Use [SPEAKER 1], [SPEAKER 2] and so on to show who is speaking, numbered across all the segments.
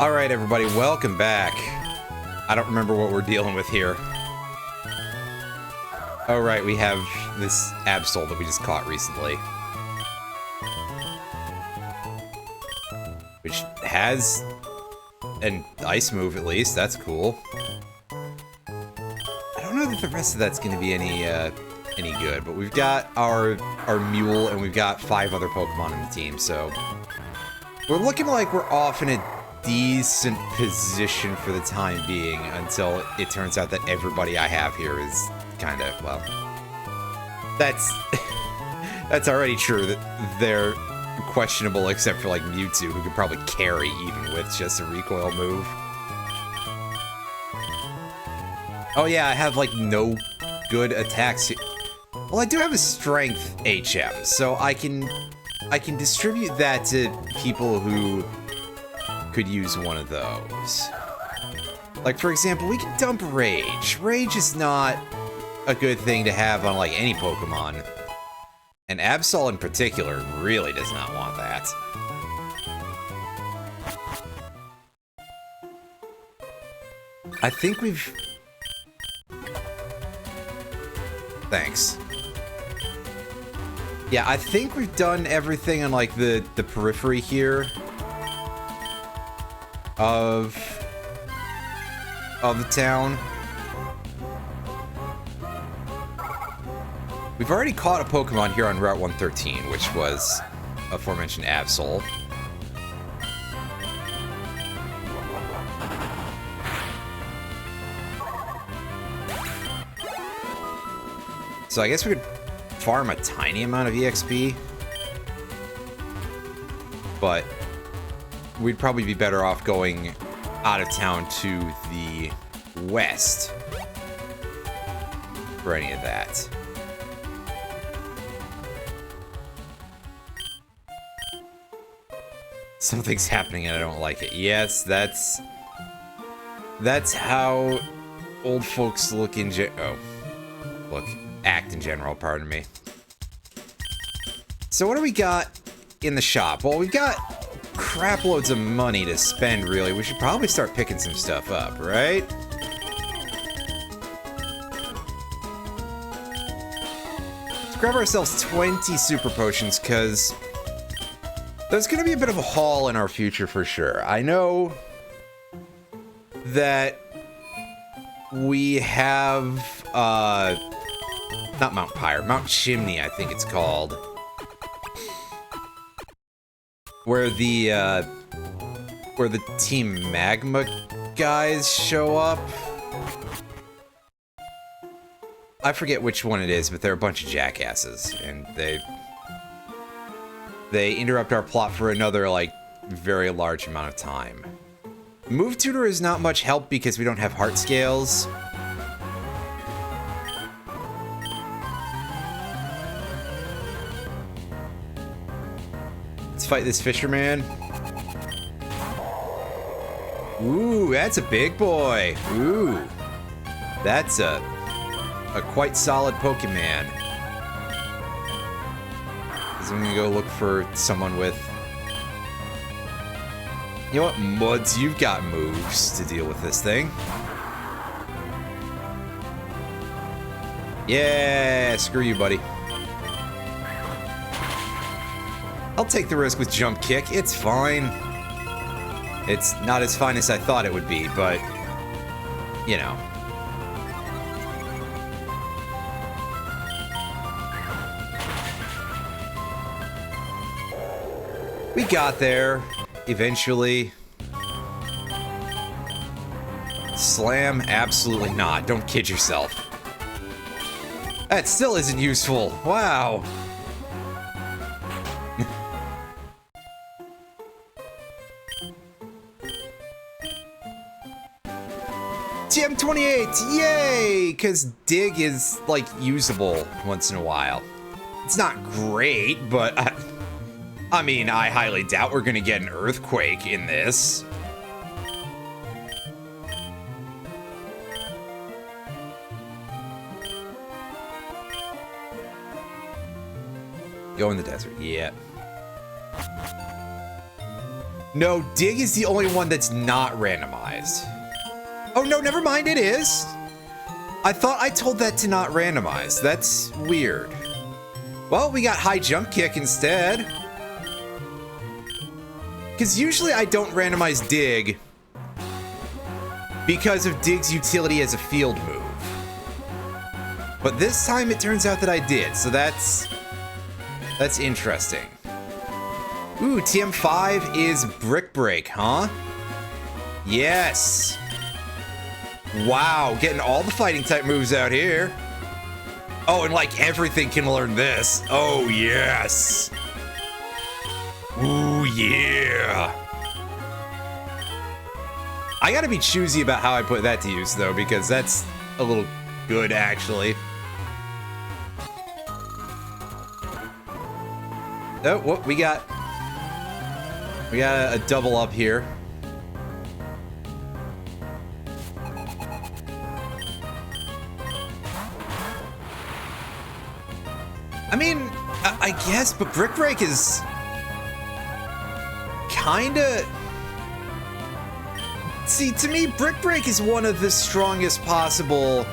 [SPEAKER 1] Alright everybody, welcome back. I don't remember what we're dealing with here. Oh right, we have this Absol that we just caught recently. Which has an ice move at least, that's cool. I don't know that the rest of that's gonna be any good, but we've got our mule and we've got 5 other Pokemon in the team, so we're looking like we're off in a decent position for the time being until it turns out that everybody I have here is kind of, well, that's that's already true that they're questionable except for like Mewtwo, who could probably carry even with just a recoil move. Oh yeah, I have like no good attacks. Well, I do have a strength HM, so I can distribute that to people who could use one of those. Like, for example, we can dump Rage. Rage is not a good thing to have on, like, any Pokemon. And Absol in particular really does not want that. I think we've... Thanks. Yeah, I think we've done everything on, like, the periphery here of the town. We've already caught a Pokemon here on Route 113, which was aforementioned Absol. So I guess we could farm a tiny amount of EXP, but we'd probably be better off going out of town to the west for any of that. Something's happening and I don't like it. Yes, that's how old folks look in act in general, pardon me. So what do we got in the shop? Well, we've got crap loads of money to spend, really. We should probably start picking some stuff up, right? Let's grab ourselves 20 super potions, because there's going to be a bit of a haul in our future for sure. I know that we have, not Mount Pyre, Mount Chimney, I think it's called, where the Team Magma guys show up. I forget which one it is, but they're a bunch of jackasses, and they interrupt our plot for another, like, very large amount of time. Move Tutor is not much help because we don't have heart scales. Let's fight this fisherman. Ooh, that's a big boy. Ooh, that's a quite solid Pokemon. I'm gonna go look for someone with... You know what, Muds, you've got moves to deal with this thing. Yeah, screw you, buddy. I'll take the risk with Jump Kick, it's fine. It's not as fine as I thought it would be, but, you know. We got there, eventually. Slam? Absolutely not. Don't kid yourself. That still isn't useful. Wow. TM28! Yay! Because Dig is, like, usable once in a while. It's not great, but... I mean, I highly doubt we're gonna get an earthquake in this. Go in the desert, yeah. No, Dig is the only one that's not randomized. Oh, no, never mind, it is. I thought I told that to not randomize. That's weird. Well, we got high jump kick instead. Because usually I don't randomize Dig because of Dig's utility as a field move. But this time it turns out that I did, so that's interesting. Ooh, TM5 is Brick Break, huh? Yes. Wow, getting all the fighting type moves out here. Oh, and like everything can learn this. Oh, yes. Ooh, yeah. I gotta be choosy about how I put that to use, though, because that's a little good, actually. Oh, what we got? We got a double up here. I mean, I guess, but Brick Break is kinda... See, to me, Brick Break is one of the strongest possible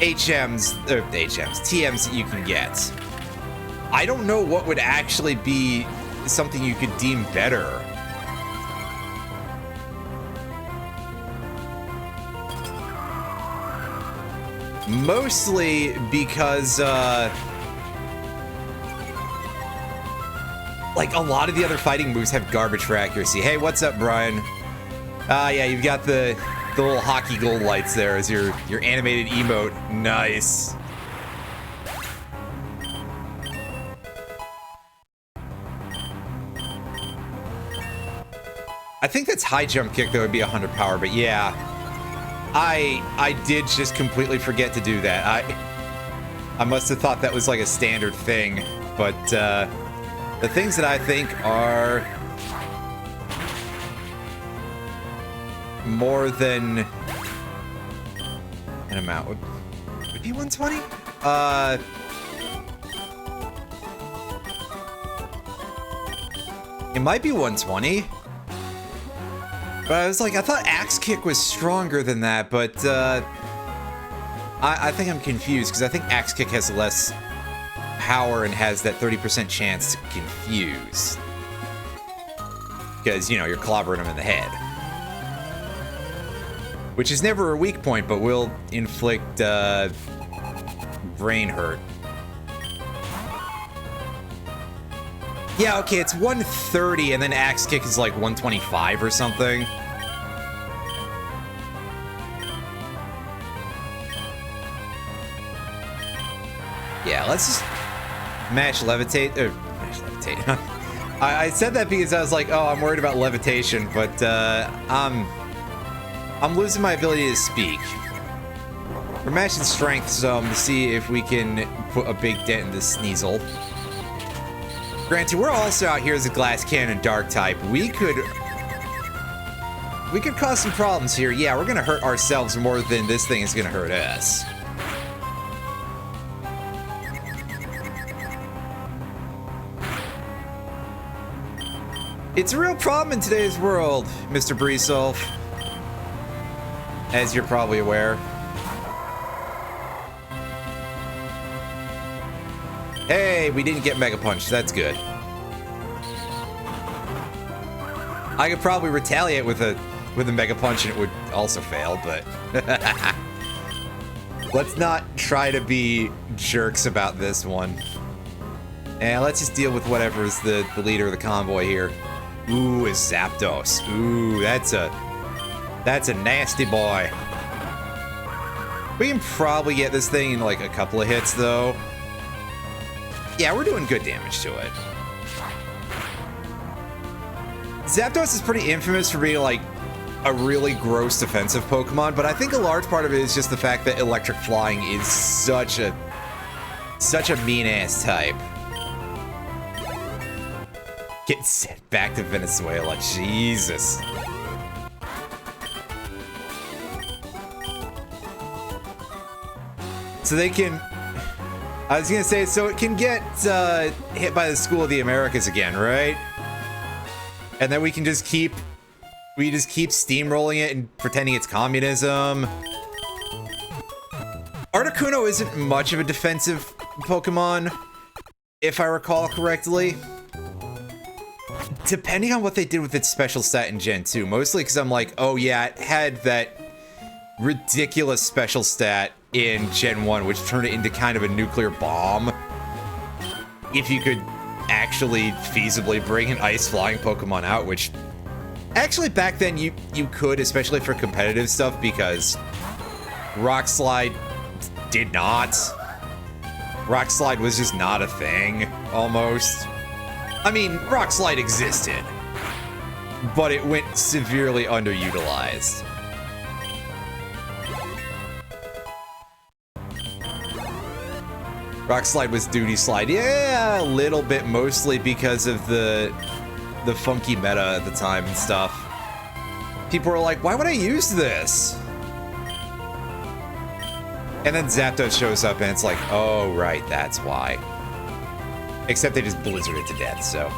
[SPEAKER 1] TMs that you can get. I don't know what would actually be something you could deem better. Mostly because, like, a lot of the other fighting moves have garbage for accuracy. Hey, what's up, Brian? Yeah, you've got the little hockey gold lights there as your animated emote. Nice. I think that's high jump kick, though, would be 100 power, but yeah. I did just completely forget to do that. I must have thought that was like a standard thing, but the things that I think are more than an amount would it be 120? It might be 120. But I was like, I thought Axe Kick was stronger than that, but I think I'm confused because I think Axe Kick has less power and has that 30% chance to confuse. Because, you know, you're clobbering them in the head. Which is never a weak point, but will inflict brain hurt. Yeah, okay, it's 130, and then Axe Kick is like 125 or something. Yeah, let's just match levitate. Match levitate. I said that because I was like, oh, I'm worried about levitation, but I'm losing my ability to speak. We're matching strength some to see if we can put a big dent in this Sneasel. Granted, we're also out here as a glass cannon dark type. We could cause some problems here. Yeah, we're gonna hurt ourselves more than this thing is gonna hurt us. It's a real problem in today's world, Mr. Breesolf. As you're probably aware. Hey, we didn't get Mega Punch. That's good. I could probably retaliate with a Mega Punch and it would also fail, but let's not try to be jerks about this one. And let's just deal with whatever's the leader of the convoy here. Ooh, is Zapdos. Ooh, that's a nasty boy. We can probably get this thing in like a couple of hits though. Yeah, we're doing good damage to it. Zapdos is pretty infamous for being like a really gross defensive Pokemon, but I think a large part of it is just the fact that Electric Flying is such a mean-ass type. Get sent back to Venezuela, Jesus. So they can... I was gonna say, so it can get hit by the School of the Americas again, right? And then we just keep steamrolling it and pretending it's communism. Articuno isn't much of a defensive Pokemon, if I recall correctly. Depending on what they did with its special stat in Gen 2. Mostly because I'm like, oh yeah, it had that ridiculous special stat in Gen 1, which turned it into kind of a nuclear bomb. If you could actually feasibly bring an ice flying Pokemon out, which actually back then you could, especially for competitive stuff, because Rock Slide did not. Rock Slide was just not a thing, almost. I mean, Rock Slide existed, but it went severely underutilized. Rock Slide was Duty Slide. Yeah, a little bit, mostly because of the funky meta at the time and stuff. People were like, why would I use this? And then Zapdos shows up and it's like, oh, right, that's why. Except they just blizzard it to death, so.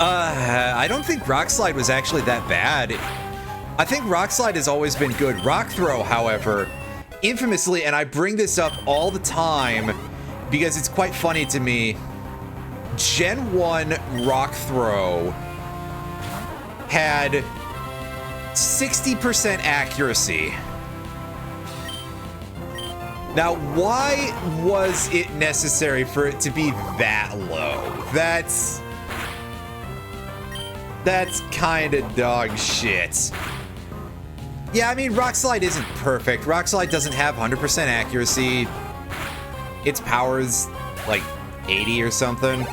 [SPEAKER 1] I don't think Rock Slide was actually that bad. I think Rock Slide has always been good. Rock Throw, however, infamously, and I bring this up all the time because it's quite funny to me, Gen 1 Rock Throw had 60% accuracy. Now, why was it necessary for it to be that low? That's kind of dog shit. Yeah, I mean, Rock Slide isn't perfect. Rock Slide doesn't have 100% accuracy. Its power's like 80 or something.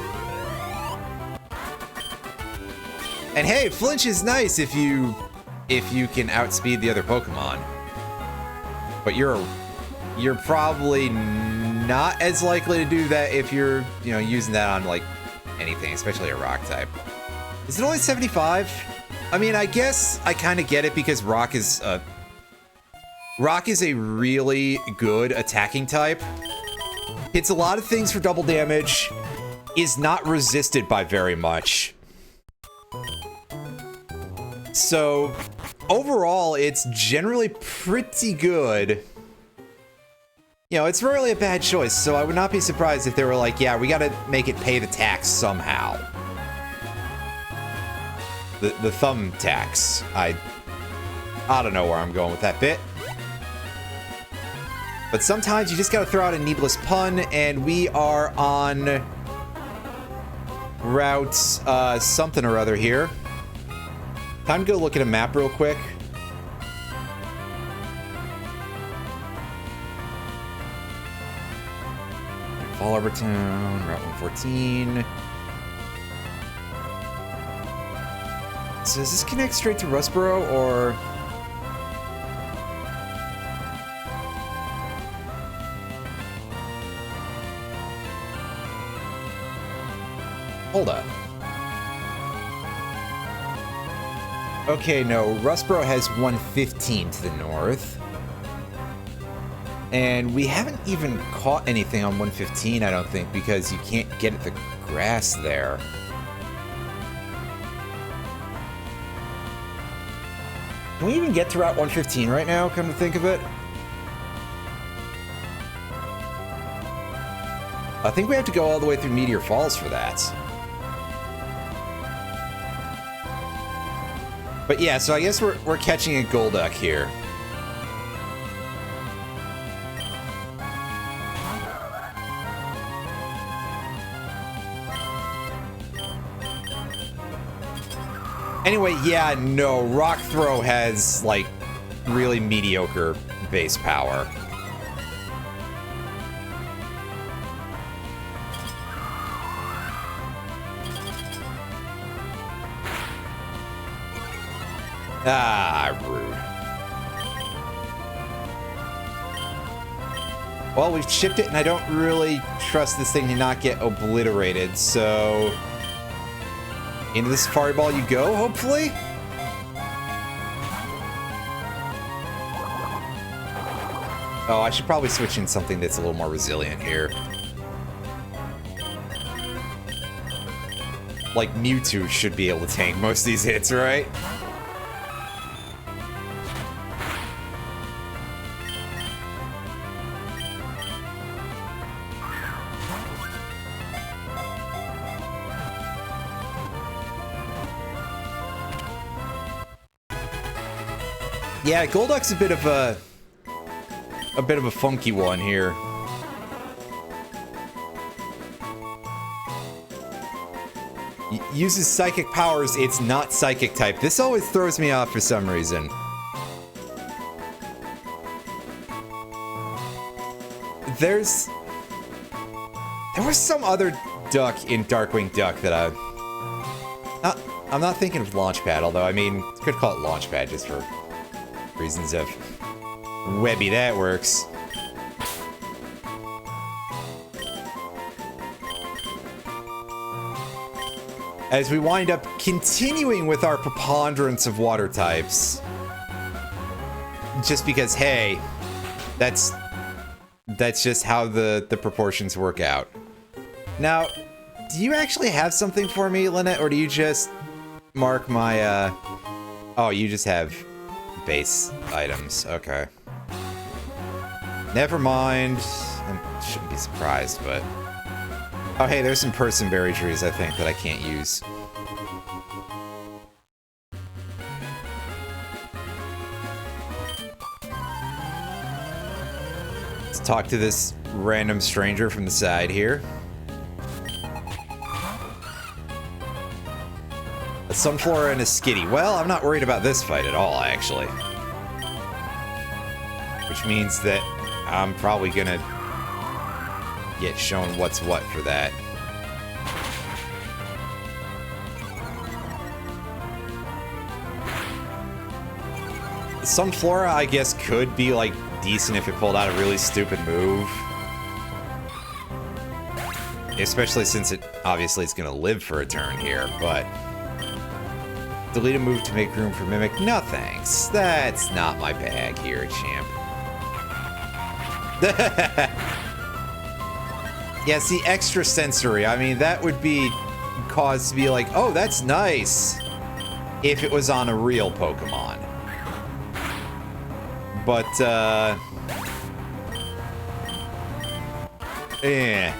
[SPEAKER 1] And hey, Flinch is nice if you can outspeed the other Pokemon. But you're probably not as likely to do that if you're, using that on like anything, especially a rock type. Is it only 75? I mean, I guess I kind of get it because Rock is a really good attacking type. Hits a lot of things for double damage, is not resisted by very much. So, overall, it's generally pretty good. It's rarely a bad choice, so I would not be surprised if they were like, yeah, we gotta make it pay the tax somehow. The thumb tax. I don't know where I'm going with that bit. But sometimes you just gotta throw out a needless pun, and we are on route something or other here. Time to go look at a map real quick. Fall Harbor Town, Route 114. So does this connect straight to Rustboro, or... Hold up. Okay, no, Rustboro has 115 to the north. And we haven't even caught anything on 115, I don't think, because you can't get at the grass there. Can we even get to Route 115 right now, come to think of it? I think we have to go all the way through Meteor Falls for that. But yeah, so I guess we're catching a Golduck here. Anyway, yeah, no, Rock Throw has, like, really mediocre base power. Ah, rude. Well, we've shipped it, and I don't really trust this thing to not get obliterated, so... Into the Safari Ball you go, hopefully? Oh, I should probably switch in something that's a little more resilient here. like, Mewtwo should be able to tank most of these hits, right? Yeah, Golduck's a bit of a funky one here. Uses psychic powers, it's not psychic type. This always throws me off for some reason. There was some other duck in Darkwing Duck that I'm not thinking of Launchpad, although I mean, could call it Launchpad just for reasons of webby that works. As we wind up continuing with our preponderance of water types. Just because, hey, that's just how the proportions work out. Now, do you actually have something for me, Lynette, or do you just mark my, oh, you just have base items. Okay. Never mind. I shouldn't be surprised, but... Oh, hey, there's some personberry trees, I think, that I can't use. Let's talk to this random stranger from the side here. A Sunflora and a Skitty. Well, I'm not worried about this fight at all, actually. Which means that I'm probably gonna get shown what's what for that. Sunflora, I guess, could be, like, decent if it pulled out a really stupid move. Especially since it, obviously, is gonna live for a turn here, but... Delete a move to make room for Mimic? No thanks. That's not my bag here, champ. Yeah, see, extra sensory. I mean, that would be cause to be like, oh, that's nice, if it was on a real Pokemon. But, eh.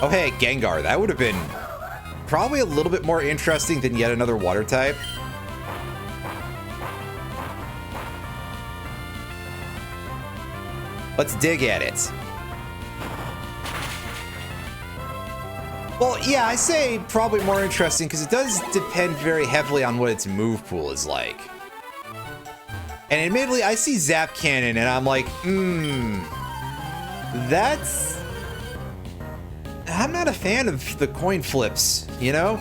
[SPEAKER 1] Oh, hey, Gengar. That would have been probably a little bit more interesting than yet another water type. Let's dig at it. Well, yeah, I say probably more interesting because it does depend very heavily on what its move pool is like. And admittedly, I see Zap Cannon and I'm like, that's... I'm not a fan of the coin flips, you know?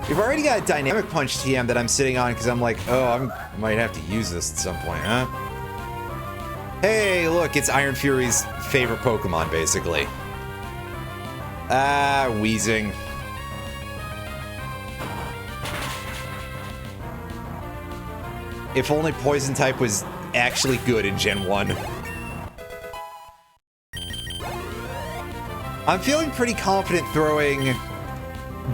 [SPEAKER 1] We've already got a Dynamic Punch TM that I'm sitting on because I'm like, oh, I might have to use this at some point, huh? Hey, look, it's Iron Fury's favorite Pokemon, basically. Ah, wheezing. If only Poison type was actually good in Gen 1. I'm feeling pretty confident throwing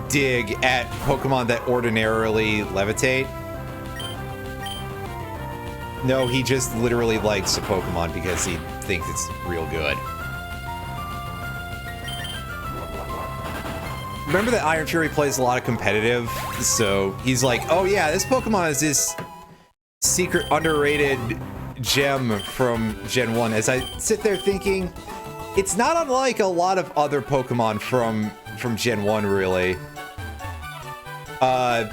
[SPEAKER 1] Dig at Pokemon that ordinarily levitate. No, he just literally likes a Pokemon because he thinks it's real good. Remember that Iron Fury plays a lot of competitive, so he's like, oh yeah, this Pokemon is this secret underrated gem from Gen 1. As I sit there thinking, it's not unlike a lot of other Pokemon from Gen 1, really. Yeah,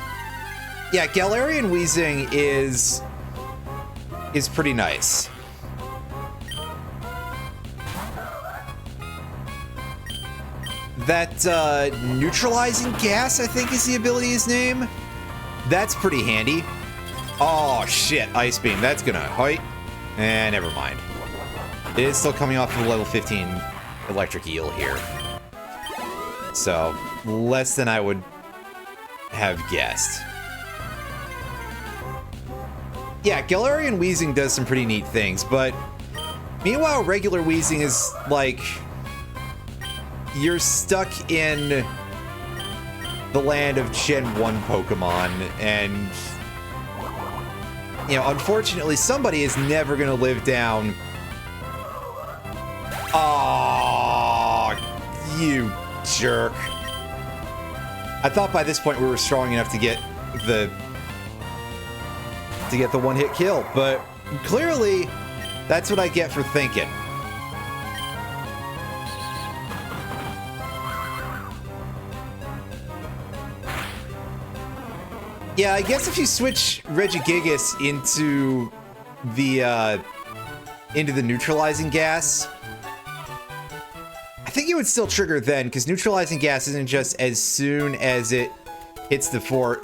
[SPEAKER 1] Galarian Weezing is pretty nice. That, neutralizing gas, I think is the ability's name. That's pretty handy. Oh, shit, Ice Beam. That's gonna hurt. Eh, never mind. It is still coming off of a level 15 Electric Eel here. So, less than I would have guessed. Yeah, Galarian Weezing does some pretty neat things, but meanwhile, regular Weezing is like you're stuck in the land of Gen 1 Pokemon, and you know, unfortunately, somebody is never gonna live down. Oh, you jerk. I thought by this point we were strong enough to get the one-hit kill, but clearly that's what I get for thinking. Yeah, I guess if you switch Regigigas into the neutralizing gas, I think it would still trigger then, because neutralizing gas isn't just as soon as it hits the fort.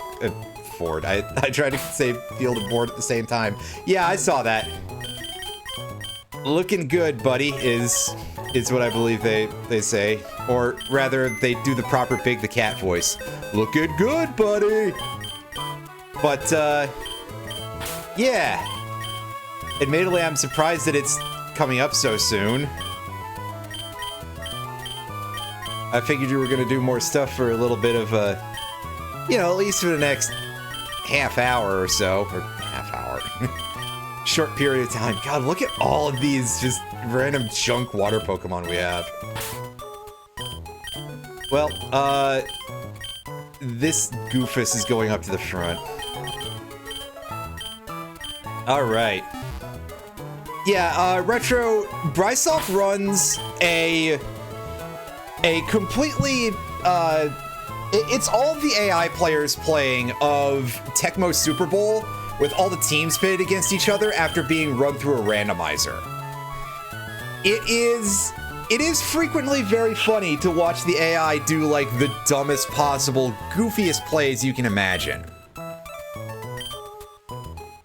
[SPEAKER 1] I tried to say field and board at the same time. Yeah, I saw that. Looking good, buddy, is what I believe they say. Or rather, they do the proper Big the Cat voice. Looking good, buddy! But, yeah. Admittedly, I'm surprised that it's coming up so soon. I figured you were going to do more stuff for a little bit of you know, at least for the next half hour or so. Or half hour. Short period of time. God, look at all of these just random junk water Pokemon we have. Well, this Goofus is going up to the front. Alright. Yeah, Retro, Brysoft runs a completely, it's all the AI players playing of Tecmo Super Bowl with all the teams pitted against each other after being run through a randomizer. It is frequently very funny to watch the AI do, like, the dumbest possible, goofiest plays you can imagine.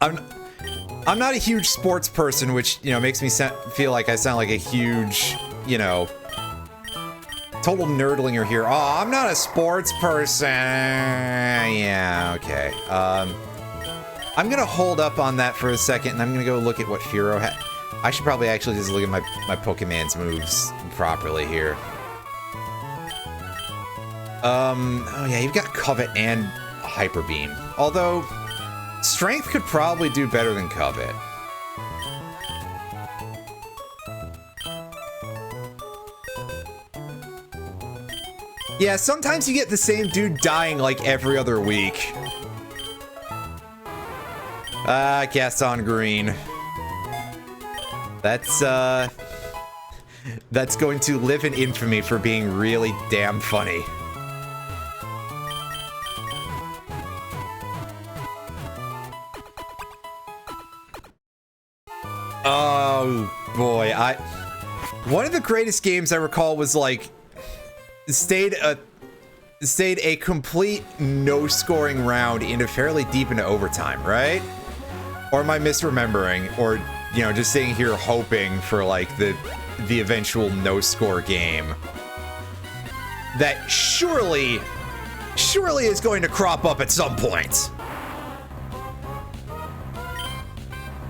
[SPEAKER 1] I'm not a huge sports person, which, you know, makes me feel like I sound like a huge, you know, total nerdlinger here. Oh, I'm not a sports person. Yeah, okay. I'm gonna hold up on that for a second, and I'm gonna go look at what Furo had. I should probably actually just look at my Pokemon's moves properly here. Oh yeah, you've got Covet and Hyper Beam. Although, Strength could probably do better than Covet. Yeah, sometimes you get the same dude dying like every other week. Gaston Green. That's going to live in infamy for being really damn funny. Oh boy, one of the greatest games I recall was like stayed a complete no-scoring round into fairly deep into overtime, right? Or am I misremembering? Or, you know, just sitting here hoping for like the eventual no-score game that surely is going to crop up at some point.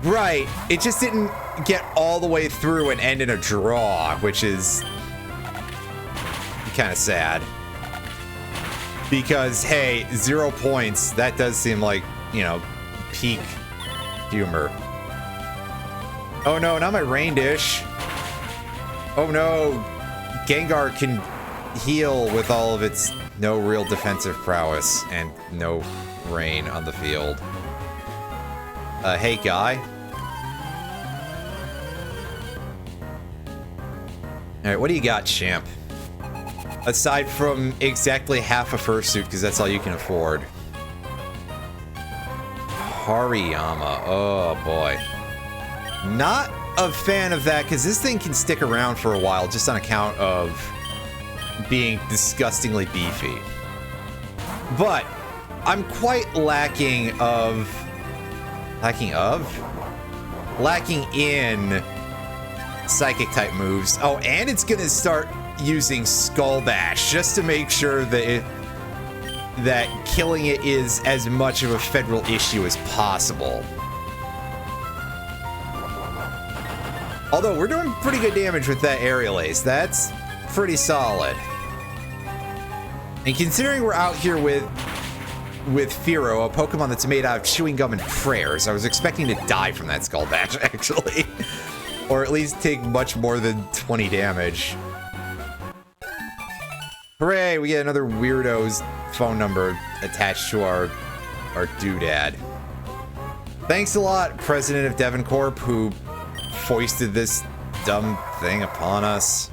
[SPEAKER 1] Right, it just didn't get all the way through and end in a draw, which is kind of sad. Because, hey, 0 points, that does seem like, you know, peak humor. Oh no, not my Rain Dish. Oh no, Gengar can heal with all of its no real defensive prowess and no rain on the field. Hey, guy. Alright, what do you got, champ? Aside from exactly half a fursuit, because that's all you can afford. Hariyama, oh boy. Not a fan of that, because this thing can stick around for a while just on account of being disgustingly beefy. But I'm quite lacking in psychic type moves. Oh, and it's gonna start using Skull Bash just to make sure that that killing it is as much of a federal issue as possible. Although, we're doing pretty good damage with that aerial ace. That's pretty solid. And considering we're out here with Firo, a Pokemon that's made out of chewing gum and prayers, I was expecting to die from that Skull Bash, actually. Or at least take much more than 20 damage. Hooray, we get another weirdo's phone number attached to our doodad. Thanks a lot, President of Devoncorp, who foisted this dumb thing upon us.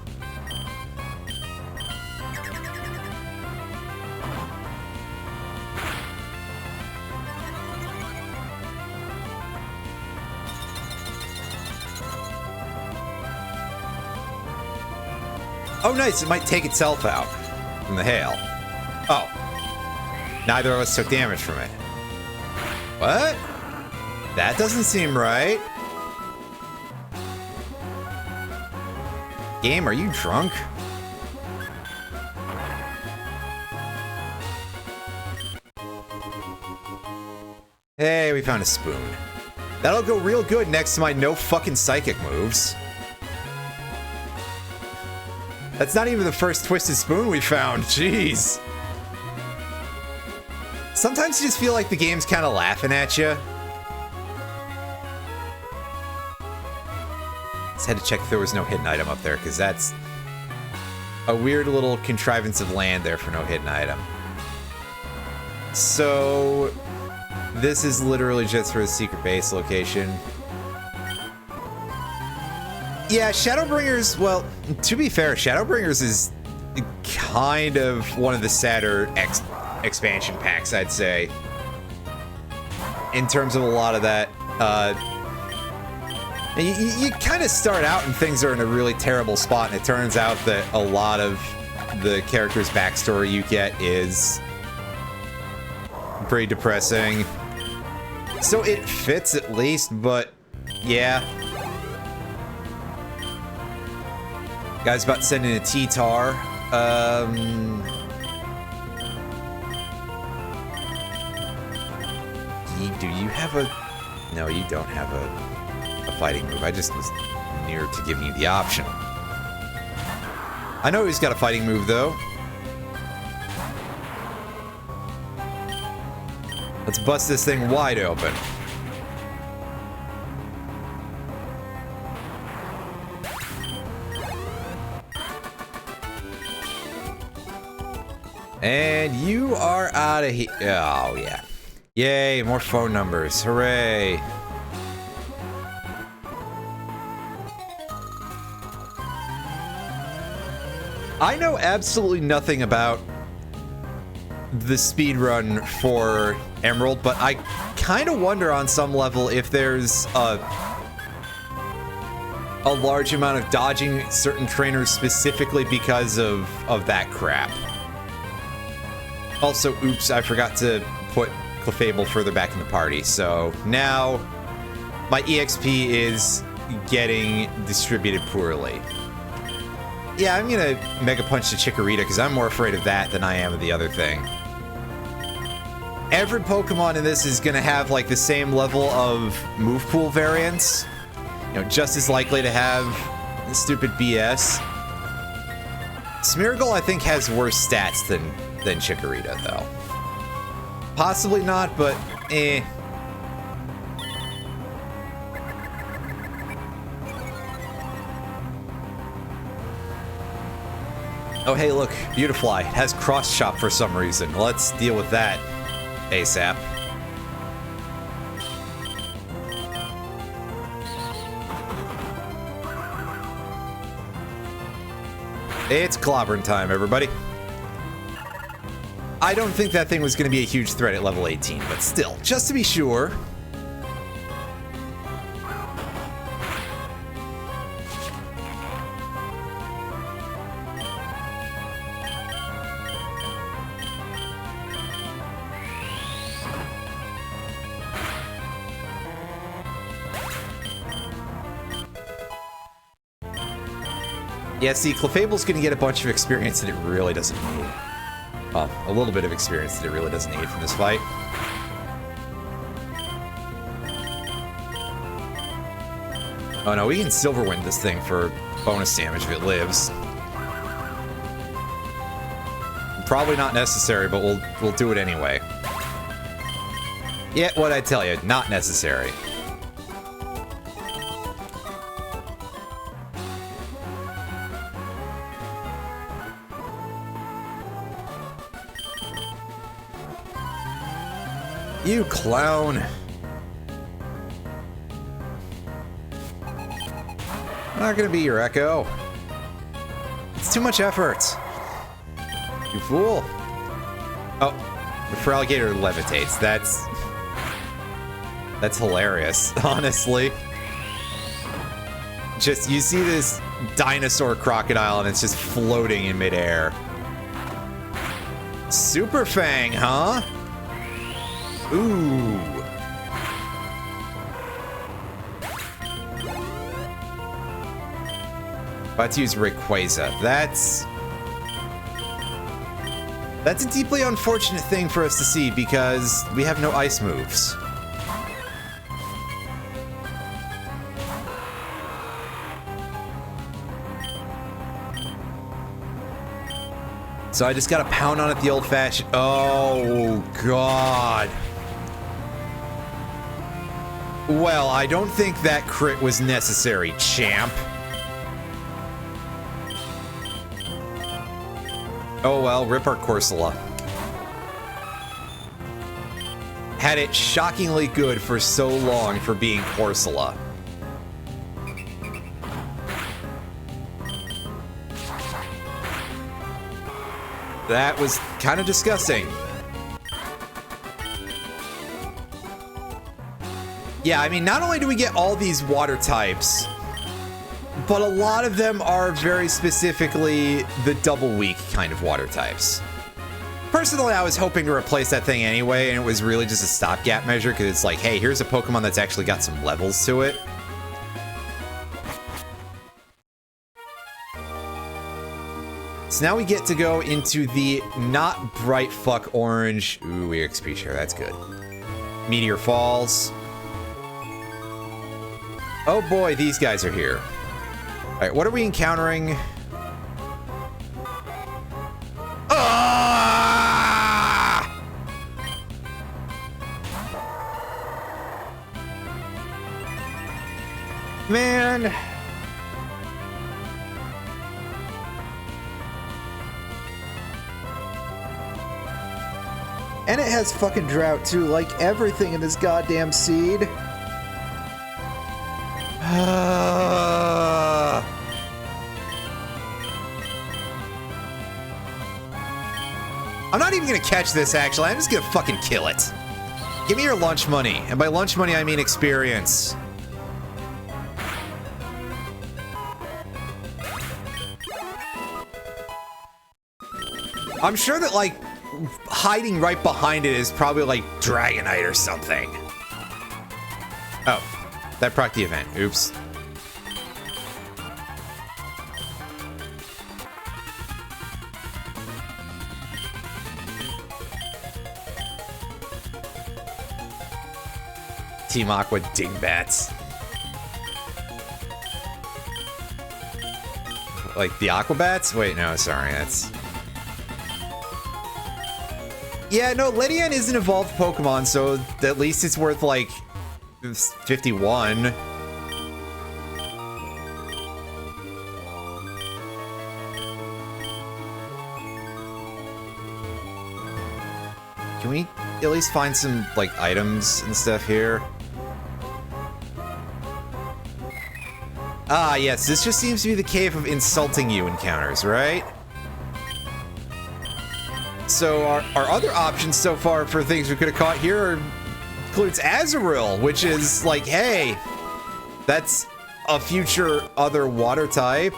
[SPEAKER 1] Oh, nice. It might take itself out from the hail. Oh. Neither of us took damage from it. What? That doesn't seem right. Game, are you drunk? Hey, we found a spoon. That'll go real good next to my no fucking psychic moves. That's not even the first Twisted Spoon we found. Jeez. Sometimes you just feel like the game's kind of laughing at you. Just had to check if there was no hidden item up there, because that's a weird little contrivance of land there for no hidden item. So, this is literally just for a secret base location. Yeah, Shadowbringers, well, to be fair, Shadowbringers is kind of one of the sadder expansion packs, I'd say. In terms of a lot of that, you kind of start out and things are in a really terrible spot, and it turns out that a lot of the character's backstory you get is pretty depressing. So it fits at least, but yeah. Guy's about to send in a T-Tar. Do you have a... No, you don't have a fighting move. I just was near to giving you the option. I know he's got a fighting move, though. Let's bust this thing wide open. And you are out of here. Oh, yeah. Yay, more phone numbers. Hooray. I know absolutely nothing about the speedrun for Emerald, but I kind of wonder on some level if there's a large amount of dodging certain trainers specifically because of that crap. Also, oops, I forgot to put Clefable further back in the party, so now my EXP is getting distributed poorly. Yeah, I'm gonna Mega Punch the Chikorita because I'm more afraid of that than I am of the other thing. Every Pokemon in this is gonna have like the same level of move pool variance. You know, just as likely to have stupid BS. Smeargle, I think, has worse stats than Chikorita, though. Possibly not, but eh. Oh, hey, look, Beautifly. It has Cross Chop for some reason. Let's deal with that ASAP. It's clobbering time, everybody. I don't think that thing was going to be a huge threat at level 18, but still, just to be sure. Yeah, see, Clefable's going to get a bunch of experience that it really doesn't need. Well, a little bit of experience that it really doesn't need from this fight. Oh no, we can Silverwind this thing for bonus damage if it lives. Probably not necessary, but we'll do it anyway. Yeah, what'd I tell you? Not necessary. You clown. I'm not gonna be your echo. It's too much effort. You fool. Oh, the Feraligatr levitates. That's hilarious, honestly. Just, you see this dinosaur crocodile and it's just floating in midair. Super Fang, huh? Ooh. About to use Rayquaza. That's a deeply unfortunate thing for us to see because we have no ice moves. So I just gotta pound on it the old-fashioned. Oh, God. Well, I don't think that crit was necessary, champ. Oh well, rip our Corsola. Had it shockingly good for so long for being Corsola. That was kind of disgusting. Yeah, I mean, not only do we get all these water types, but a lot of them are very specifically the double weak kind of water types. Personally, I was hoping to replace that thing anyway, and it was really just a stopgap measure, because it's like, hey, here's a Pokemon that's actually got some levels to it. So now we get to go into the not bright fuck orange. Ooh, EXP share, that's good. Meteor Falls. Oh boy, these guys are here. All right, what are we encountering? Ah! Man. And it has fucking drought too, like everything in this goddamn seed. I'm not even gonna catch this, actually. I'm just gonna fucking kill it. Give me your lunch money. And by lunch money, I mean experience. I'm sure that, like, hiding right behind it is probably, like, Dragonite or something. Oh. That proc the event. Oops. Team Aqua dingbats. Like the Aquabats? Wait, no, sorry, that's... Yeah, no, Ledian is an evolved Pokemon, so at least it's worth, like, 51. Can we at least find some, like, items and stuff here? Ah, yes, this just seems to be the cave of insulting you encounters, right? So our other options so far for things we could have caught here includes Azurill, which is like, hey, that's a future other water type.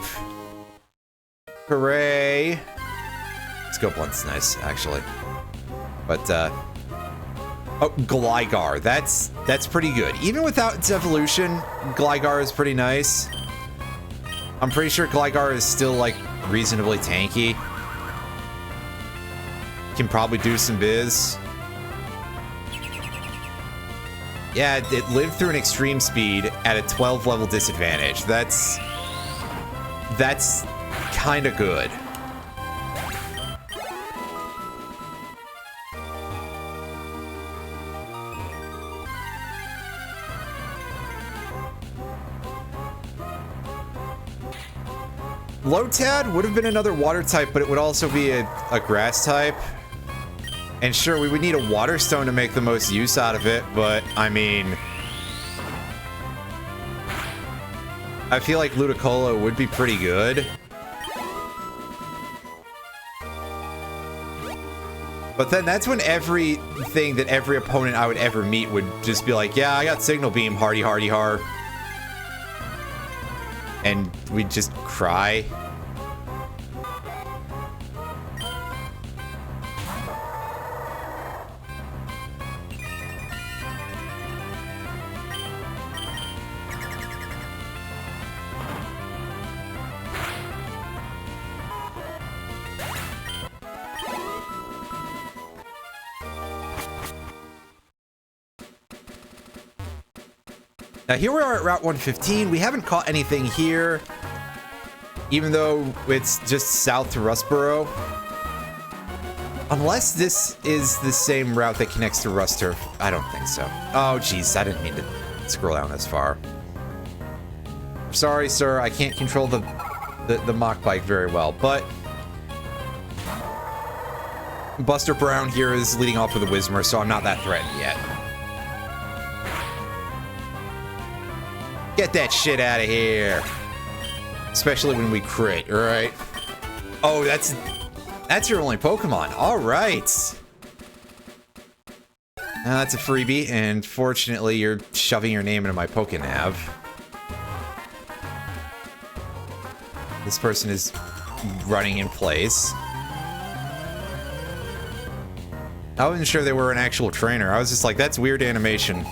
[SPEAKER 1] Hooray. Scopeland's nice, actually. But, oh, Gligar. That's pretty good. Even without its evolution, Gligar is pretty nice. I'm pretty sure Gligar is still, like, reasonably tanky. Can probably do some biz. Yeah, it lived through an extreme speed at a 12 level disadvantage. That's kind of good. Lotad would have been another water type, but it would also be a grass type. And sure, we would need a water stone to make the most use out of it, but I mean, I feel like Ludicolo would be pretty good. But then that's when everything that every opponent I would ever meet would just be like, yeah, I got Signal Beam, hardy, hardy, har. And we'd just cry. Now here we are at Route 115. We haven't caught anything here, even though it's just south to Rustboro. Unless this is the same route that connects to Rusturf. I don't think so. Oh, jeez, I didn't mean to scroll down this far. Sorry, sir, I can't control the mock bike very well, but Buster Brown here is leading off with a Whismur, so I'm not that threatened yet. Get that shit out of here. Especially when we crit, alright? Oh, that's your only Pokemon. Alright. That's a freebie, and fortunately you're shoving your name into my Pokenav. This person is running in place. I wasn't sure they were an actual trainer. I was just like, that's weird animation.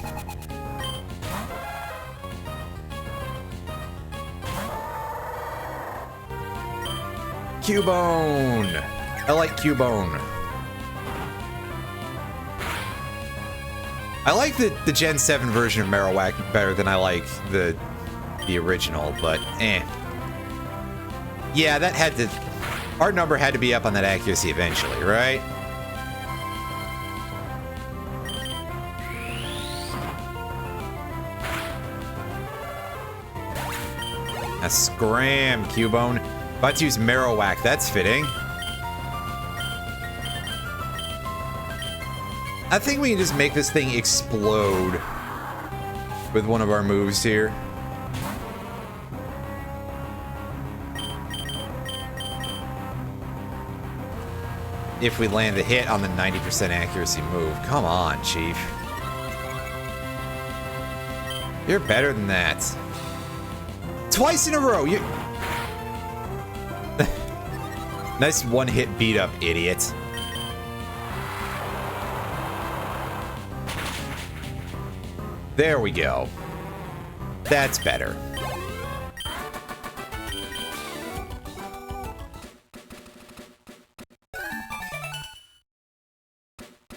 [SPEAKER 1] Cubone! I like Cubone. I like the Gen 7 version of Marowak better than I like the original, but eh. Yeah, that had to... Our number had to be up on that accuracy eventually, right? A scram, Cubone. About to use Marowak, that's fitting. I think we can just make this thing explode with one of our moves here. If we land the hit on the 90% accuracy move. Come on, Chief. You're better than that. Twice in a row, you... Nice one-hit beat-up, idiot. There we go. That's better.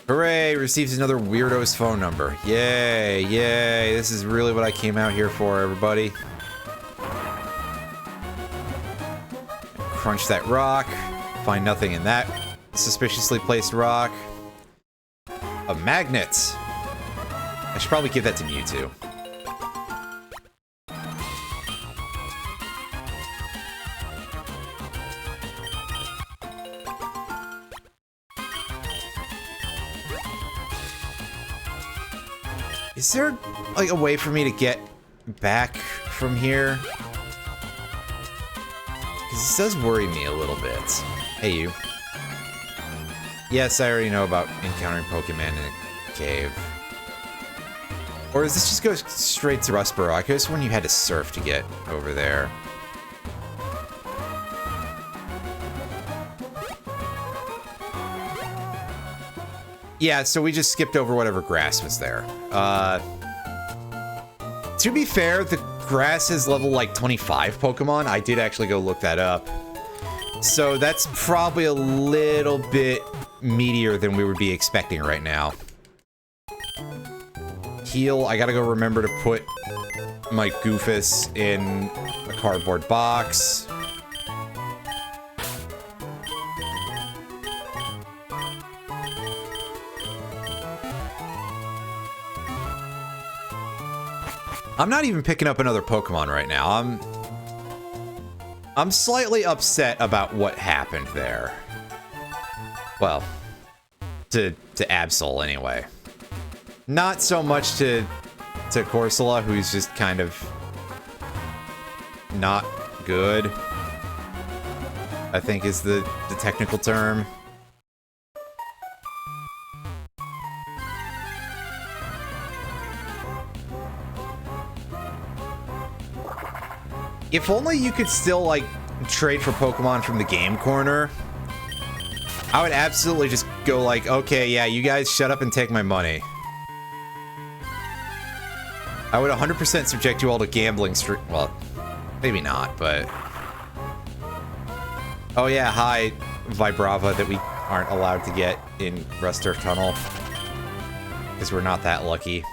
[SPEAKER 1] Hooray! Receives another weirdo's phone number. Yay, yay. This is really what I came out here for, everybody. Crunch that rock. Find nothing in that suspiciously placed rock. A magnet. I should probably give that to Mewtwo. Is there, like, a way for me to get back from here? This does worry me a little bit. Hey, you. Yes, I already know about encountering Pokemon in a cave. Or does this just go straight to Rustboro? I could have sworn you had to surf to get over there. Yeah, so we just skipped over whatever grass was there. To be fair, the grass is level like 25 Pokemon. I did actually go look that up. So that's probably a little bit meatier than we would be expecting right now. heal. I gotta go remember to put my Goofus in a cardboard box. I'm not even picking up another Pokemon right now. I'm slightly upset about what happened there. Well, to Absol anyway. Not so much to Corsola, who's just kind of not good, I think is the technical term. If only you could still, like, trade for Pokemon from the game corner, I would absolutely just go like, okay, yeah, you guys shut up and take my money. I would 100% subject you all to gambling well, maybe not, but... Oh yeah, hi, Vibrava, that we aren't allowed to get in Rust Turf Tunnel. Because we're not that lucky.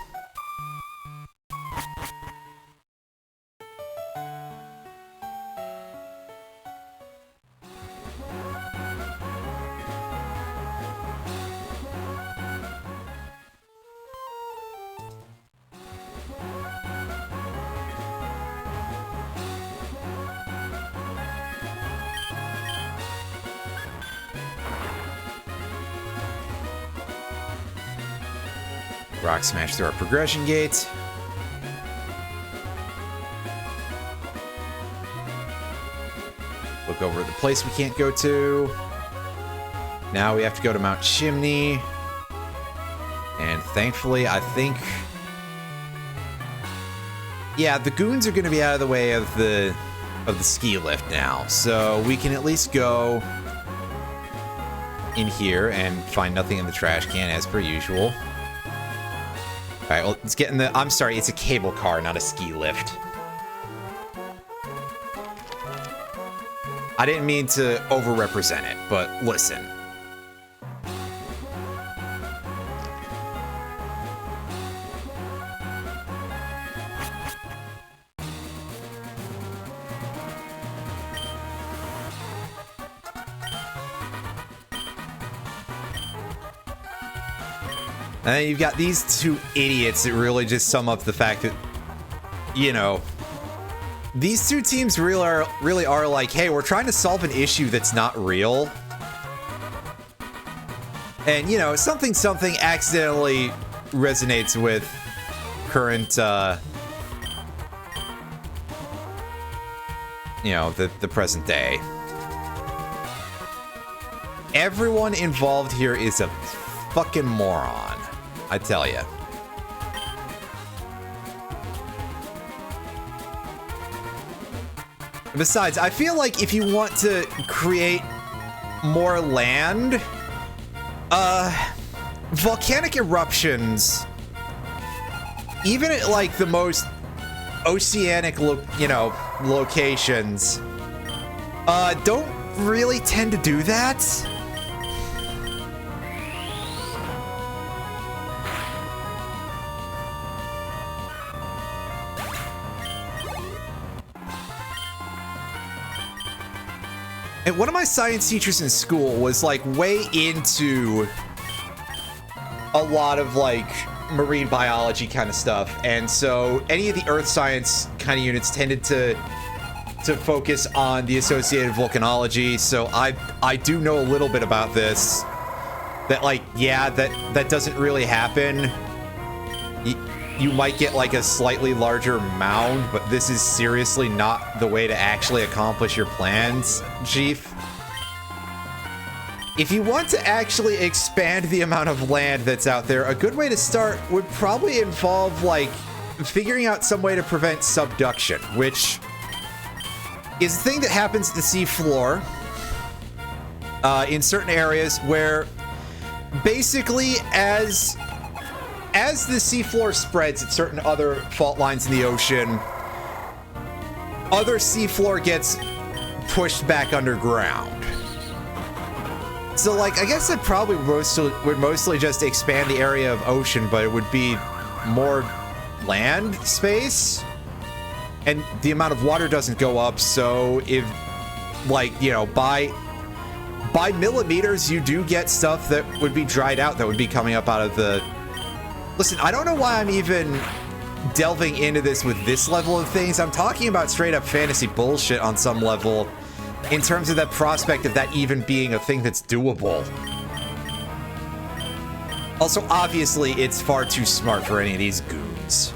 [SPEAKER 1] Rock Smash through our progression gate. Look over the place we can't go to. Now we have to go to Mount Chimney. And thankfully, I think... Yeah, the goons are going to be out of the way of the ski lift now. So we can at least go in here and find nothing in the trash can as per usual. Alright, well, let's get in the... I'm sorry, it's a cable car, not a ski lift. I didn't mean to over-represent it, but listen. And then you've got these two idiots that really just sum up the fact that, you know, these two teams really are like, hey, we're trying to solve an issue that's not real. And, you know, something accidentally resonates with current, you know, the present day. Everyone involved here is a fucking moron. I tell ya. Besides, I feel like if you want to create more land, volcanic eruptions, even at like the most oceanic, locations, don't really tend to do that. And one of my science teachers in school was like way into a lot of like marine biology kind of stuff. And so any of the earth science kind of units tended to focus on the associated volcanology. So I do know a little bit about this. That like, yeah, that doesn't really happen. You might get like a slightly larger mound, but this is seriously not the way to actually accomplish your plans, Chief. If you want to actually expand the amount of land that's out there, a good way to start would probably involve like figuring out some way to prevent subduction, which is a thing that happens at the seafloor in certain areas where basically as the seafloor spreads at certain other fault lines in the ocean, other seafloor gets pushed back underground. So, like, I guess it probably would mostly just expand the area of ocean, but it would be more land space, and the amount of water doesn't go up. So if, like, you know, by millimeters, you do get stuff that would be dried out that would be coming up out of the... Listen, I don't know why I'm even delving into this with this level of things. I'm talking about straight up fantasy bullshit on some level in terms of the prospect of that even being a thing that's doable. Also, obviously, it's far too smart for any of these goons.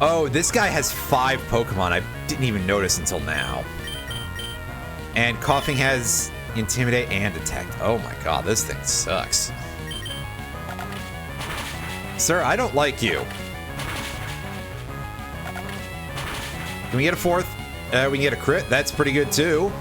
[SPEAKER 1] Oh, this guy has 5 Pokemon. I didn't even notice until now. And Coughing has Intimidate and Detect. Oh my god, this thing sucks. Sir, I don't like you. Can we get a 4th? We can get a crit. That's pretty good too.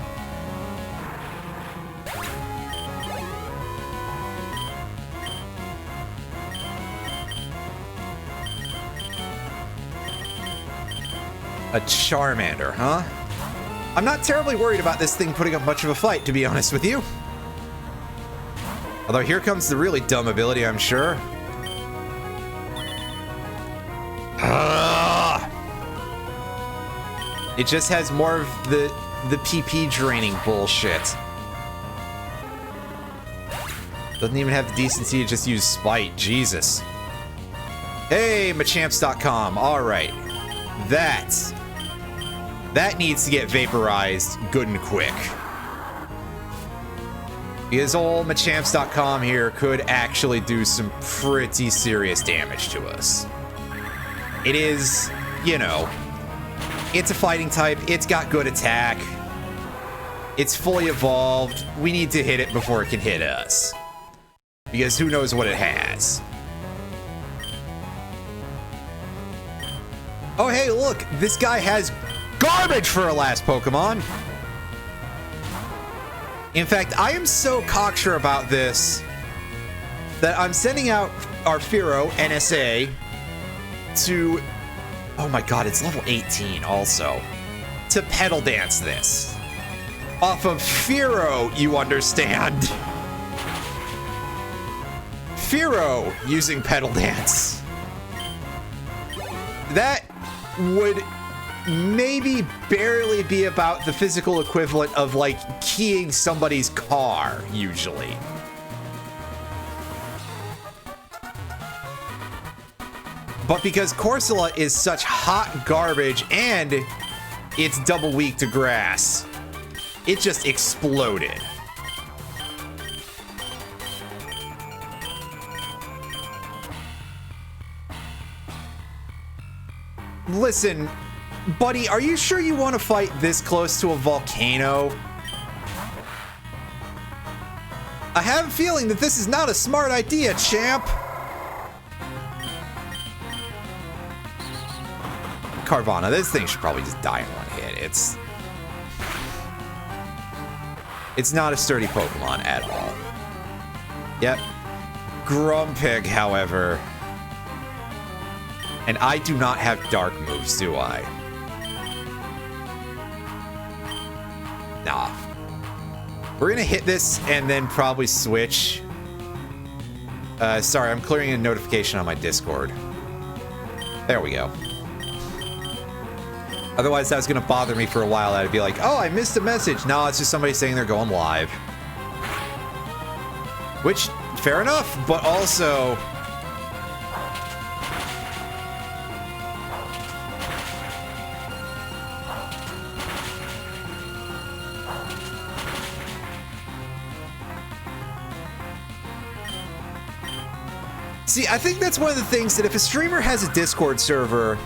[SPEAKER 1] A Charmander, huh? I'm not terribly worried about this thing putting up much of a fight, to be honest with you. Although here comes the really dumb ability, I'm sure. It just has more of the PP draining bullshit. Doesn't even have the decency to just use Spite. Jesus. Hey, Machamps.com. All right. That needs to get vaporized good and quick. Because old Machamps.com here could actually do some pretty serious damage to us. It is, you know, it's a fighting type. It's got good attack. It's fully evolved. We need to hit it before it can hit us. Because who knows what it has. Oh, hey, look. This guy has garbage for a last Pokemon. In fact, I am so cocksure about this that I'm sending out our Firo NSA to... Oh my god, it's level 18 also. To Pedal Dance this. Off of Firo, you understand. Firo using Pedal Dance. That would maybe barely be about the physical equivalent of, like, keying somebody's car, usually. But because Corsola is such hot garbage and it's double weak to grass, it just exploded. Listen, buddy, are you sure you want to fight this close to a volcano? I have a feeling that this is not a smart idea, champ. Carvana, this thing should probably just die in one hit. It's not a sturdy Pokemon at all. Yep. Grumpig, however. And I do not have dark moves, do I? Nah. We're gonna hit this and then probably switch. Sorry, I'm clearing a notification on my Discord. There we go. Otherwise, that was gonna bother me for a while. I'd be like, oh, I missed a message. No, it's just somebody saying they're going live. Which, fair enough, but also... See, I think that's one of the things that if a streamer has a Discord server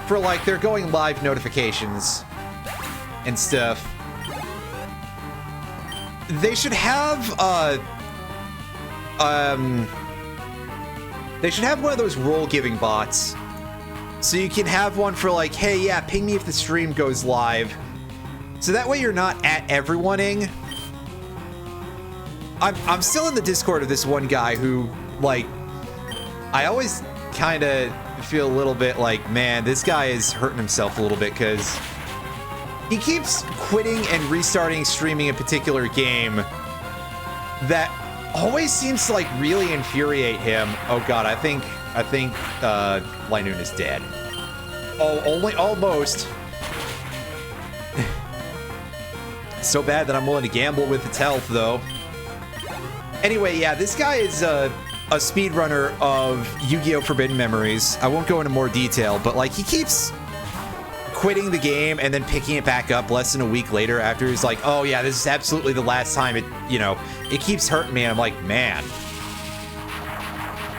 [SPEAKER 1] for, like, they're going live notifications and stuff, they should have, they should have one of those role-giving bots. So you can have one for, like, hey, yeah, ping me if the stream goes live. So that way you're not at everyoneing. I'm still in the Discord of this one guy who, like, I always kind of feel a little bit like, man, this guy is hurting himself a little bit because he keeps quitting and restarting streaming a particular game that always seems to like really infuriate him. Oh god, I think Linoon is dead. Oh, only almost. So bad that I'm willing to gamble with its health, though. Anyway, yeah, this guy is a speedrunner of Yu-Gi-Oh! Forbidden Memories. I won't go into more detail, but like he keeps quitting the game and then picking it back up less than a week later after he's like, oh yeah, this is absolutely the last time. It, you know, it keeps hurting me. And I'm like, man,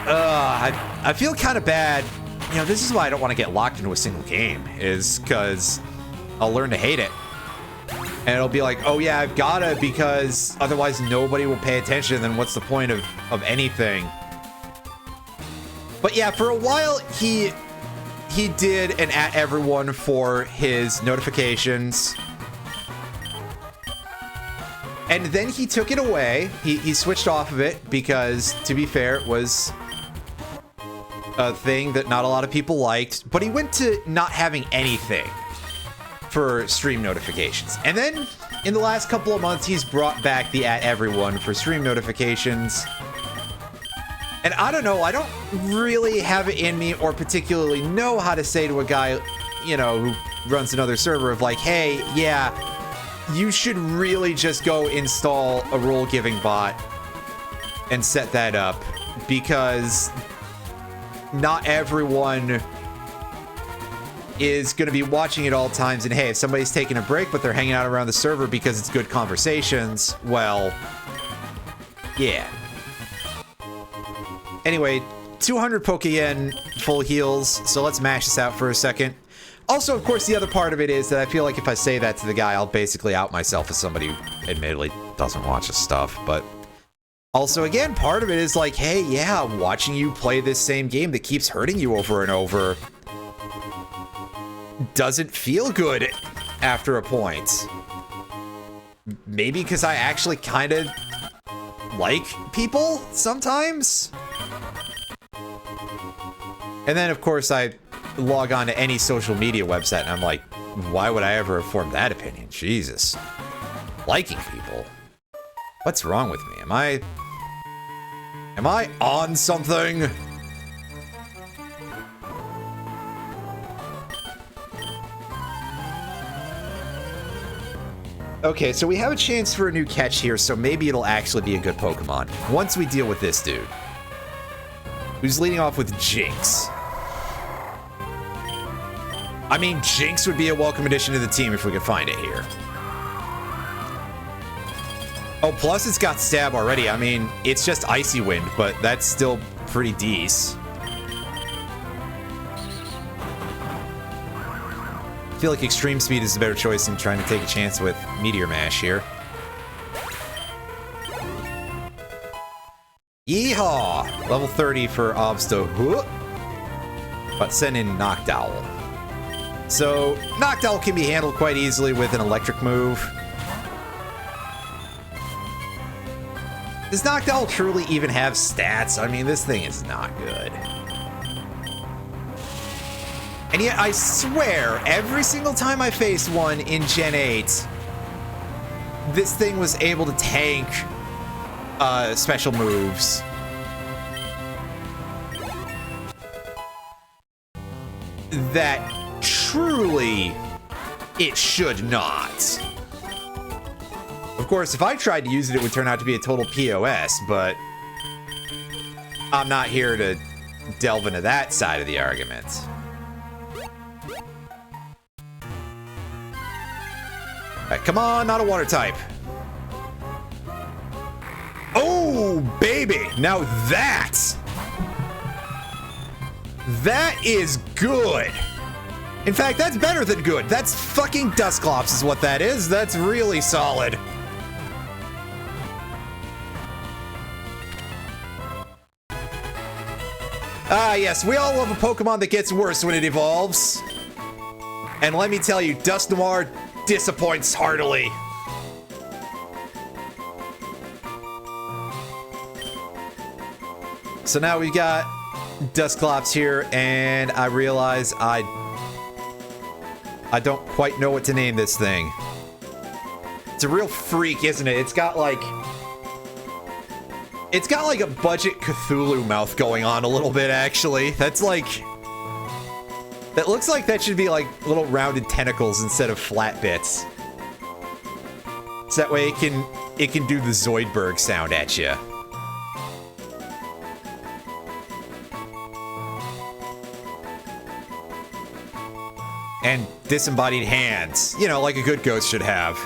[SPEAKER 1] I feel kind of bad. You know, this is why I don't want to get locked into a single game, is because I'll learn to hate it. And it'll be like, oh yeah, I've gotta, because otherwise nobody will pay attention, then what's the point of anything? But yeah, for a while, he did an at everyone for his notifications. And then he took it away. He switched off of it because, to be fair, it was a thing that not a lot of people liked. But he went to not having anything for stream notifications. And then in the last couple of months, he's brought back the at everyone for stream notifications. And I don't know, I don't really have it in me or particularly know how to say to a guy, you know, who runs another server of like, hey, yeah, you should really just go install a rule giving bot and set that up, because not everyone is going to be watching at all times. And hey, if somebody's taking a break but they're hanging out around the server because it's good conversations, well, yeah. Anyway, 200 Pokeyen full heals, so let's mash this out for a second. Also, of course, the other part of it is that I feel like if I say that to the guy, I'll basically out myself as somebody who admittedly doesn't watch his stuff. But also, again, part of it is like, hey, yeah, watching you play this same game that keeps hurting you over and over doesn't feel good after a point. Maybe because I actually kind of like people sometimes. And then, of course, I log on to any social media website and I'm like, why would I ever have formed that opinion? Jesus. Liking people? What's wrong with me? Am I on something? Okay, so we have a chance for a new catch here, so maybe it'll actually be a good Pokemon once we deal with this dude, who's leading off with Jinx. I mean, Jinx would be a welcome addition to the team if we could find it here. Oh, plus it's got Stab already. I mean, it's just Icy Wind, but that's still pretty decent. I feel like Extreme Speed is a better choice than trying to take a chance with Meteor Mash here. Yeehaw! Level 30 for Obsto. But send in Noctowl. So, Noctowl can be handled quite easily with an electric move. Does Noctowl truly even have stats? I mean, this thing is not good. And yet, I swear, every single time I faced one in Gen 8, this thing was able to tank special moves. That truly, it should not. Of course, if I tried to use it, it would turn out to be a total POS, but I'm not here to delve into that side of the argument. Alright, come on, not a water type. Oh, baby! Now that is good. In fact, that's better than good. That's fucking Dusclops is what that is. That's really solid. Ah, yes, we all love a Pokemon that gets worse when it evolves. And let me tell you, Dusknoir disappoints heartily. So now we've got Dusclops here, and I realize I I don't quite know what to name this thing. It's a real freak, isn't it? It's got like a budget Cthulhu mouth going on a little bit, actually. That's like... That looks like that should be like little rounded tentacles instead of flat bits. So that way it can do the Zoidberg sound at you. And disembodied hands. You know, like a good ghost should have.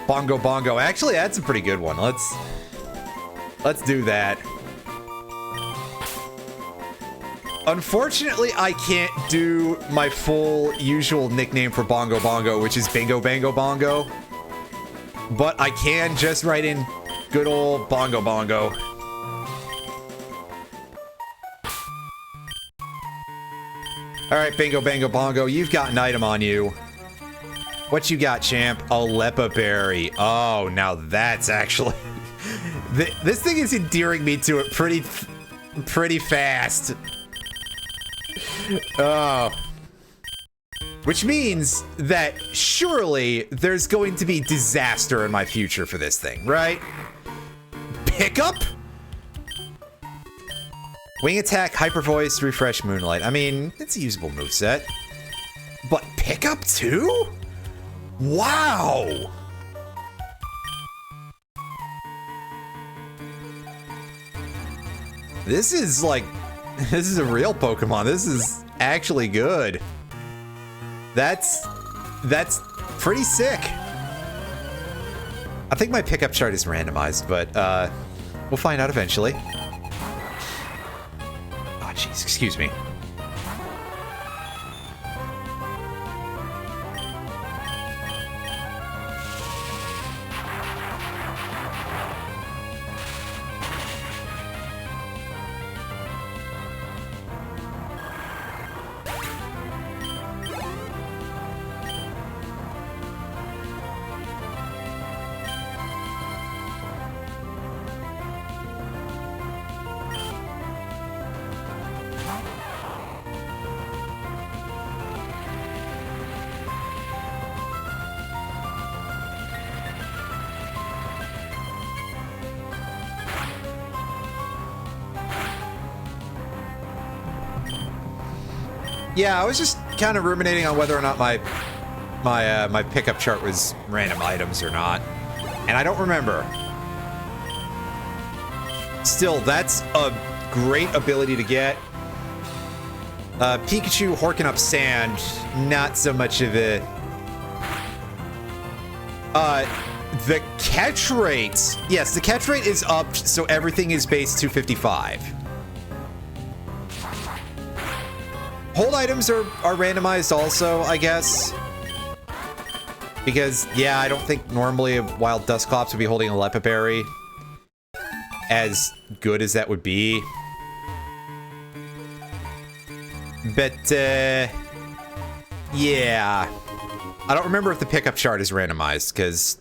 [SPEAKER 1] Bongo Bongo. Actually, that's a pretty good one. Let's do that. Unfortunately, I can't do my full usual nickname for Bongo Bongo, which is Bingo Bango Bongo. But I can just write in good old Bongo Bongo. Alright, Bingo Bango Bongo, you've got an item on you. What you got, champ? A Lepa Berry. Oh, now that's actually... This thing is endearing me to it pretty fast. Oh. Which means that surely there's going to be disaster in my future for this thing, right? Pickup? Wing attack, hyper voice, refresh, moonlight. I mean, it's a usable moveset. But pickup too? Wow! This is like... This is a real Pokemon. This is actually good. That's pretty sick. I think my pickup chart is randomized, but we'll find out eventually. Oh, jeez, excuse me. Yeah, I was just kind of ruminating on whether or not my pickup chart was random items or not, and I don't remember. Still, that's a great ability to get. Pikachu horking up sand, not so much of a... The catch rate. Yes, the catch rate is up, so everything is base 255. Hold items are randomized also, I guess. Because, yeah, I don't think normally a Wild Dusclops would be holding a Lepa Berry. As good as that would be. But, yeah. I don't remember if the pickup chart is randomized, because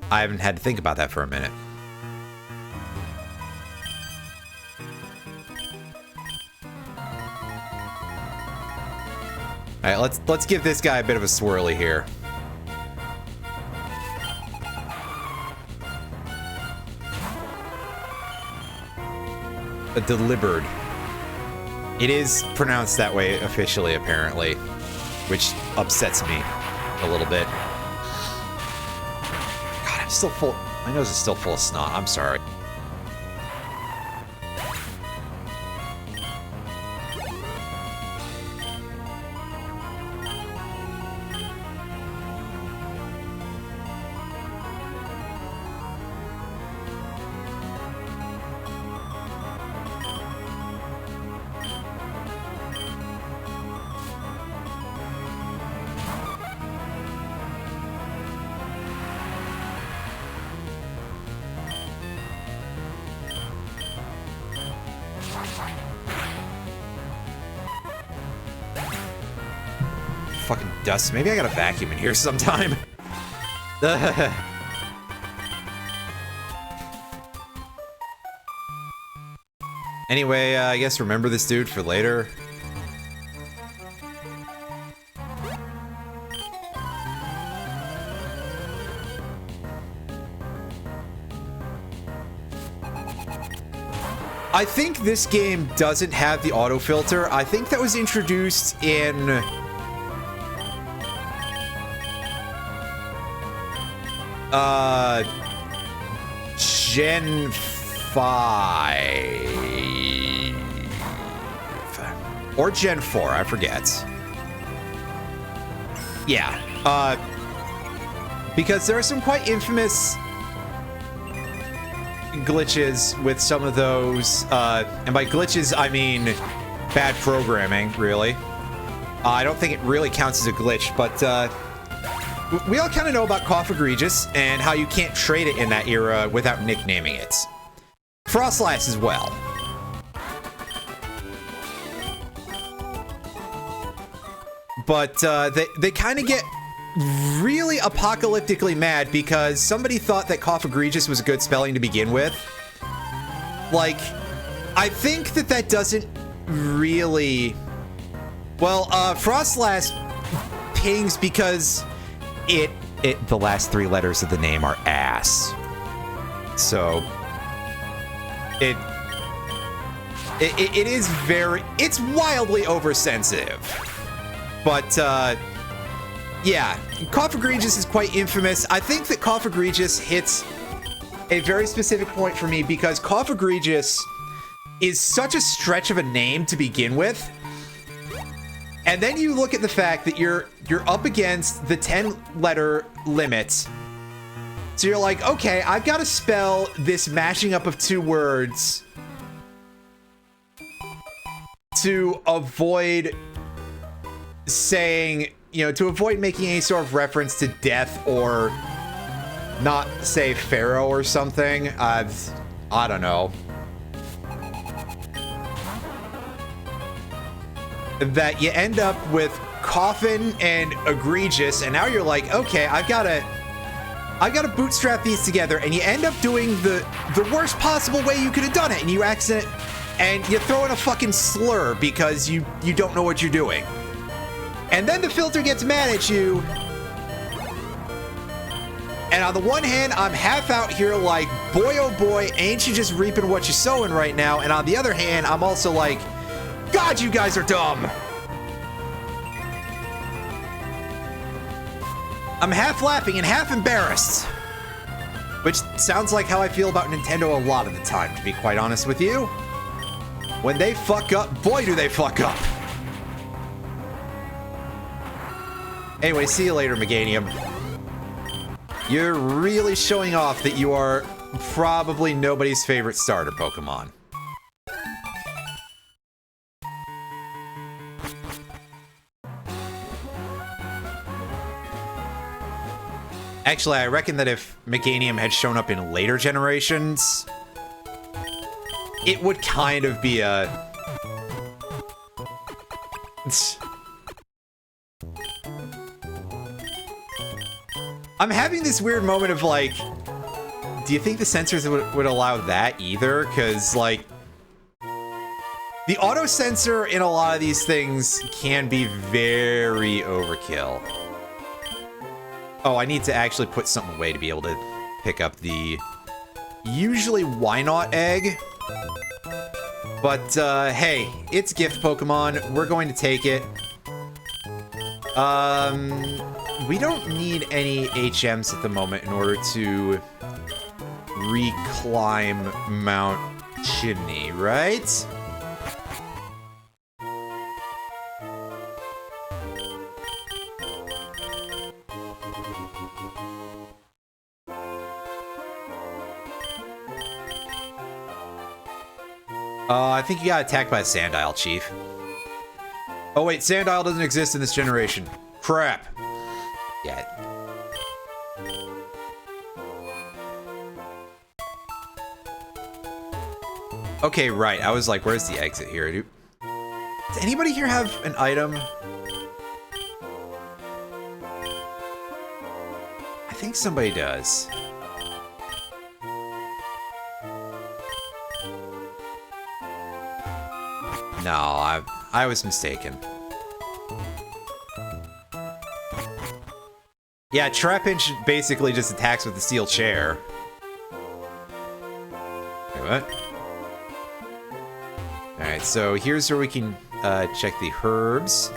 [SPEAKER 1] I haven't had to think about that for a minute. All right, let's give this guy a bit of a swirly here. A delivered. It is pronounced that way officially, apparently, which upsets me a little bit. God, I'm still full. My nose is still full of snot. I'm sorry. dust. Maybe I gotta vacuum in here sometime. Anyway, I guess remember this dude for later. I think this game doesn't have the auto filter. I think that was introduced in Gen 5 or Gen 4, I forget. Yeah, because there are some quite infamous glitches with some of those, and by glitches I mean bad programming, really. I don't think it really counts as a glitch, but we all kind of know about Cough Egregious and how you can't trade it in that era without nicknaming it. Frostlass as well. But they kind of get really apocalyptically mad because somebody thought that Cough Egregious was a good spelling to begin with. Like, I think that doesn't really... Well, Frostlass pings because the last 3 letters of the name are ass. So it is it's wildly oversensitive. But yeah, Cough Egregious is quite infamous. I think that Cough Egregious hits a very specific point for me because Cough Egregious is such a stretch of a name to begin with. And then you look at the fact that you're up against the 10-letter limit. So you're like, okay, I've got to spell this mashing up of 2 words to avoid saying, you know, to avoid making any sort of reference to death or not say Pharaoh or something. I don't know. That you end up with Coffin and Egregious, and now you're like, okay, I've got to bootstrap these together, and you end up doing the worst possible way you could have done it, and you throw in a fucking slur because you don't know what you're doing. And then the filter gets mad at you. And on the one hand, I'm half out here like, boy oh boy, ain't you just reaping what you're sowing right now? And on the other hand, I'm also like, God, you guys are dumb. I'm half laughing and half embarrassed. Which sounds like how I feel about Nintendo a lot of the time, to be quite honest with you. When they fuck up, boy do they fuck up. Anyway, see you later, Meganium. You're really showing off that you are probably nobody's favorite starter Pokemon. Actually, I reckon that if Meganium had shown up in later generations, it would kind of be a... I'm having this weird moment of like, do you think the sensors would allow that either? Because like, the auto sensor in a lot of these things can be very overkill. Oh, I need to actually put something away to be able to pick up the usually why not egg. But hey, it's gift Pokemon. We're going to take it. We don't need any HMs at the moment in order to reclimb Mount Chimney, right? I think you got attacked by a Sandile, Chief. Oh wait, Sandile doesn't exist in this generation. Crap. Yeah. Okay, right. I was like, where's the exit here, dude? Does anybody here have an item? think somebody does. No, I was mistaken. Yeah, Trapinch basically just attacks with the steel chair. Wait, what? Alright, so here's where we can check the herbs.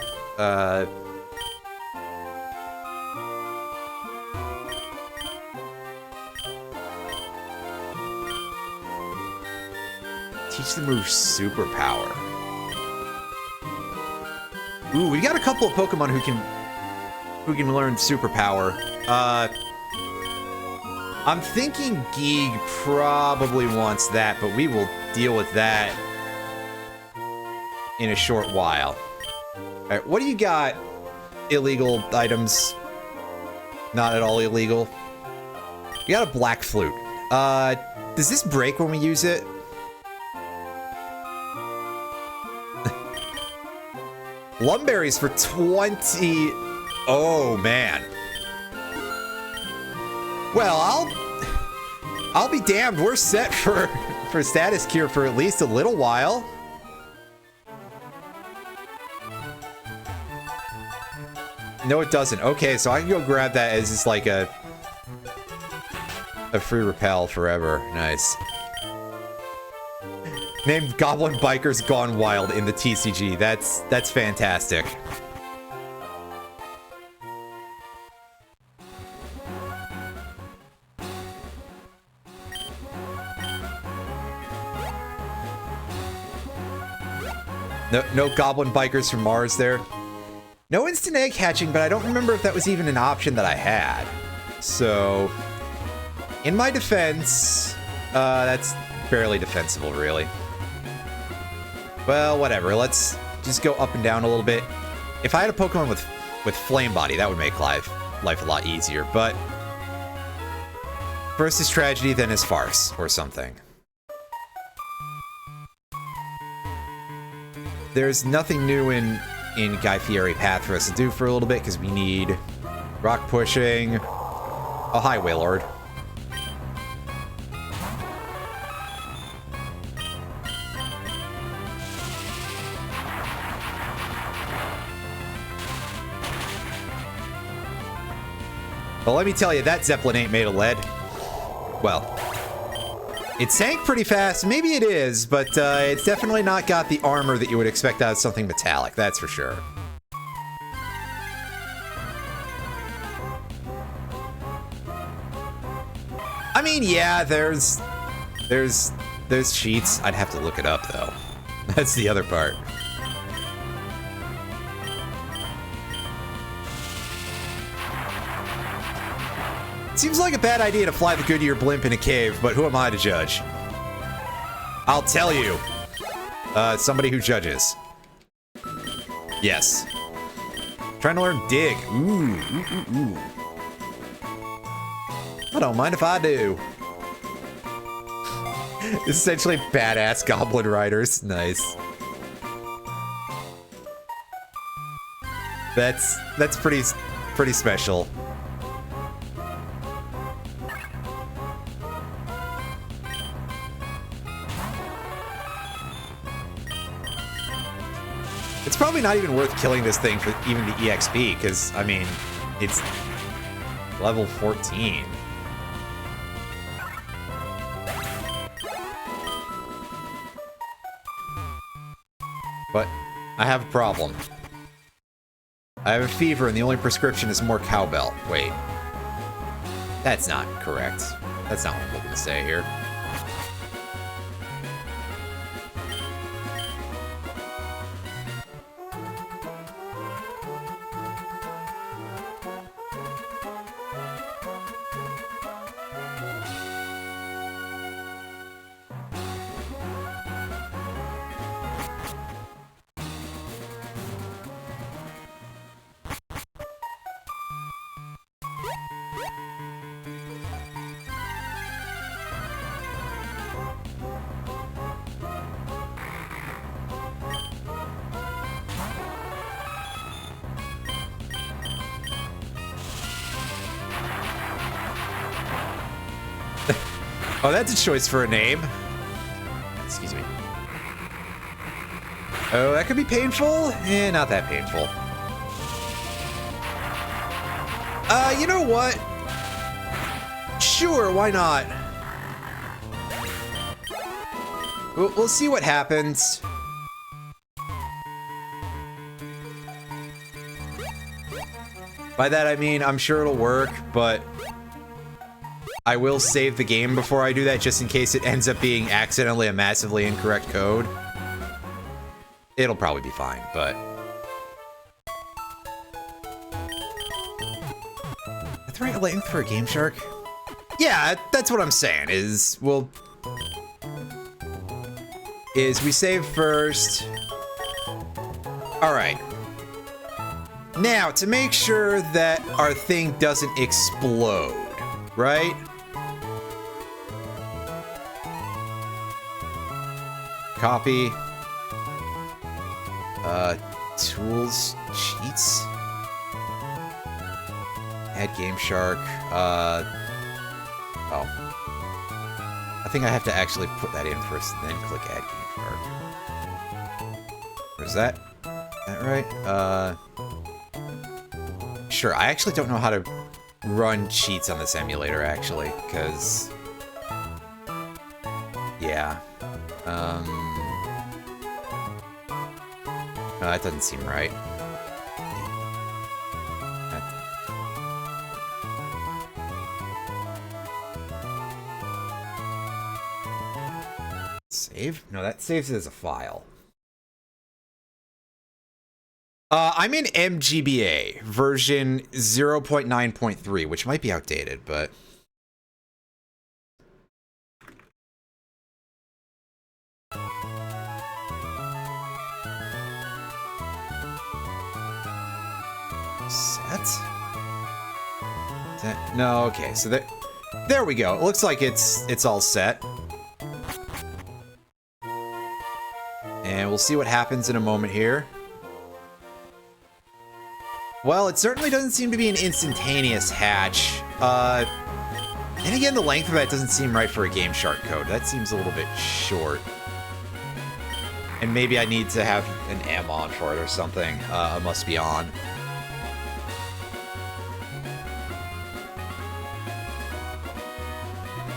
[SPEAKER 1] Teach the move Superpower. Ooh, we got a couple of Pokemon who can learn Superpower. I'm thinking Geeg probably wants that, but we will deal with that in a short while. Alright, what do you got? Illegal items. Not at all illegal. We got a Black Flute. Does this break when we use it? Lumberries for 20... Oh, man. Well, I'll be damned. We're set for status cure for at least a little while. No, it doesn't. Okay, so I can go grab that as just like a free repel forever. Nice. Named Goblin Bikers Gone Wild in the TCG. That's fantastic. No Goblin Bikers from Mars there. No instant egg hatching, but I don't remember if that was even an option that I had. So, in my defense, that's fairly defensible, really. Well, whatever. Let's just go up and down a little bit. If I had a Pokemon with Flame Body, that would make life a lot easier. But first is Tragedy, then is Farce, or something. There's nothing new in Guy Fieri Path for us to do for a little bit, because we need Rock Pushing. Oh, hi, Wailord. Well, let me tell you, that Zeppelin ain't made of lead. Well, it sank pretty fast. Maybe it is, but it's definitely not got the armor that you would expect out of something metallic, that's for sure. I mean, yeah, there's cheats. I'd have to look it up, though. That's the other part. Seems like a bad idea to fly the Goodyear blimp in a cave, but who am I to judge? I'll tell you. Somebody who judges. Yes. Trying to learn Dig. Ooh. I don't mind if I do. Essentially badass Goblin Riders. Nice. That's pretty special. It's probably not even worth killing this thing for even the EXP, because, I mean, it's level 14. But I have a problem. I have a fever, and the only prescription is more cowbell. Wait. That's not correct. That's not what I'm looking to say here. Oh, that's a choice for a name. Excuse me. Oh, that could be painful. Not that painful. You know what? Sure, why not? We'll see what happens. By that I mean, I'm sure it'll work, but I will save the game before I do that just in case it ends up being accidentally a massively incorrect code. It'll probably be fine, but... At the right length for a Game Shark? Yeah, that's what I'm saying, is we save first. Alright. Now, to make sure that our thing doesn't explode, right? Copy. Tools, cheats. Add Game Shark. Oh. I think I have to actually put that in first and then click Add Game Shark. Or is that right? Sure, I actually don't know how to run cheats on this emulator, actually, because... Yeah. No, that doesn't seem right. Save? No, that saves it as a file. I'm in MGBA, version 0.9.3, which might be outdated, but... Set? No, okay, so there we go. It looks like it's all set. And we'll see what happens in a moment here. Well, it certainly doesn't seem to be an instantaneous hatch. And again, the length of that doesn't seem right for a Game Shark code. That seems a little bit short. And maybe I need to have an M on for it or something. Must be on.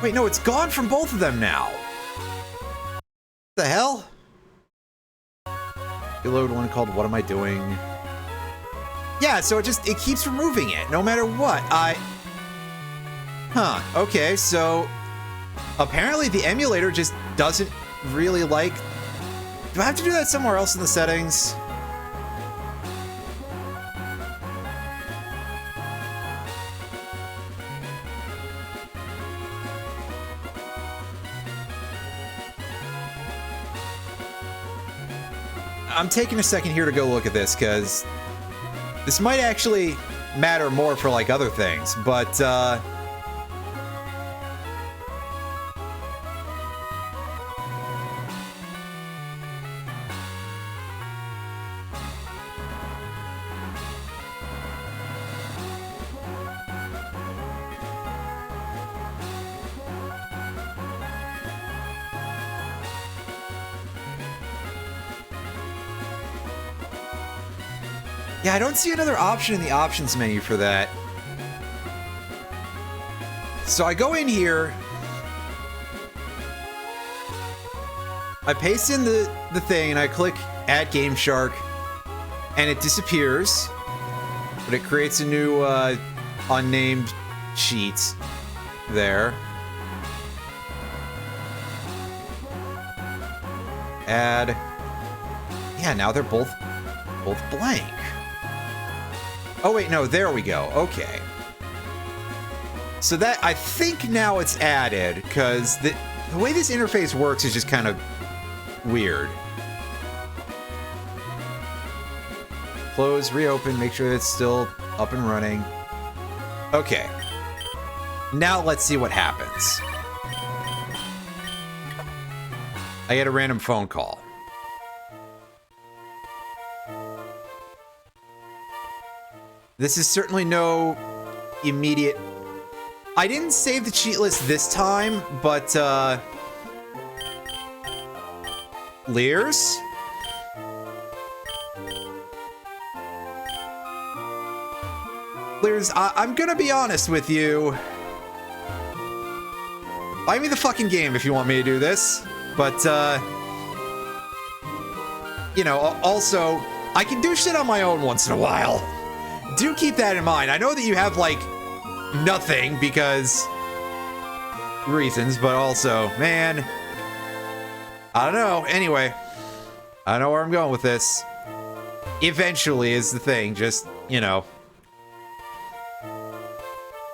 [SPEAKER 1] Wait, no, it's gone from both of them now. What the hell? You load one called What Am I Doing? Yeah, so it keeps removing it, no matter what. Huh, okay, so... Apparently the emulator just doesn't really like... Do I have to do that somewhere else in the settings? I'm taking a second here to go look at this, because this might actually matter more for, like, other things, but, yeah, I don't see another option in the options menu for that. So I go in here, I paste in the thing, and I click Add Game Shark, and it disappears, but it creates a new unnamed sheet there. Add. Yeah, now they're both blank. Oh, wait, no, there we go. Okay. So that, I think now it's added, because the way this interface works is just kind of weird. Close, reopen, make sure it's still up and running. Okay. Now let's see what happens. I get a random phone call. This is certainly no immediate I didn't save the cheat list this time, but, Lears? Lears, I'm gonna be honest with you. Buy me the fucking game if you want me to do this. But, you know, also, I can do shit on my own once in a while. Do keep that in mind. I know that you have, like, nothing because reasons, but also, man, I don't know. Anyway, I know where I'm going with this. Eventually is the thing, just, you know.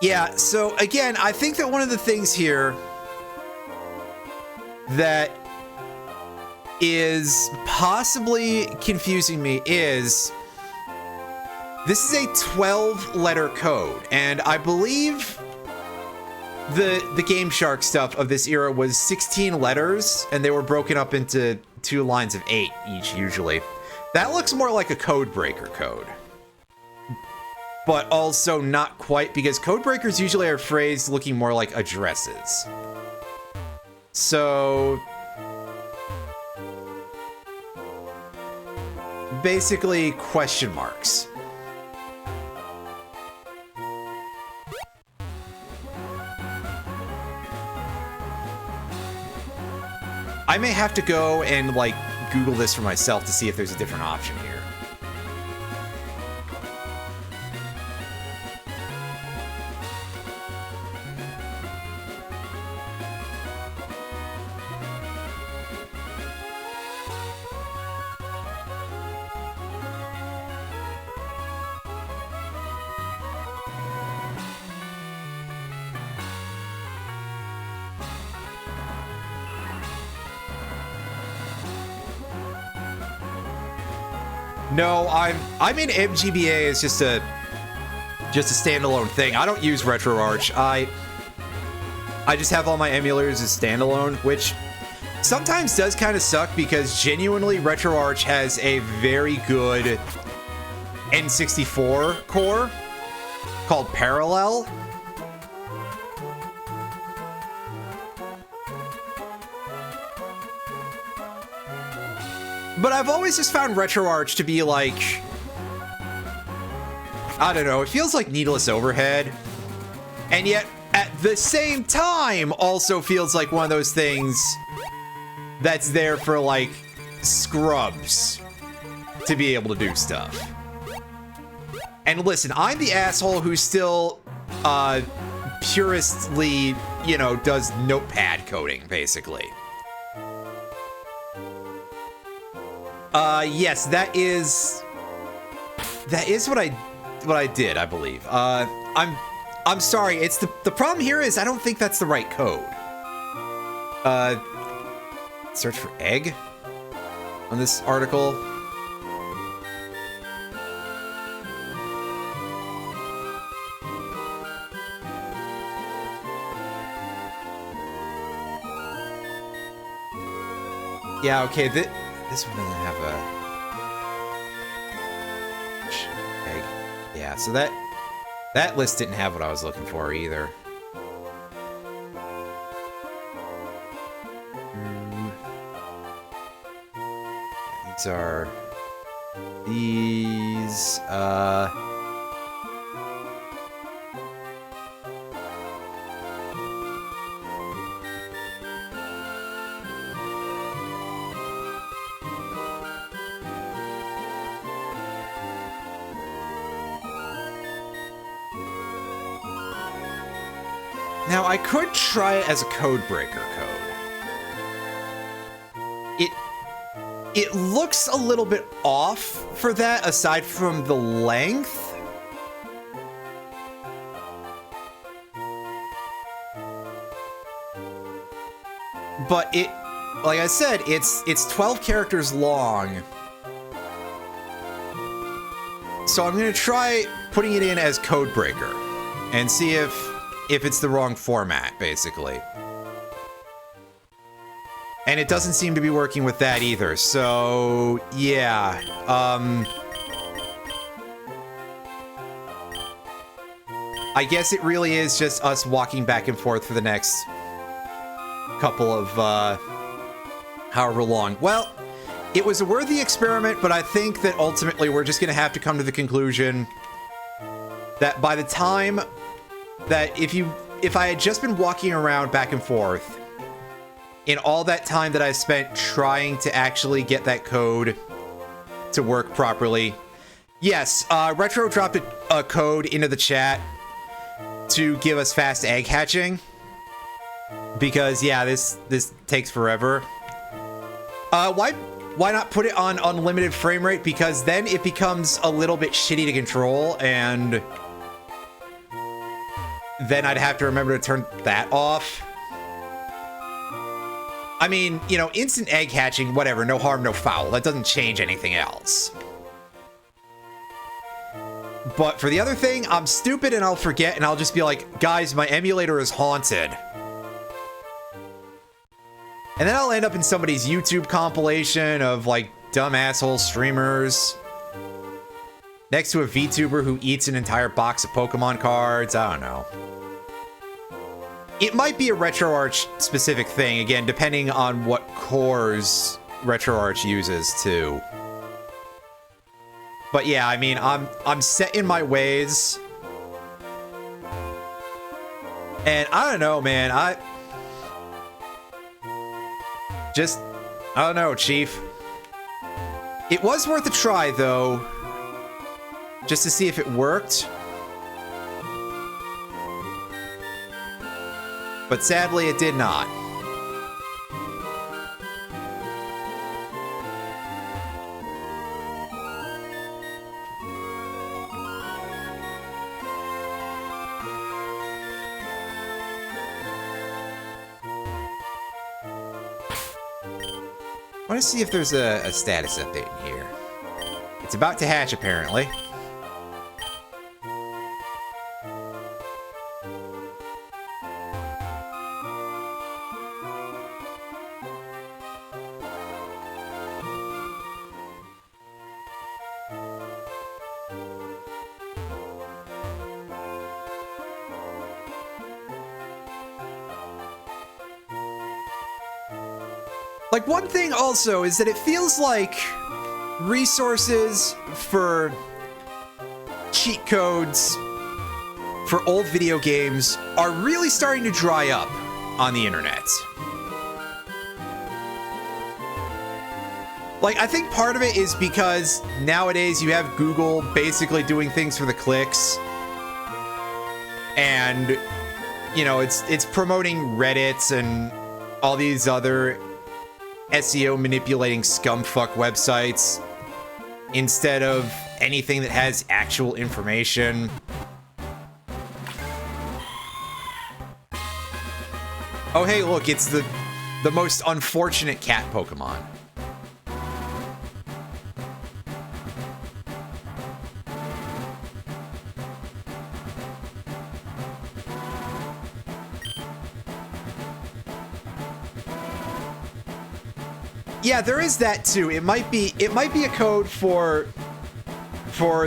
[SPEAKER 1] Yeah, so again, I think that one of the things here that is possibly confusing me is this is a 12-letter code, and I believe the Game Shark stuff of this era was 16 letters, and they were broken up into 2 lines of 8 each, usually. That looks more like a code breaker code. But also not quite, because code breakers usually are phrased looking more like addresses. So basically question marks. I may have to go and, like, Google this for myself to see if there's a different option here. No, I mean MGBA is just a standalone thing. I don't use RetroArch. I just have all my emulators as standalone, which sometimes does kind of suck because genuinely RetroArch has a very good N64 core called Parallel. But I've always just found RetroArch to be like, I don't know, it feels like needless overhead. And yet, at the same time, also feels like one of those things that's there for, like, scrubs to be able to do stuff. And listen, I'm the asshole who still, puristly, you know, does notepad coding, basically. Yes, that is what I did, I believe. I'm sorry, it's the problem here is I don't think that's the right code. Search for egg on this article. Yeah, okay, this one doesn't have a egg. Yeah, so that list didn't have what I was looking for either. These Now, I could try it as a code breaker code. It looks a little bit off for that, aside from the length. But it, like I said, it's 12 characters long. So I'm gonna try putting it in as code breaker and see if it's the wrong format, basically. And it doesn't seem to be working with that either, so yeah. I guess it really is just us walking back and forth for the next couple of, however long. Well, it was a worthy experiment, but I think that ultimately we're just going to have to come to the conclusion that by the time that if I had just been walking around back and forth in all that time that I spent trying to actually get that code to work properly. Yes, Retro dropped a code into the chat to give us fast egg hatching. Because, yeah, this takes forever. Why not put it on unlimited frame rate? Because then it becomes a little bit shitty to control, and then I'd have to remember to turn that off. I mean, you know, instant egg hatching, whatever, no harm, no foul. That doesn't change anything else. But for the other thing, I'm stupid and I'll forget, and I'll just be like, guys, my emulator is haunted. And then I'll end up in somebody's YouTube compilation of, like, dumb asshole streamers next to a VTuber who eats an entire box of Pokemon cards. I don't know. It might be a RetroArch specific thing, again, depending on what cores RetroArch uses, too. But yeah, I mean, I'm set in my ways. And I don't know, man, I don't know, Chief. It was worth a try, though, just to see if it worked. But sadly, it did not. I want to see if there's a status update in here. It's about to hatch, apparently. Like, one thing also is that it feels like resources for cheat codes for old video games are really starting to dry up on the internet. Like, I think part of it is because nowadays you have Google basically doing things for the clicks. And, you know, it's promoting Reddit and all these other SEO manipulating scumfuck websites instead of anything that has actual information. Oh, hey, look, it's the most unfortunate cat Pokemon. Yeah, there is that too. It might be a code for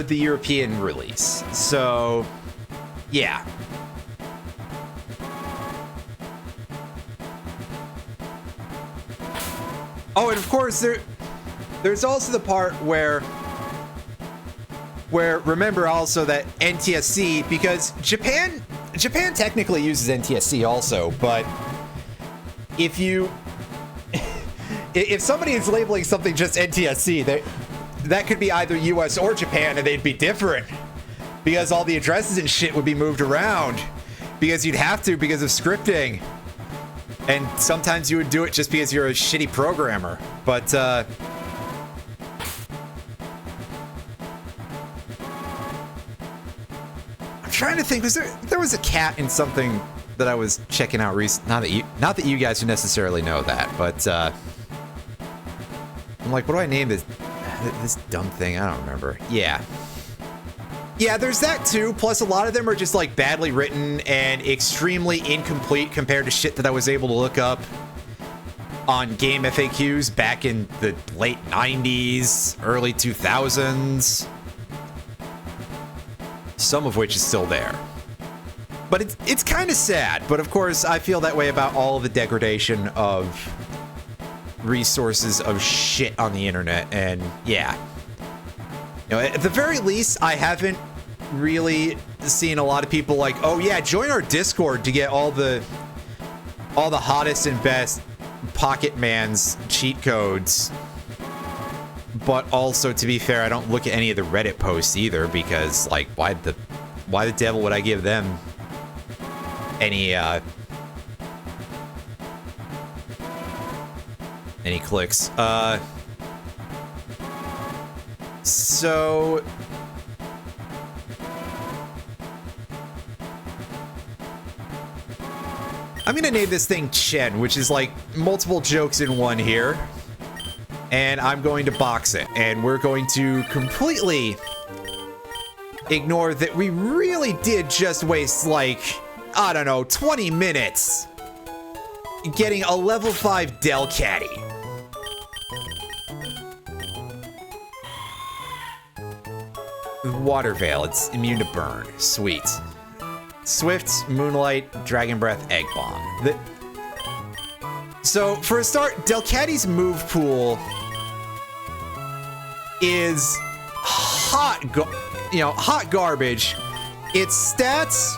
[SPEAKER 1] the European release. So, yeah. Oh, and of course there's also the part where remember also that NTSC, because Japan technically uses NTSC also, but if somebody is labeling something just NTSC, that could be either US or Japan, and they'd be different. Because all the addresses and shit would be moved around. Because you'd have to, because of scripting. And sometimes you would do it just because you're a shitty programmer. But, I'm trying to think, there was a cat in something that I was checking out recently. Not that you guys would necessarily know that, but, I'm like, what do I name this dumb thing? I don't remember. Yeah. Yeah, there's that too. Plus, a lot of them are just, like, badly written and extremely incomplete compared to shit that I was able to look up on game FAQs back in the late 90s, early 2000s. Some of which is still there. But it's kind of sad. But of course, I feel that way about all of the degradation of resources of shit on the internet. And yeah, you know, at the very least, I haven't really seen a lot of people like, oh yeah, join our Discord to get all the hottest and best Pocket Man's cheat codes. But also, to be fair, I don't look at any of the Reddit posts either, because like, why the devil would I give them any clicks? So I'm gonna name this thing Chen, which is like multiple jokes in one here. And I'm going to box it. And we're going to completely ignore that we really did just waste like, I don't know, 20 minutes getting a level 5 Delcatty. Water Veil, it's immune to burn. Sweet. Swift, Moonlight, Dragon Breath, Egg Bomb. So, for a start, Delcatty's move pool is hot garbage. Its stats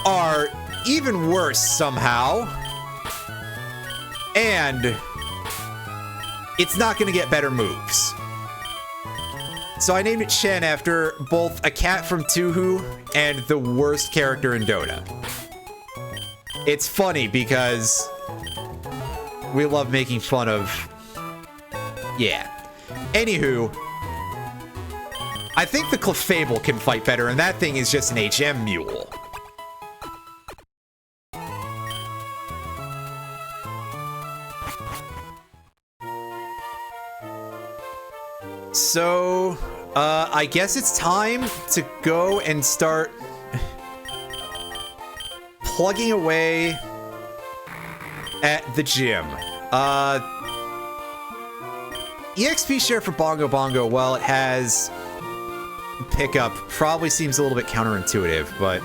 [SPEAKER 1] are even worse somehow. And it's not going to get better moves. So I named it Chen after both a cat from Tuhu and the worst character in Dota. It's funny because we love making fun of... Yeah. Anywho, I think the Clefable can fight better, and that thing is just an HM mule. So, I guess it's time to go and start plugging away at the gym. EXP share for Bongo Bongo, while it has pickup, probably seems a little bit counterintuitive, but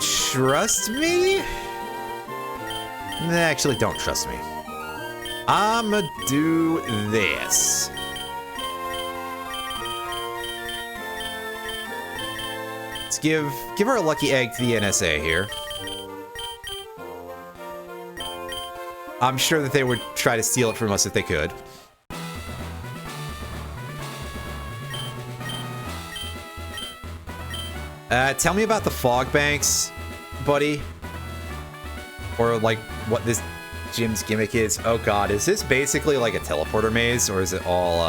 [SPEAKER 1] trust me? Actually, don't trust me. I'ma do this. Let's give our lucky egg to the NSA here. I'm sure that they would try to steal it from us if they could. Tell me about the fog banks, buddy. Or like what this gym's gimmick is. Oh god, is this basically like a teleporter maze, or is it all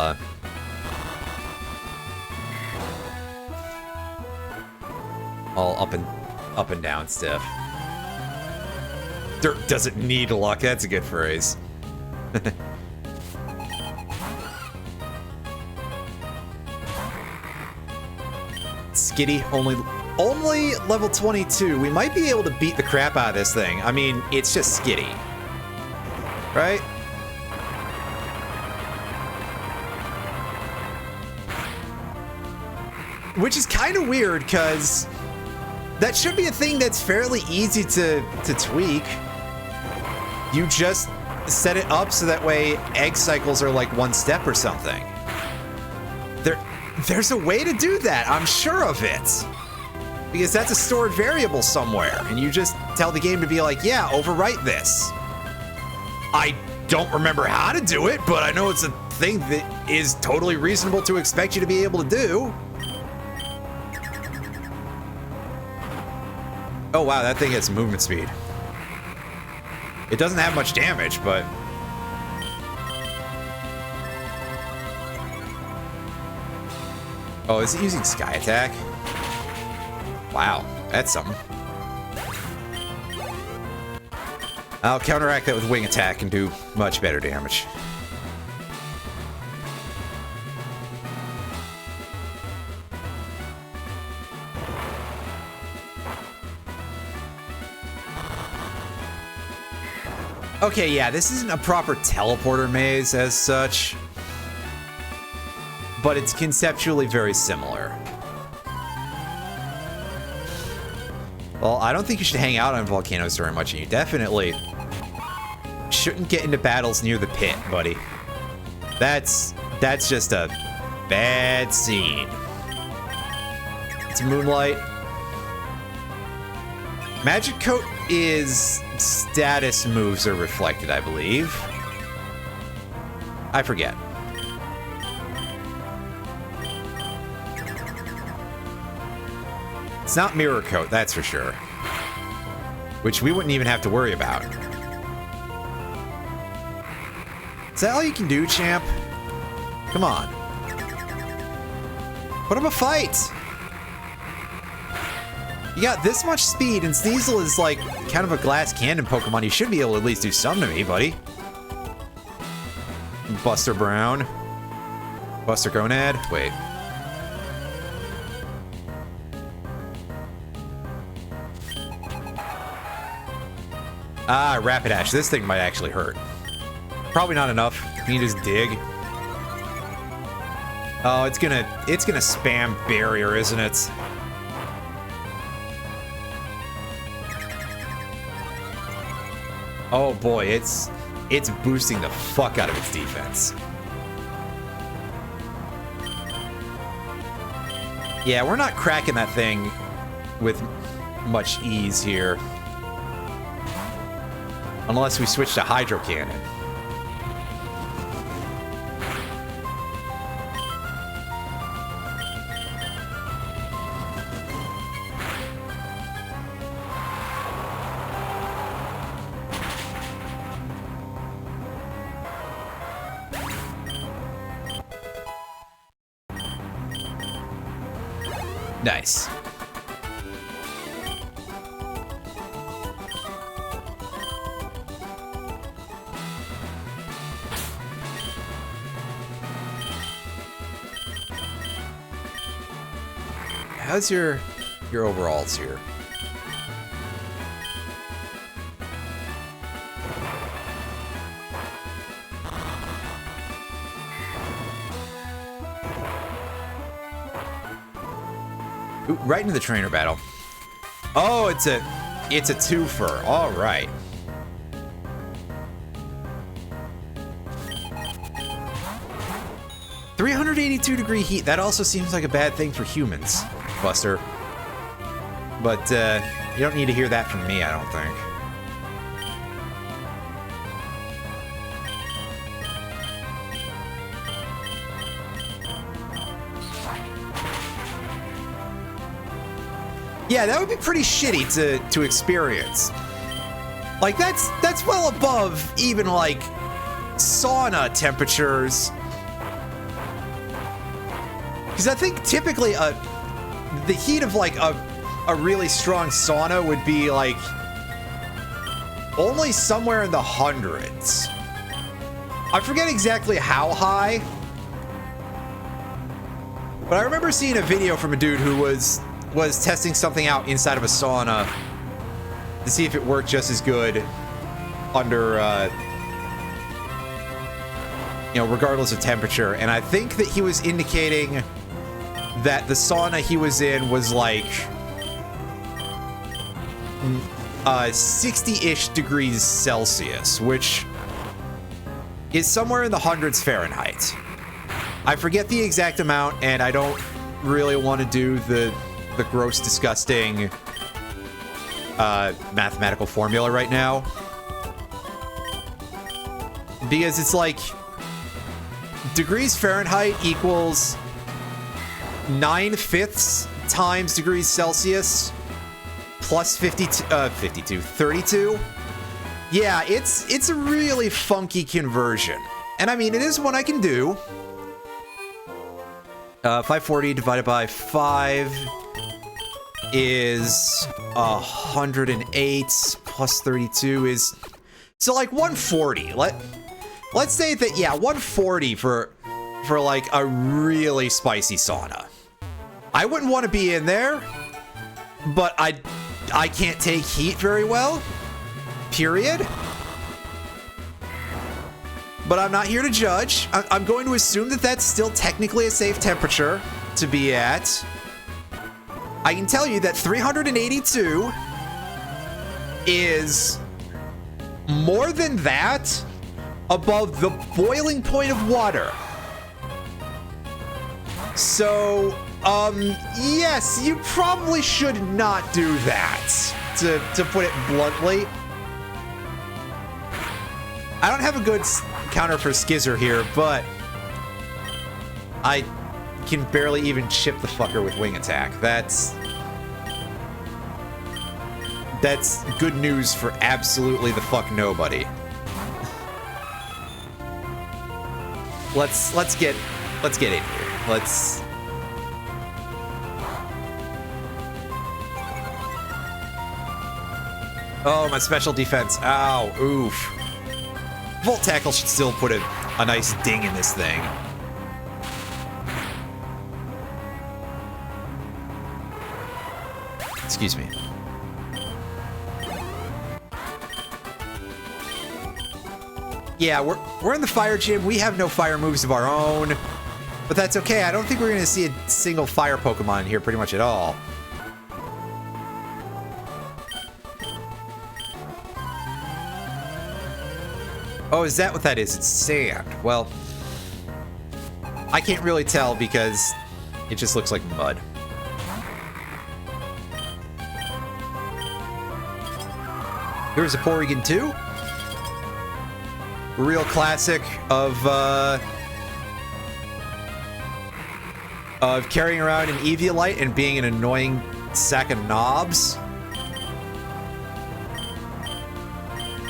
[SPEAKER 1] up and down stuff? Dirt doesn't need luck. That's a good phrase. Skitty, only level 22. We might be able to beat the crap out of this thing. I mean, it's just Skitty. Right? Which is kind of weird, because that should be a thing that's fairly easy to tweak. You just set it up so that way egg cycles are like one step or something. There's a way to do that, I'm sure of it. Because that's a stored variable somewhere, and you just tell the game to be like, yeah, overwrite this. I don't remember how to do it, but I know it's a thing that is totally reasonable to expect you to be able to do. Oh wow, that thing has movement speed. It doesn't have much damage, but... Oh, is it using Sky Attack? Wow, that's something. I'll counteract that with Wing Attack and do much better damage. Okay, yeah, this isn't a proper teleporter maze as such, but it's conceptually very similar. Well, I don't think you should hang out on volcanoes very much, and you definitely shouldn't get into battles near the pit, buddy. That's just a bad scene. It's Moonlight. Magic Coat is status moves are reflected, I believe. I forget. It's not Mirror Coat, that's for sure. Which we wouldn't even have to worry about. Is that all you can do, champ? Come on. Put up a fight! You got this much speed, and Sneasel is like kind of a glass cannon Pokemon. You should be able to at least do something to me, buddy. Buster Brown. Buster Gonad. Wait. Ah, Rapidash. This thing might actually hurt. Probably not enough. Can you just dig? Oh, it's gonna spam barrier, isn't it? Oh boy, it's boosting the fuck out of its defense. Yeah, we're not cracking that thing with much ease here. Unless we switch to Hydro Cannon. Nice. How's your overalls here? Ooh, right into the trainer battle. Oh, it's a twofer. All right. .382-degree heat. That also seems like a bad thing for humans, Buster. But you don't need to hear that from me, I don't think. Yeah, that would be pretty shitty to experience. Like that's well above even like sauna temperatures. Because I think typically the heat of like a really strong sauna would be like only somewhere in the hundreds. I forget exactly how high, but I remember seeing a video from a dude who was testing something out inside of a sauna to see if it worked just as good under, you know, regardless of temperature. And I think that he was indicating that the sauna he was in was like 60-ish degrees Celsius, which is somewhere in the hundreds Fahrenheit. I forget the exact amount, and I don't really want to do the gross, disgusting mathematical formula right now. Because it's like degrees Fahrenheit equals 9/5 times degrees Celsius plus 32. Yeah, it's a really funky conversion. And I mean, it is one I can do. 540 divided by 5 is 108 plus 32 is so like 140. Let's say that, yeah, 140 for like a really spicy sauna. I wouldn't want to be in there, but I can't take heat very well. Period. But I'm not here to judge. I'm going to assume that that's still technically a safe temperature to be at. I can tell you that 382 is more than that above the boiling point of water. So, yes, you probably should not do that, to put it bluntly. I don't have a good counter for Skizzer here, but I can barely even chip the fucker with Wing Attack. That's good news for absolutely the fuck nobody. Let's get in here. Oh, my special defense. Ow, oof. Volt Tackle should still put a nice ding in this thing. Excuse me. Yeah, we're in the fire gym. We have no fire moves of our own. But that's okay. I don't think we're going to see a single fire Pokemon in here pretty much at all. Oh, is that what that is? It's sand. Well, I can't really tell because it just looks like mud. Here's a Porygon 2. Real classic of carrying around an Eviolite and being an annoying sack of knobs.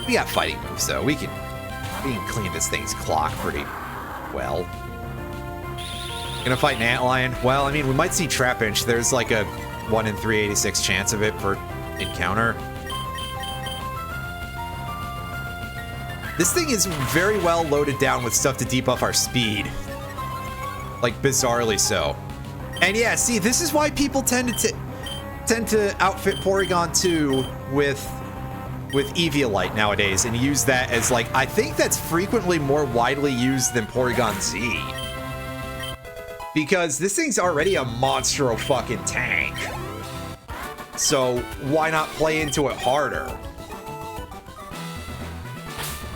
[SPEAKER 1] We got fighting moves, though. We can clean this thing's clock pretty well. Gonna fight an Antlion? Well, I mean, we might see Trapinch. There's like a 1 in 386 chance of it per encounter. This thing is very well loaded down with stuff to debuff our speed. Like, bizarrely so. And yeah, see, this is why people tend to outfit Porygon 2 with Eviolite nowadays and use that as, like, I think that's frequently more widely used than Porygon Z. Because this thing's already a monstro fucking tank. So why not play into it harder?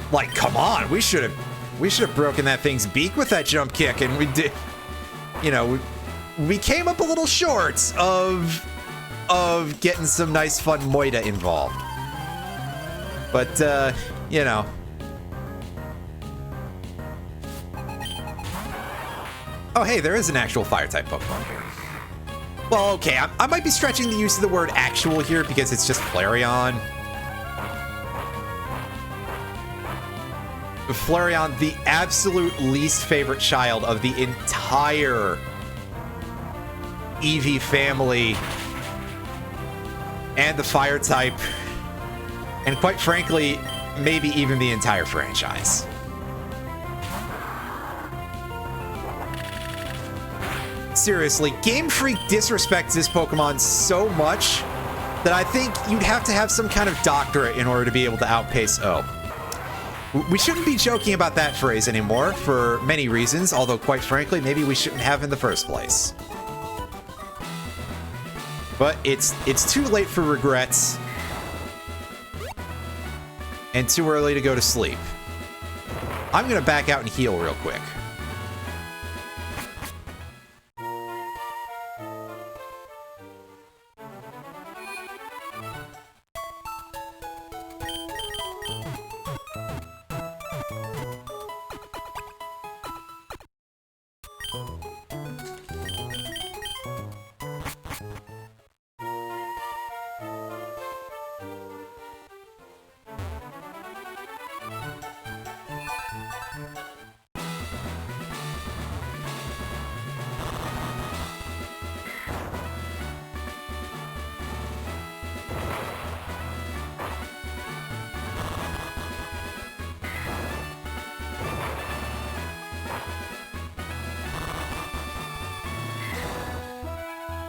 [SPEAKER 1] Like, come on, we should have broken that thing's beak with that jump kick, and we did. You know, we came up a little short of getting some nice fun Moida involved. But you know. Oh, hey, there is an actual fire-type Pokemon here. Well, okay, I might be stretching the use of the word actual here because it's just Flareon. Flareon, the absolute least favorite child of the entire Eevee family and the fire type, and quite frankly, maybe even the entire franchise. Seriously, Game Freak disrespects this Pokemon so much that I think you'd have to have some kind of doctorate in order to be able to outpace O. We shouldn't be joking about that phrase anymore for many reasons, although quite frankly, maybe we shouldn't have in the first place. But it's too late for regrets and too early to go to sleep. I'm gonna back out and heal real quick.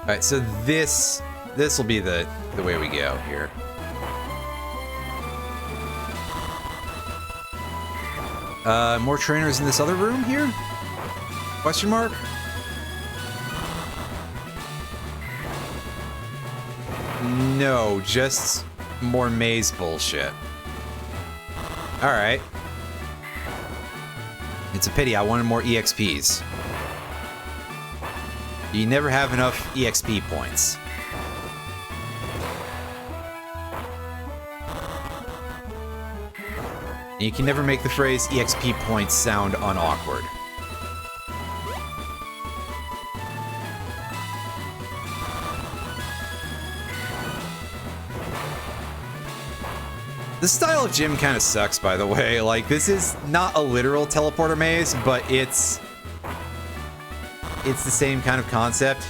[SPEAKER 1] All right, so this will be the way we go here. More trainers in this other room here? Question mark? No, just more maze bullshit. Alright. It's a pity, I wanted more EXPs. You never have enough EXP points. And you can never make the phrase EXP points sound unawkward. The style of gym kind of sucks, by the way. Like, this is not a literal teleporter maze, but it's the same kind of concept.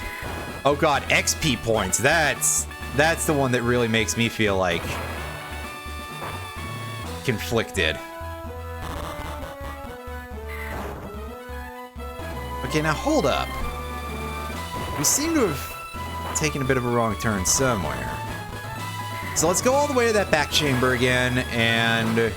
[SPEAKER 1] Oh god, XP points. That's the one that really makes me feel like conflicted. Okay, now hold up. We seem to have taken a bit of a wrong turn somewhere. So let's go all the way to that back chamber again, and...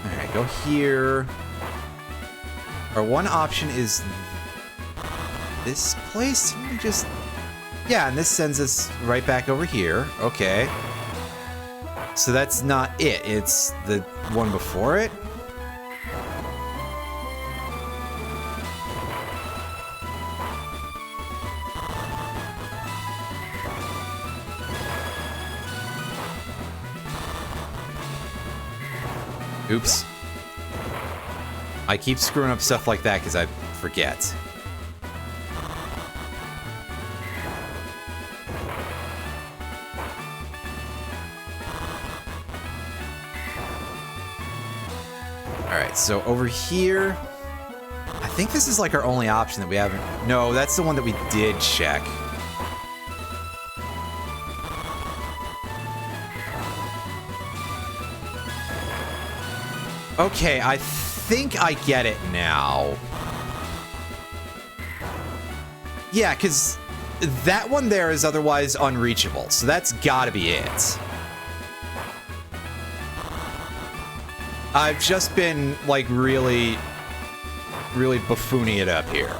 [SPEAKER 1] Alright, go here. Our one option is this place? Let me just... Yeah, and this sends us right back over here. Okay. So that's not it. It's the one before it. Oops. I keep screwing up stuff like that because I forget. Alright, so over here... I think this is like our only option that we haven't... No, that's the one that we did check. Okay, I think I get it now. Yeah, because that one there is otherwise unreachable, so that's gotta be it. I've just been, like, really buffooning it up here.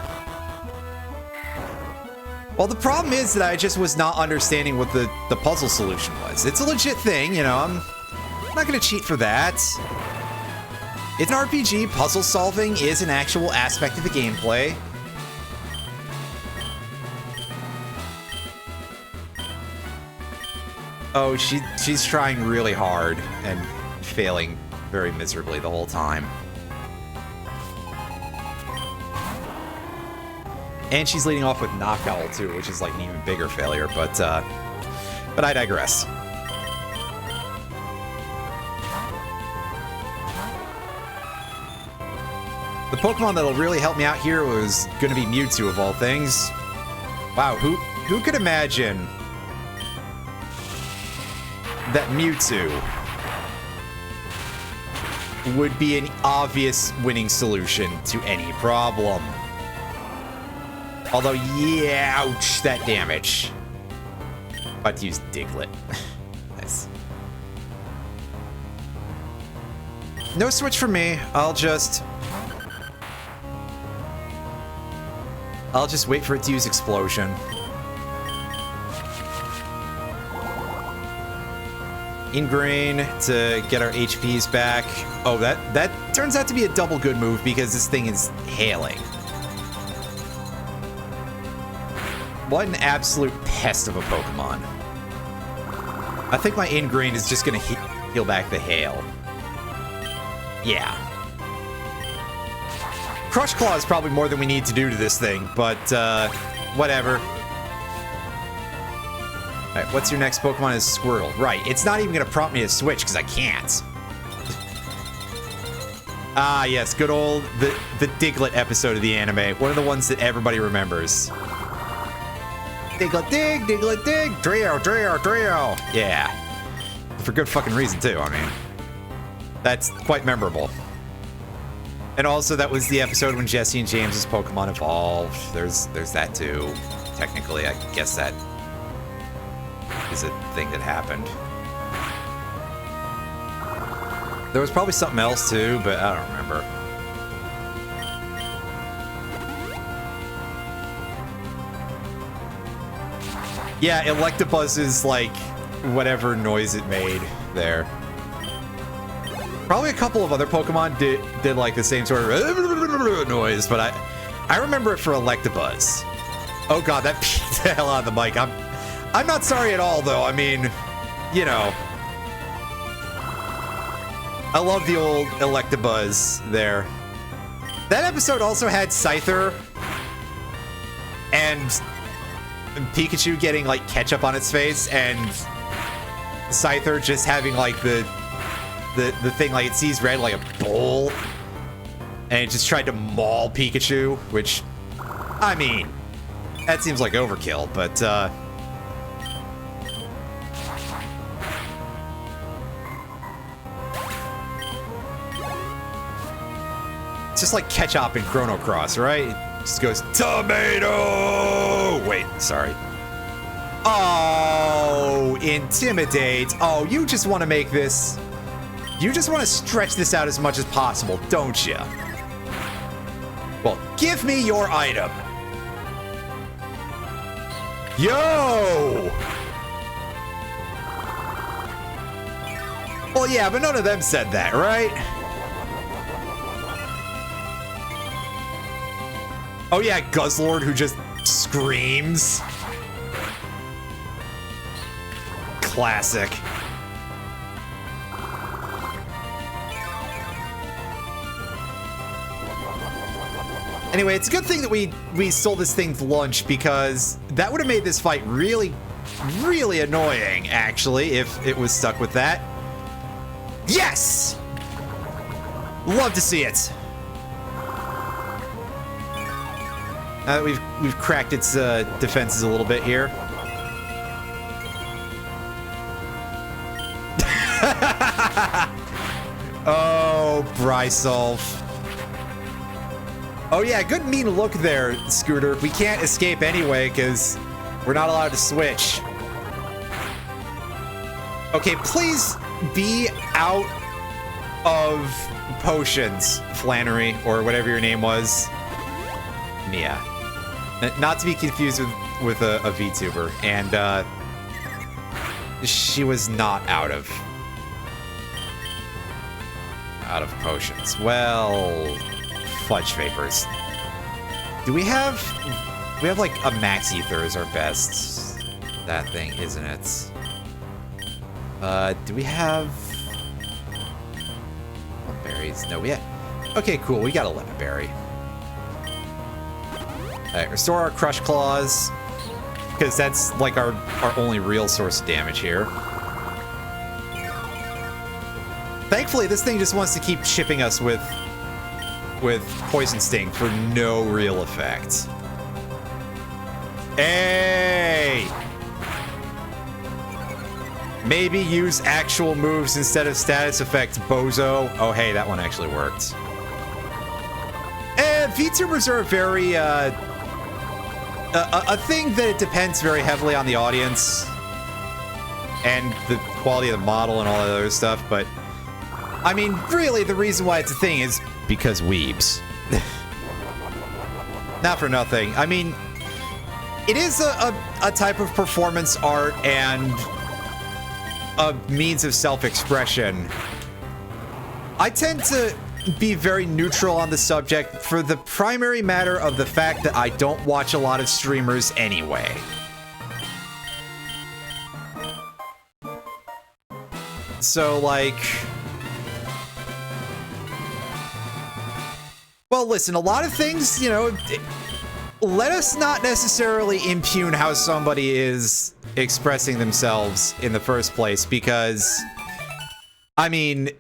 [SPEAKER 1] Well, the problem is that I just was not understanding what the puzzle solution was. It's a legit thing, you know, I'm not gonna cheat for that. It's an RPG, puzzle solving is an actual aspect of the gameplay. Oh, she's trying really hard and failing very miserably the whole time. And she's leading off with Knock Owl too, which is like an even bigger failure, but I digress. The Pokemon that'll really help me out here was gonna be Mewtwo of all things. Wow, who could imagine that Mewtwo would be an obvious winning solution to any problem? Although, yeah, ouch, that damage. About to use Diglett. Nice. No switch for me. I'll just wait for it to use Explosion. Ingrain to get our HPs back. Oh, that turns out to be a double good move because this thing is hailing. What an absolute pest of a Pokemon. I think my Ingrain is just gonna heal back the hail. Yeah. Crush Claw is probably more than we need to do to this thing, but whatever. Alright, what's your next Pokemon? Is Squirtle. Right, it's not even gonna prompt me to switch because I can't. Ah, yes, good old the Diglett episode of the anime. One of the ones that everybody remembers. Diglett dig, Diglett dig, Drio, Drio, Drio. Yeah. For good fucking reason, too, I mean. That's quite memorable. And also, that was the episode when Jesse and James's Pokemon evolved. There's that, too. Technically, I guess that is a thing that happened. There was probably something else, too, but I don't remember. Yeah, Electabuzz's like whatever noise it made there. Probably a couple of other Pokemon did like the same sort of noise, but I remember it for Electabuzz. Oh god, that peaked the hell out of the mic. I'm not sorry at all though. I mean, you know. I love the old Electabuzz there. That episode also had Scyther and Pikachu getting like ketchup on its face, and Scyther just having like the thing like it sees red like a bowl, and it just tried to maul Pikachu, which, I mean, that seems like overkill, but it's just like ketchup in Chrono Cross, right? It just goes, tomato! Wait, sorry. Oh, intimidate. Oh, you just want to make this... You just want to stretch this out as much as possible, don't you? Well, give me your item. Yo! Well, yeah, but none of them said that, right? Oh yeah, Guzzlord who just screams. Classic. Anyway, it's a good thing that we stole this thing's lunch, because that would have made this fight really, really annoying, actually, if it was stuck with that. Yes! Love to see it. Now that we've cracked its defenses a little bit here. Oh, Brysolf. Oh yeah, good mean look there, Scooter. We can't escape anyway, because we're not allowed to switch. Okay, please be out of potions, Flannery, or whatever your name was. Mia. Not to be confused with a VTuber. And she was not out of potions. Well, fudge vapors. Do we have like a Max Ether is our best that thing, isn't it? Do we have berries? No, we have. Okay, cool. We got a lemon berry. Alright, restore our Crush Claws, because that's like our only real source of damage here. Thankfully, this thing just wants to keep chipping us with Poison Sting for no real effect. Hey! Maybe use actual moves instead of status effects, bozo. Oh, hey, that one actually worked. VTubers are a very, a thing that it depends very heavily on the audience and the quality of the model and all that other stuff, but I mean, really, the reason why it's a thing is because weebs. Not for nothing. I mean, it is a type of performance art and a means of self-expression. I tend to be very neutral on the subject for the primary matter of the fact that I don't watch a lot of streamers anyway. So, like... Well, listen, a lot of things, you know, let us not necessarily impugn how somebody is expressing themselves in the first place, because, I mean,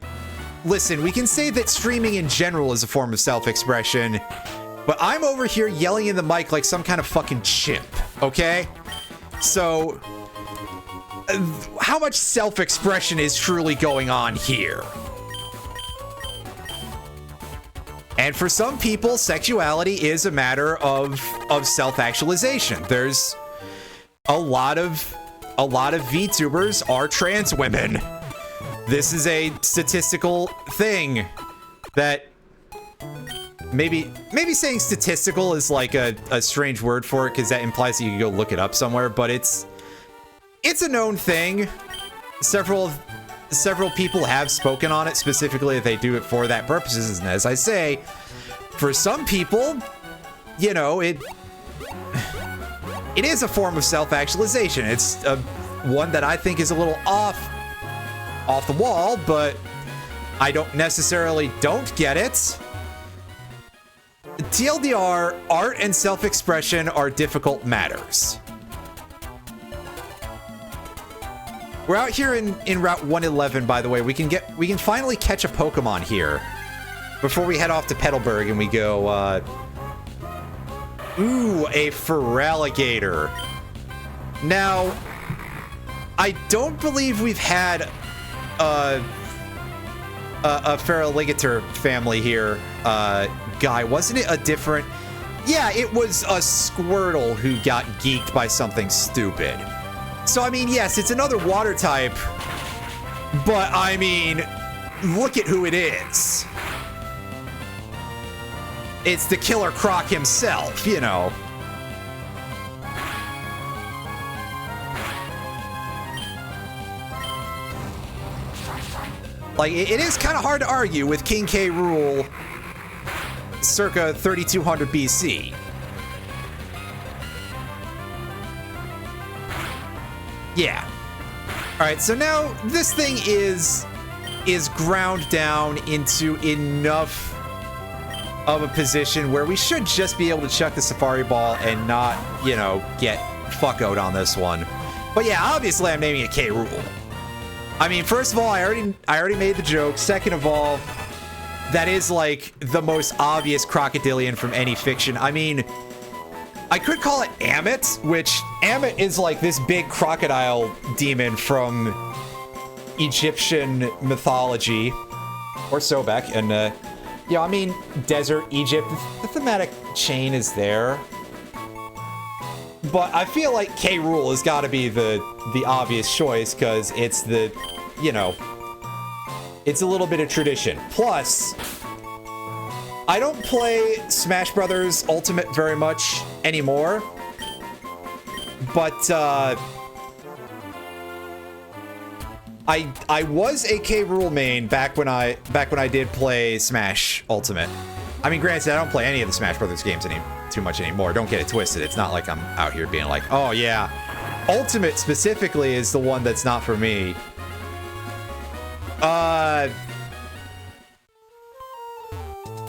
[SPEAKER 1] listen, we can say that streaming in general is a form of self-expression, but I'm over here yelling in the mic like some kind of fucking chimp, okay? So, how much self-expression is truly going on here? And for some people, sexuality is a matter of self-actualization. There's a lot of VTubers are trans women. This is a statistical thing that maybe saying statistical is like a strange word for it, because that implies that you can go look it up somewhere, but it's it's a known thing. Several people have spoken on it, specifically that they do it for that purposes. And as I say, for some people, you know, it is a form of self-actualization. It's one that I think is a little off the wall, but I don't necessarily don't get it. TLDR, art and self-expression are difficult matters. We're out here in Route 111, by the way. We can finally catch a Pokemon here before we head off to Petalburg and we go, ooh, a Feraligatr. Now, I don't believe we've had a Feraligatr family here, Guy. Wasn't it a different... Yeah, it was a Squirtle who got geeked by something stupid. So, I mean, yes, it's another water type, but, I mean, look at who it is. It's the Killer Croc himself, you know. Like, it is kind of hard to argue with King K. Rool circa 3200 BC. Yeah. All right, so now this thing is ground down into enough of a position where we should just be able to chuck the Safari Ball and not, you know, get fuckoed on this one. But yeah, obviously I'm naming it K. Rool. I mean, first of all, I already made the joke. Second of all, that is like the most obvious crocodilian from any fiction. I mean, I could call it Amit, which Amit is like this big crocodile demon from Egyptian mythology, or Sobek, and yeah, I mean, desert Egypt. The thematic chain is there, but I feel like K. Rool has got to be the obvious choice because it's the, you know, it's a little bit of tradition. Plus, I don't play Smash Brothers Ultimate very much anymore, but I was a K. Rool main back when I did play Smash Ultimate. I mean, granted, I don't play any of the Smash Brothers games too much anymore. Don't get it twisted. It's not like I'm out here being like, oh yeah, Ultimate specifically is the one that's not for me.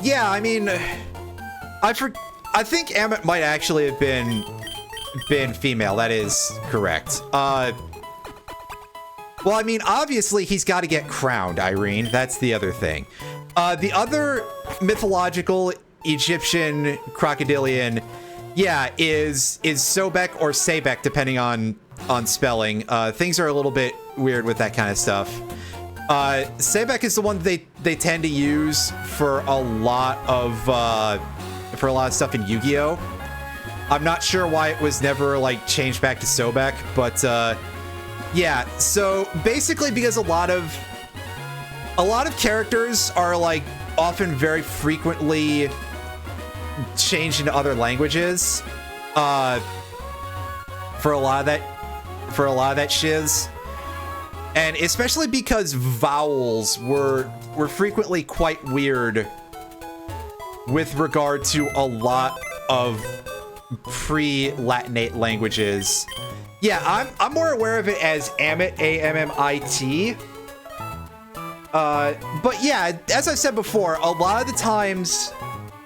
[SPEAKER 1] Yeah, I mean, I think Amit might actually have been female. That is correct. Well, I mean, obviously he's got to get crowned, Irene. That's the other thing. The other mythological Egyptian crocodilian, yeah, is Sobek or Sebek, depending on spelling. Things are a little bit weird with that kind of stuff. Sebek is the one they tend to use for a lot of stuff in Yu-Gi-Oh! I'm not sure why it was never like changed back to Sobek, but yeah. So basically, because a lot of characters are like often very frequently changed into other languages, for a lot of that shiz. And especially because vowels were frequently quite weird with regard to a lot of pre-Latinate languages. Yeah, I'm more aware of it as Amit, A-M-M-I-T. But yeah, as I said before, a lot of the times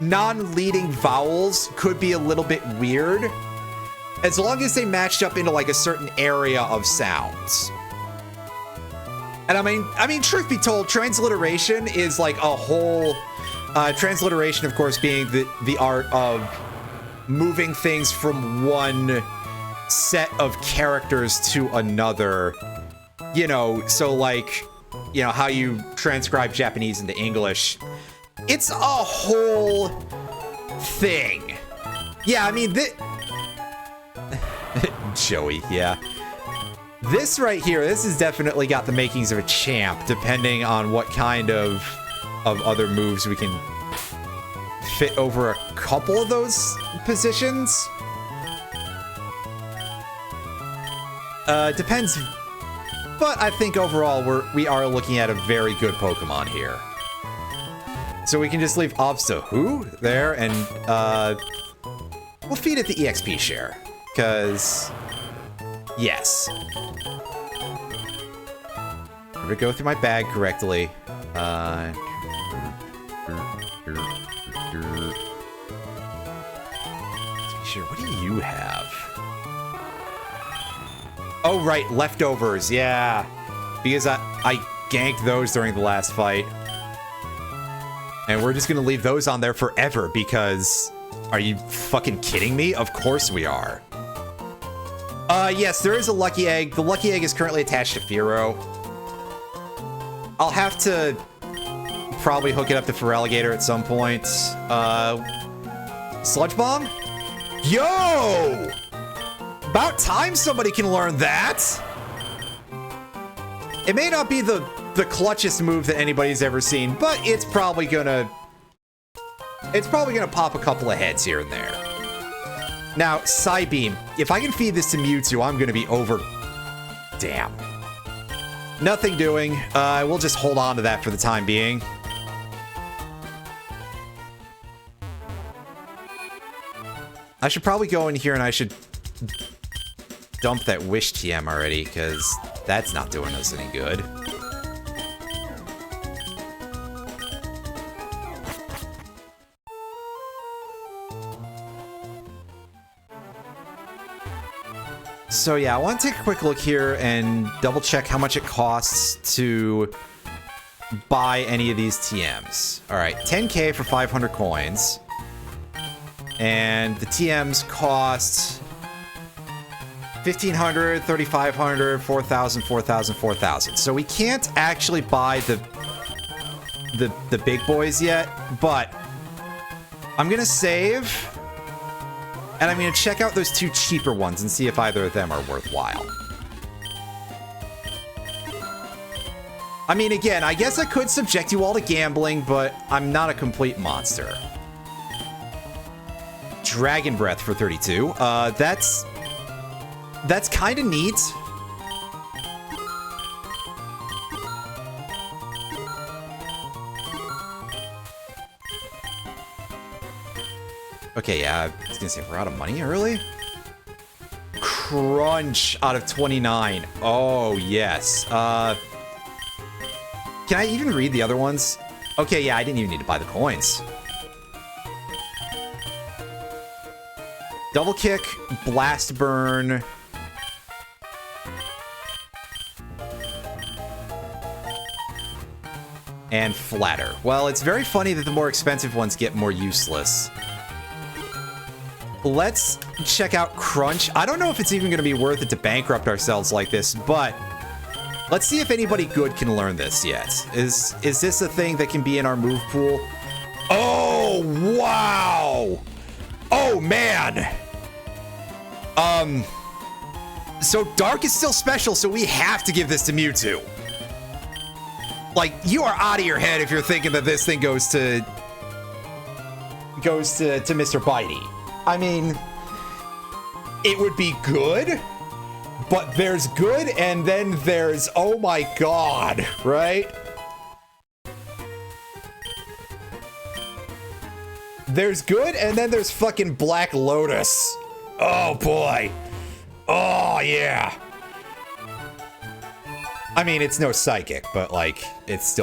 [SPEAKER 1] non-leading vowels could be a little bit weird, as long as they matched up into like a certain area of sounds. And I mean, truth be told, transliteration is like a whole... transliteration, of course, being the art of moving things from one set of characters to another. You know, so like, you know, how you transcribe Japanese into English. It's a whole thing. Yeah, I mean, Joey, yeah. This right here, this has definitely got the makings of a champ, depending on what kind of other moves we can fit over a couple of those positions. Depends. But I think overall we are looking at a very good Pokemon here. So we can just leave Obsta who there, and we'll feed it the EXP share. Because yes. I'm gonna go through my bag correctly. Sure, what do you have? Oh, right, leftovers, yeah. Because I ganked those during the last fight. And we're just gonna leave those on there forever because... Are you fucking kidding me? Of course we are. Yes, there is a Lucky Egg. The Lucky Egg is currently attached to Fearow. I'll have to probably hook it up to Feraligatr at some point. Sludge Bomb? Yo! About time somebody can learn that! It may not be the clutchest move that anybody's ever seen, but it's probably gonna pop a couple of heads here and there. Now, Psybeam. If I can feed this to Mewtwo, I'm gonna be over... Damn. Nothing doing. We'll just hold on to that for the time being. I should probably go in here and I should dump that Wish TM already, because that's not doing us any good. So yeah, I want to take a quick look here and double check how much it costs to buy any of these TMs. All right, 10K for 500 coins. And the TMs cost 1,500, 3,500, 4,000, 4,000, 4,000. So we can't actually buy the big boys yet, but I'm gonna save, and I'm gonna check out those two cheaper ones and see if either of them are worthwhile. I mean, again, I guess I could subject you all to gambling, but I'm not a complete monster. Dragon Breath for 32. That's kind of neat. Okay, yeah, I was gonna say we're out of money early. Crunch out of 29. Oh, yes. Can I even read the other ones? Okay, yeah, I didn't even need to buy the coins. Double Kick, Blast Burn. And Flatter. Well, it's very funny that the more expensive ones get more useless. Let's check out Crunch. I don't know if it's even going to be worth it to bankrupt ourselves like this, but let's see if anybody good can learn this yet. Is this a thing that can be in our move pool? Oh, wow! Oh, man! So Dark is still special, so we have to give this to Mewtwo. Like, you are out of your head if you're thinking that this thing goes to Mr. Bitey. I mean, it would be good, but there's good and then there's, oh my god, right? There's good and then there's fucking Black Lotus. Oh boy. Oh yeah. I mean, it's no psychic, but like, it's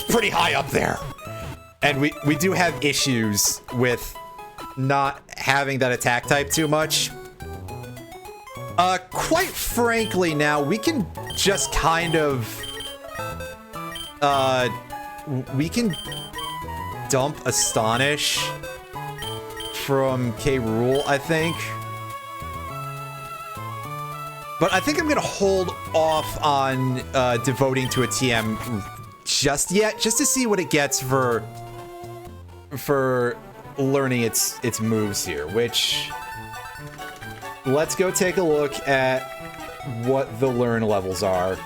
[SPEAKER 1] pretty high up there. And we do have issues with not having that attack type too much. Quite frankly now, we can just kind of, we can dump Astonish from K. Rool, I think. But I think I'm gonna hold off on devoting to a TM just yet, just to see what it gets for learning its moves here, which, let's go take a look at what the learn levels are.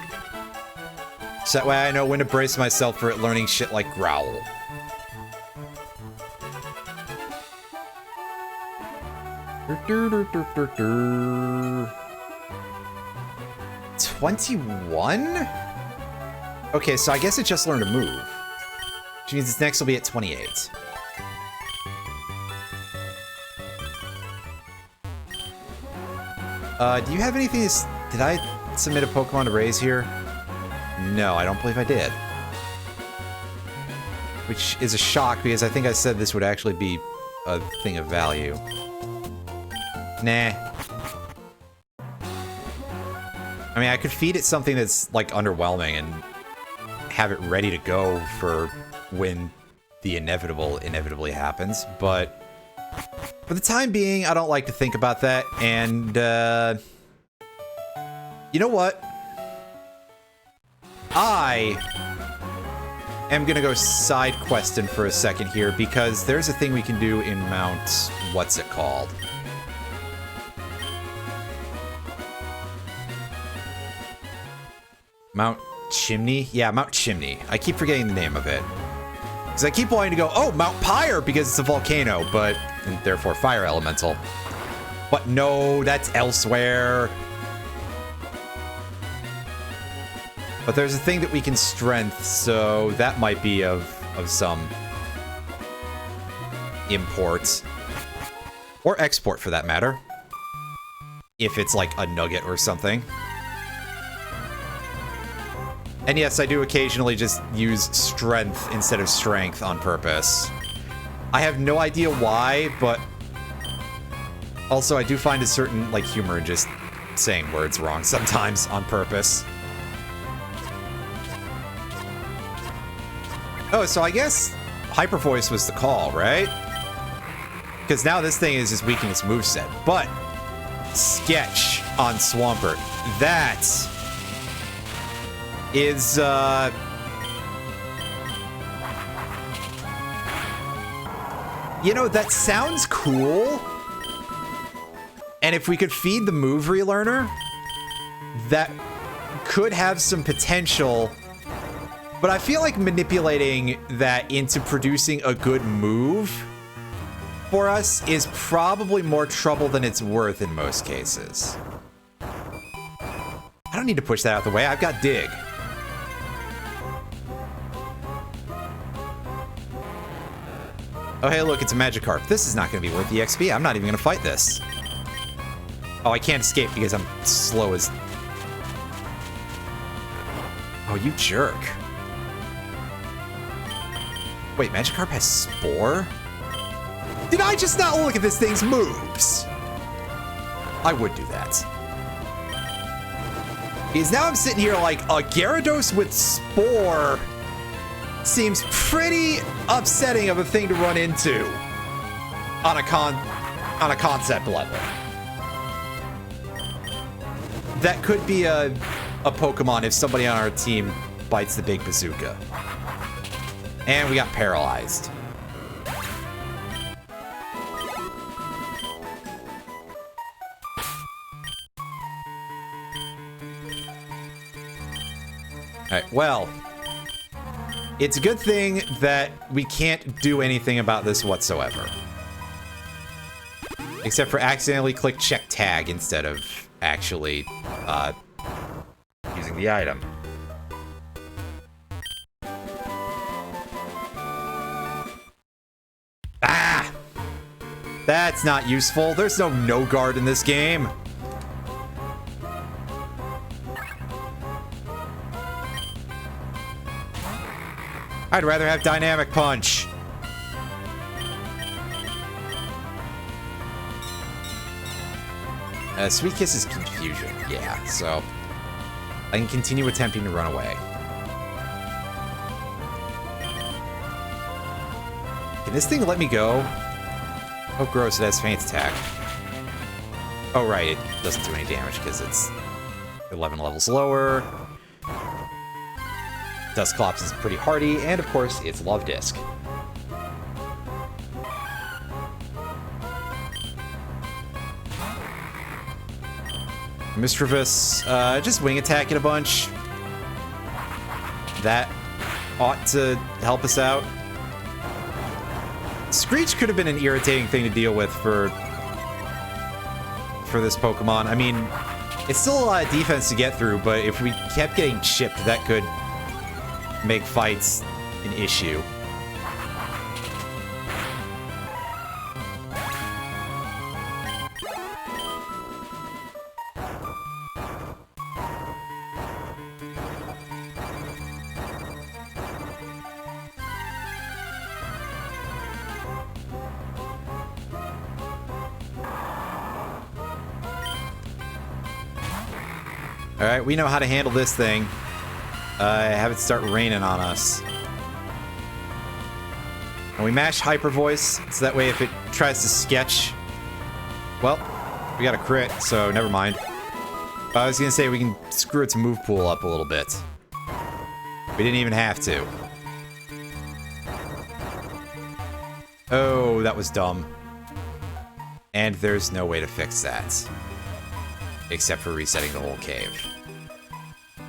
[SPEAKER 1] So that way I know when to brace myself for it learning shit like Growl. 21? Okay, so I guess it just learned a move. Which means its next will be at 28. Do you have anything to... Did I submit a Pokemon to raise here? No, I don't believe I did. Which is a shock, because I think I said this would actually be a thing of value. Nah. I mean, I could feed it something that's, like, underwhelming and have it ready to go for when the inevitable inevitably happens, but for the time being, I don't like to think about that, and, you know what? I am gonna go side questing for a second here, because there's a thing we can do in Mount... what's it called? Mount Chimney? Yeah, Mount Chimney. I keep forgetting the name of it. Because I keep wanting to go, oh, Mount Pyre, because it's a volcano, but... and therefore fire elemental. But no, that's elsewhere. But there's a thing that we can strength, so that might be of some import. Or export, for that matter. If it's like a nugget or something. And yes, I do occasionally just use strength instead of strength on purpose. I have no idea why, but also I do find a certain, like, humor in just saying words wrong sometimes on purpose. Oh, so I guess Hyper Voice was the call, right? Because now this thing is just weakening its moveset. But Sketch on Swampert. That is, you know, that sounds cool. And if we could feed the move relearner, that could have some potential. But I feel like manipulating that into producing a good move for us is probably more trouble than it's worth in most cases. I don't need to push that out the way. I've got Dig. Oh, hey, look, it's a Magikarp. This is not going to be worth the XP. I'm not even going to fight this. Oh, I can't escape because I'm slow as... Oh, you jerk. Wait, Magikarp has Spore? Did I just not look at this thing's moves? I would do that. Because now I'm sitting here like, a Gyarados with Spore seems pretty upsetting of a thing to run into on a concept level. That could be a Pokemon if somebody on our team bites the big bazooka. And we got paralyzed. Alright, well, it's a good thing that we can't do anything about this whatsoever. Except for accidentally click check tag instead of actually using the item. Ah! That's not useful. There's no guard in this game. I'd rather have Dynamic Punch. Sweet Kiss is confusion. Yeah, so I can continue attempting to run away. Can this thing let me go? Oh, gross, it has Feint Attack. Oh, right, it doesn't do any damage because it's 11 levels lower. Dusclops is pretty hardy, and of course, it's Love Disc. Mischievous, just wing attack it a bunch. That ought to help us out. Screech could have been an irritating thing to deal with for this Pokemon. I mean, It's still a lot of defense to get through, but if we kept getting chipped, that could make fights an issue. Alright, we know how to handle this thing. Have it start raining on us. And we mash Hyper Voice, so that way if it tries to sketch... Well, we got a crit, so never mind. But I was gonna say we can screw its move pool up a little bit. We didn't even have to. Oh, that was dumb. And there's no way to fix that. Except for resetting the whole cave.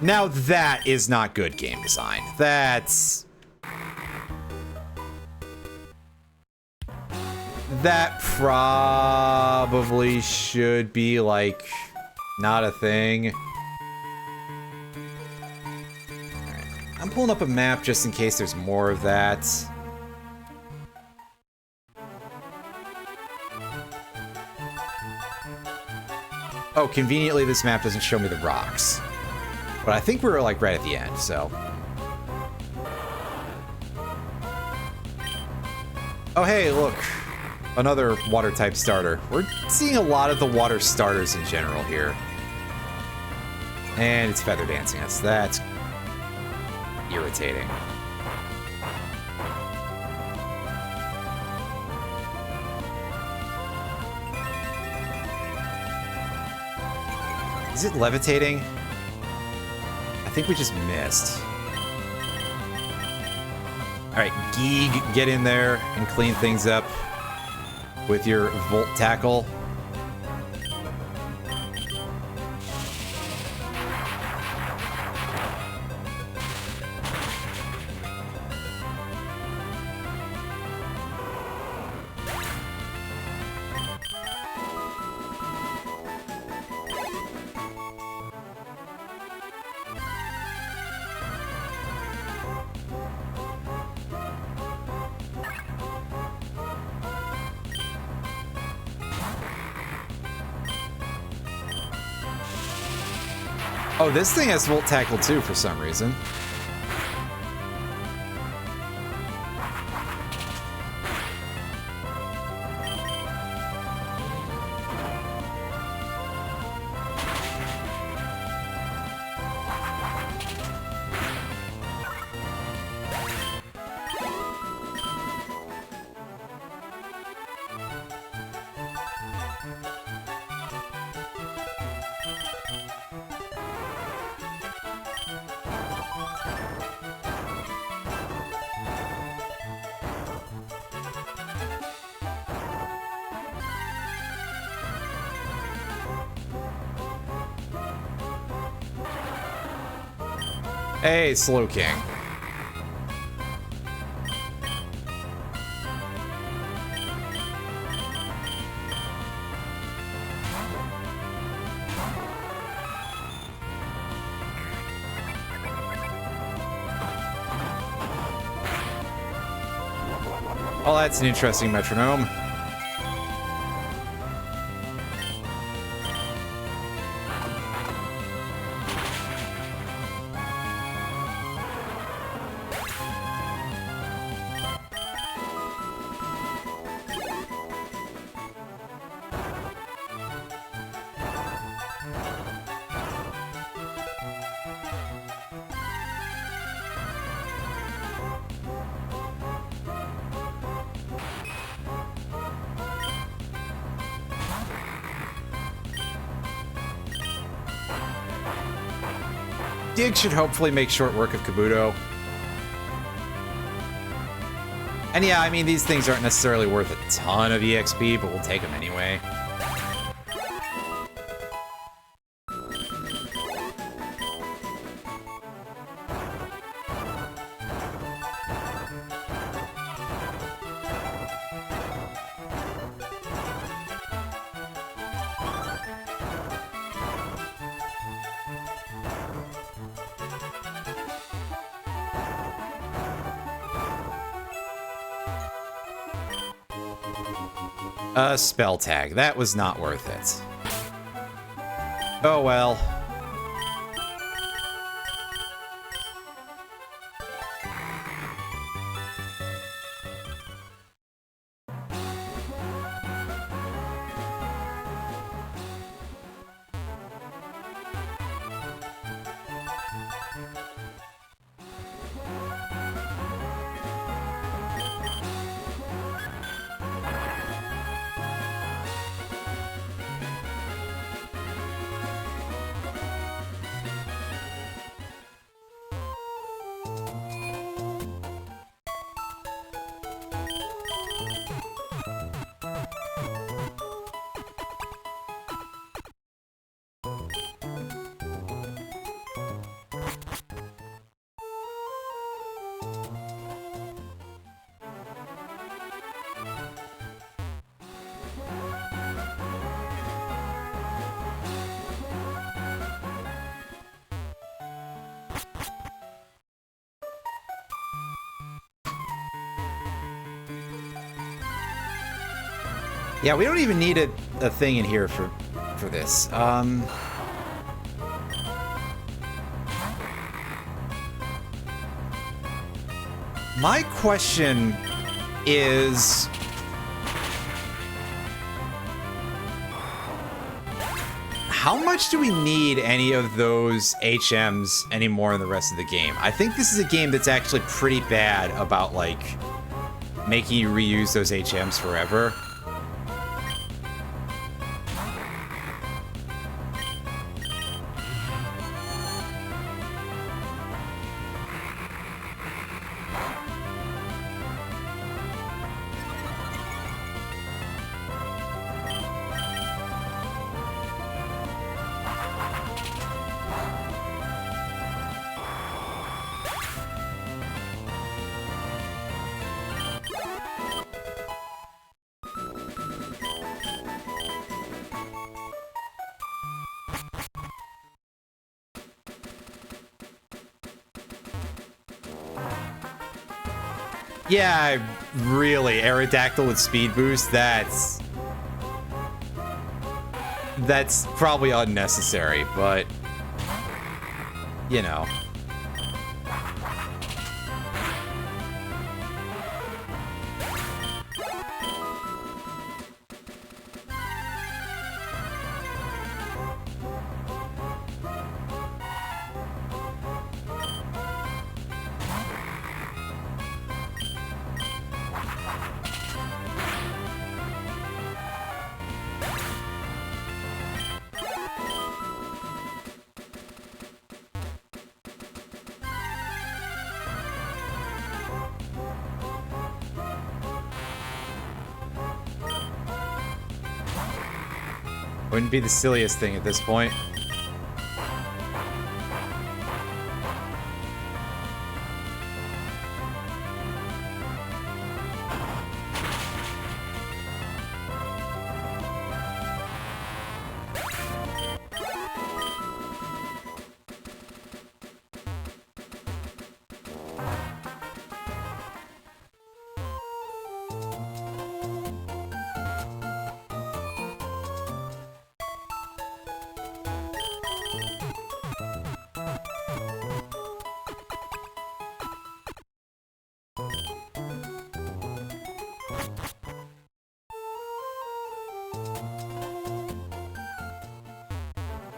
[SPEAKER 1] Now that is not good game design. That's... That probably should be, like, not a thing. Alright. I'm pulling up a map just in case there's more of that. Oh, conveniently this map doesn't show me the rocks. But I think we're like right at the end, so. Oh hey, look. Another water type starter. We're seeing a lot of the water starters in general here. And it's feather dancing us. That's irritating. Is it levitating? I think we just missed. Alright, Geeg, get in there and clean things up with your Volt Tackle. Oh, this thing has Volt Tackle too for some reason. Hey, Slow King. Oh, that's an interesting metronome. Dig should hopefully make short work of Kabuto. And yeah, I mean, these things aren't necessarily worth a ton of EXP, but we'll take them anyway. Spell tag. That was not worth it. Oh well. Yeah, we don't even need a thing in here for this. My question is, how much do we need any of those HMs anymore in the rest of the game? I think this is a game that's actually pretty bad about, like, making you reuse those HMs forever. Yeah, really, Aerodactyl with speed boost, that's probably unnecessary, but, you know. Wouldn't be the silliest thing at this point.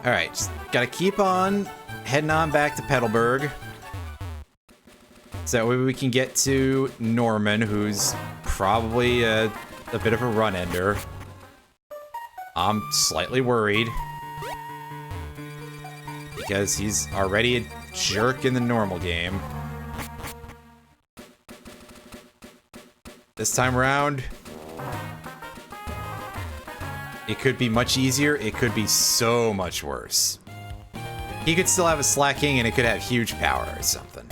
[SPEAKER 1] Alright, just gotta keep on heading on back to Petalburg. So that way we can get to Norman, who's probably a bit of a run-ender. I'm slightly worried. Because he's already a jerk in the normal game. This time around, it could be much easier, it could be so much worse. He could still have a Slacking and it could have huge power or something.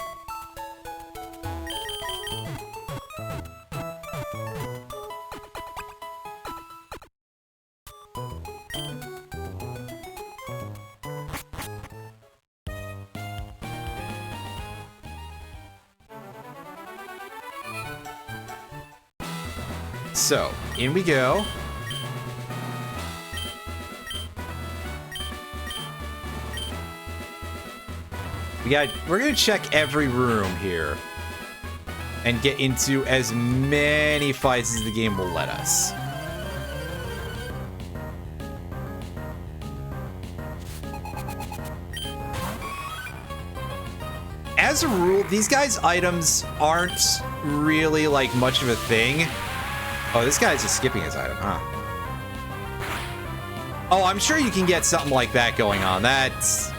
[SPEAKER 1] So, in we go. We're gonna check every room here and get into as many fights as the game will let us. As a rule, these guys' items aren't really like much of a thing. Oh, this guy's just skipping his item, huh? Oh, I'm sure you can get something like that going on. That's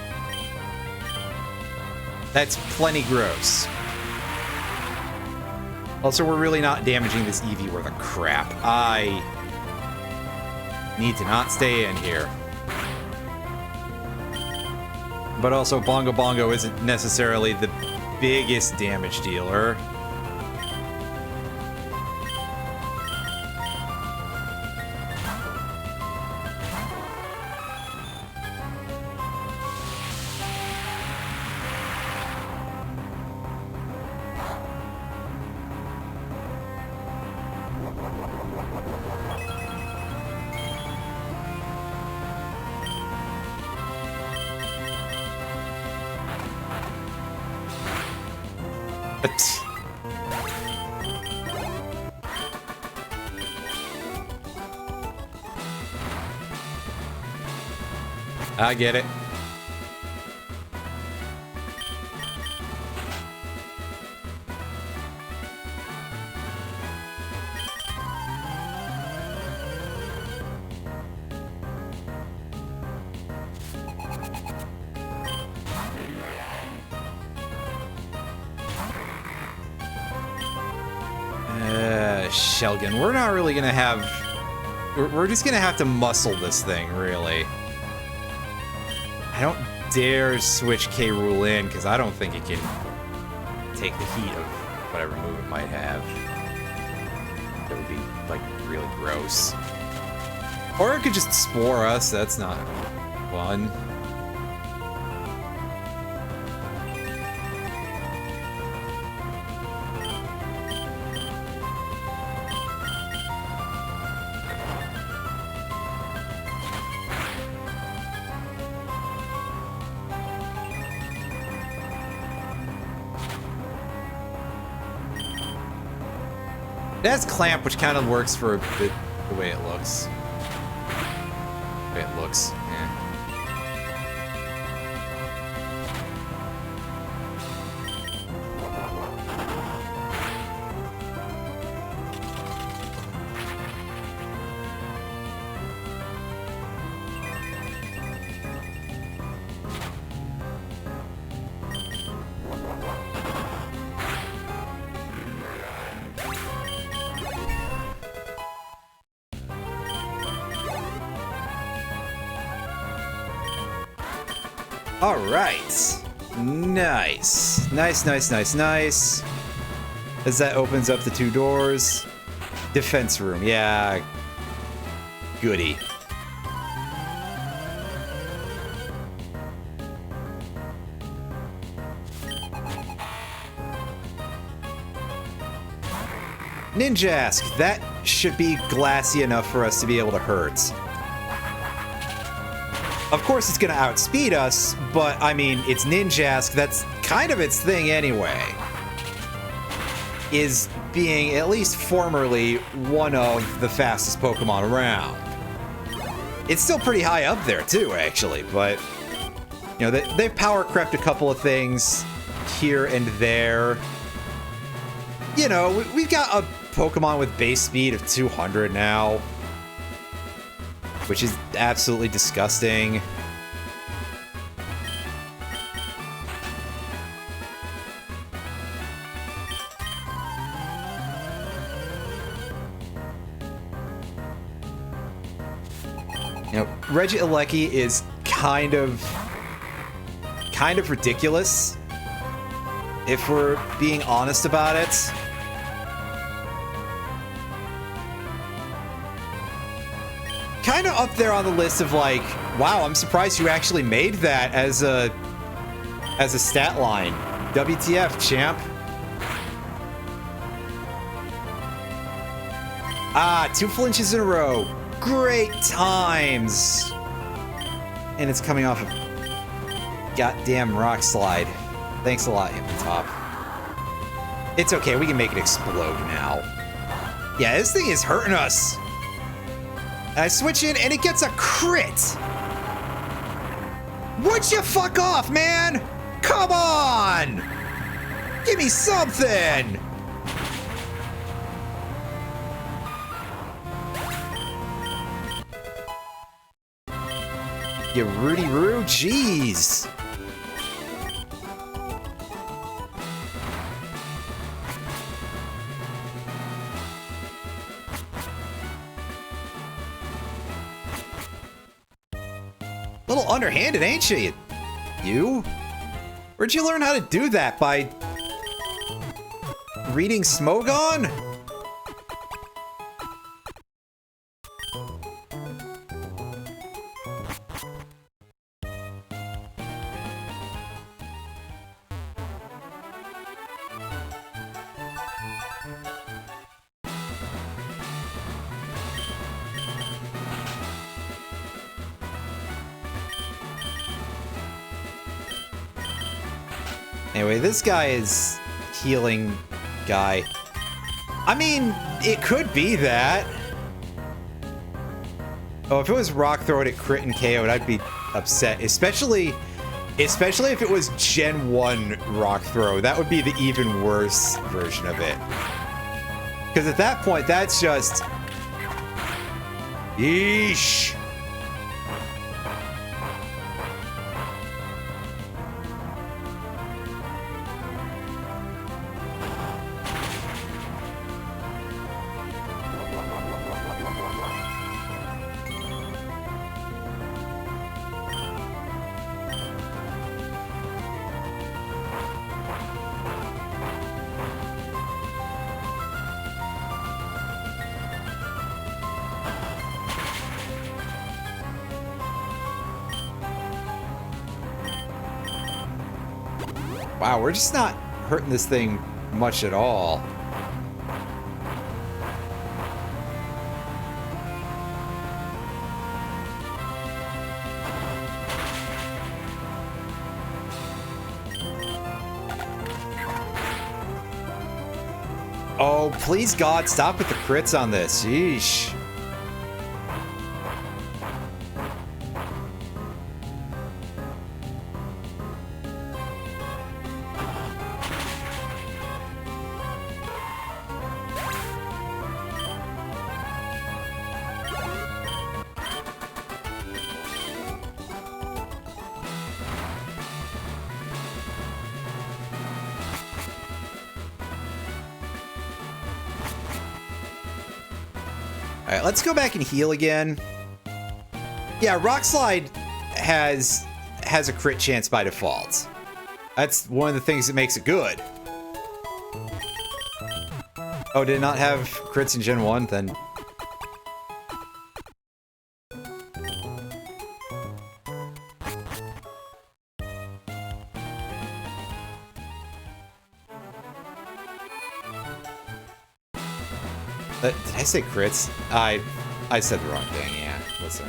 [SPEAKER 1] plenty gross. Also, we're really not damaging this Eevee worth of crap. I need to not stay in here. But also, Bongo Bongo isn't necessarily the biggest damage dealer. I get it. Shelgon, we're not really gonna have... We're just gonna have to muscle this thing, really. I don't dare switch K. Rool in, because I don't think it can take the heat of whatever move it might have. That would be, like, really gross. Or it could just spore us, that's not fun. It has Clamp, which kind of works for the way it looks. The way it looks, yeah. All right. Nice. Nice. As that opens up the two doors. Defense room. Yeah. Goody. Ninjask. That should be glassy enough for us to be able to hurt. Of course, it's going to outspeed us, but, I mean, it's Ninjask. That's kind of its thing anyway. Is being, at least formerly, one of the fastest Pokemon around. It's still pretty high up there, too, actually, but... You know, they've power crept a couple of things here and there. You know, we've got a Pokemon with base speed of 200 now. Which is absolutely disgusting. You know, Regieleki is kind of ridiculous, if we're being honest about it. Kind of up there on the list of like, wow, I'm surprised you actually made that as a stat line. WTF, champ. Ah, 2 flinches in a row. Great times. And it's coming off a goddamn rock slide. Thanks a lot, Top. It's okay, we can make it explode now. Yeah, this thing is hurting us. I switch in and it gets a crit. Would you fuck off, man? Come on! Give me something! You Rudy Roo, jeez. Little underhanded, ain't you? You? Where'd you learn how to do that? By reading Smogon? Anyway, this guy is healing guy. I mean, it could be that. Oh, if it was Rock Throw and it crit and KO'd, I'd be upset. Especially if it was Gen 1 Rock Throw. That would be the even worse version of it. Because at that point, that's just... Yeesh. Wow, we're just not hurting this thing much at all. Oh, please God, stop with the crits on this. Yeesh. Alright, let's go back and heal again. Yeah, Rock Slide has a crit chance by default. That's one of the things that makes it good. Oh, did it not have crits in Gen 1? Then... did I say crits? I said the wrong thing, yeah. Listen.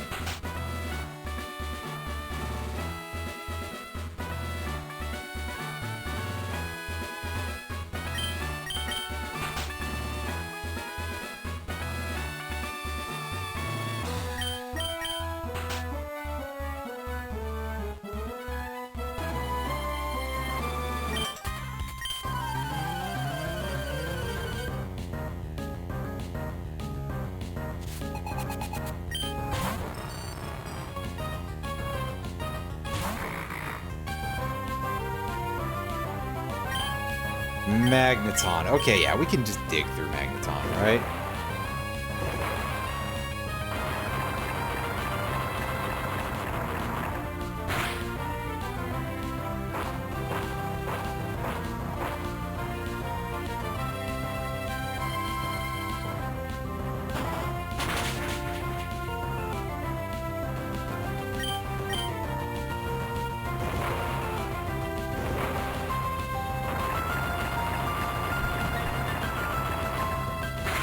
[SPEAKER 1] Magneton. Okay, yeah, we can just dig through Magneton, right?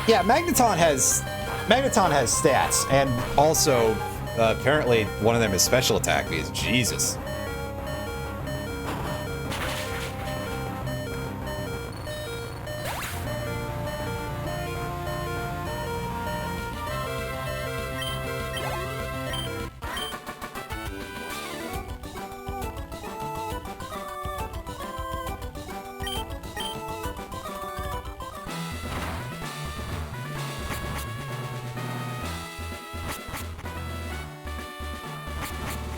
[SPEAKER 1] Yeah, Magneton has stats, and also apparently one of them is special attack because Jesus.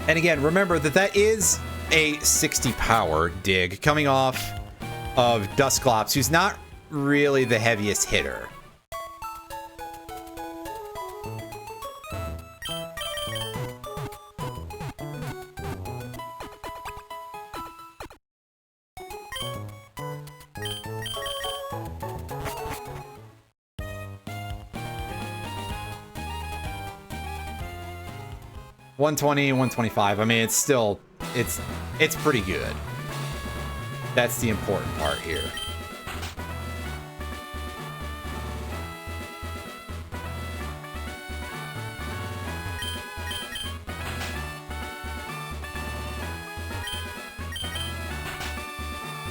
[SPEAKER 1] And again, remember that that is a 60 power dig coming off of Dusclops, who's not really the heaviest hitter. $120, $125. I mean, it's still, it's pretty good. That's the important part here.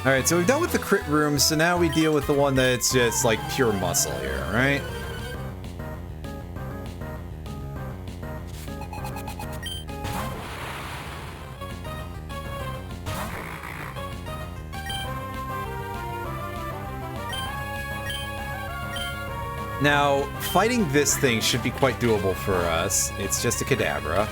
[SPEAKER 1] All right, so we've done with the crit room, so now we deal with the one that's just like pure muscle here, right? Now, fighting this thing should be quite doable for us. It's just a Kadabra.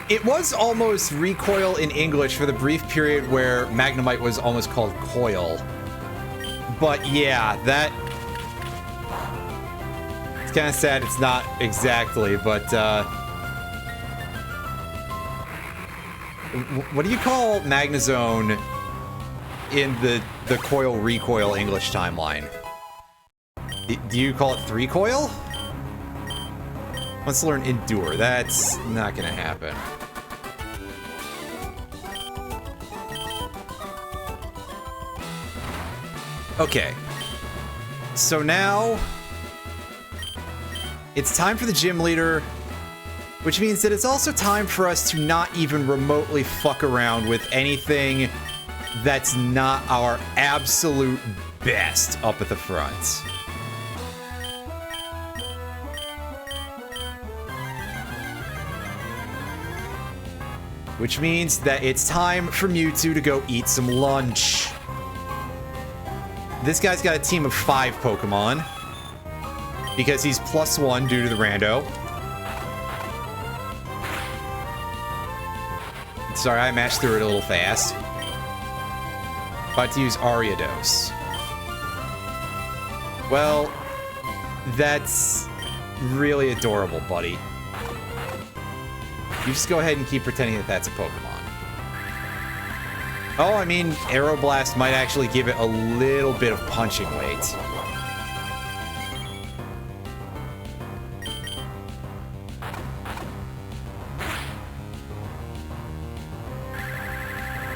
[SPEAKER 1] It was almost recoil in English for the brief period where Magnemite was almost called coil. But yeah, that... It's kind of sad it's not exactly, but what do you call Magnezone in the coil recoil English timeline? Do you call it 3-coil? Wants to learn endure. That's not gonna happen. Okay. So now it's time for the gym leader, which means that it's also time for us to not even remotely fuck around with anything that's not our absolute best up at the front. Which means that it's time for Mewtwo to go eat some lunch. This guy's got a team of 5 Pokemon, because he's +1 due to the rando. Sorry, I mashed through it a little fast. About to use Ariados. Well, that's really adorable, buddy. You just go ahead and keep pretending that that's a Pokemon. Oh, I mean, Aeroblast might actually give it a little bit of punching weight.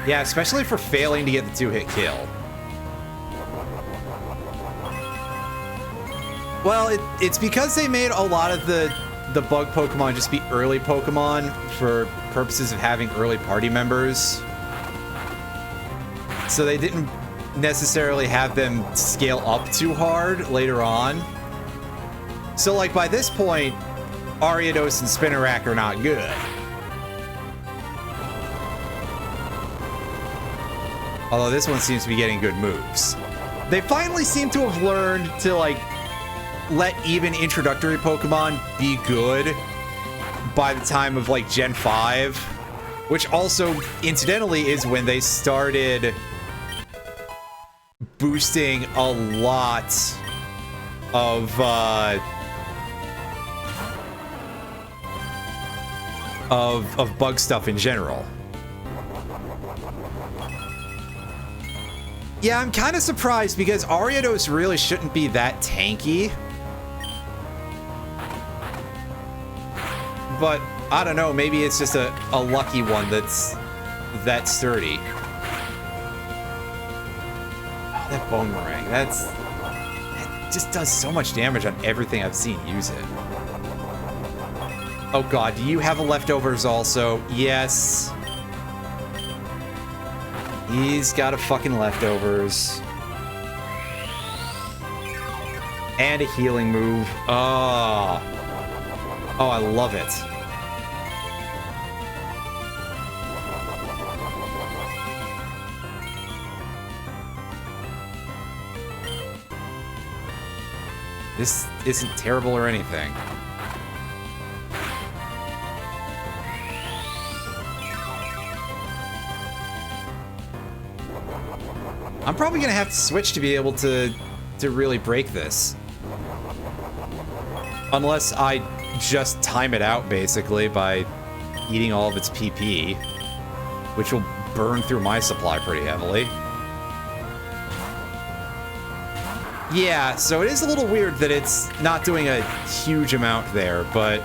[SPEAKER 1] Yeah, especially for failing to get the 2-hit kill. Well, it's because they made a lot of the bug Pokemon just be early Pokemon for purposes of having early party members. So they didn't necessarily have them scale up too hard later on. So, like, by this point, Ariados and Spinarak are not good. Although this one seems to be getting good moves. They finally seem to have learned to, like, let even introductory Pokemon be good by the time of, like, Gen 5. Which also, incidentally, is when they started boosting a lot of bug stuff in general. Yeah, I'm kind of surprised because Ariados really shouldn't be that tanky. But, I don't know, maybe it's just a lucky one that's that sturdy. Oh, that Boomerang, that just does so much damage on everything I've seen use it. Oh god, do you have a leftovers also? Yes. He's got a fucking leftovers. And a healing move. Oh. Oh, I love it. This isn't terrible or anything. I'm probably gonna have to switch to be able to really break this. Unless I just time it out, basically, by eating all of its PP, which will burn through my supply pretty heavily. Yeah, so it is a little weird that it's not doing a huge amount there, but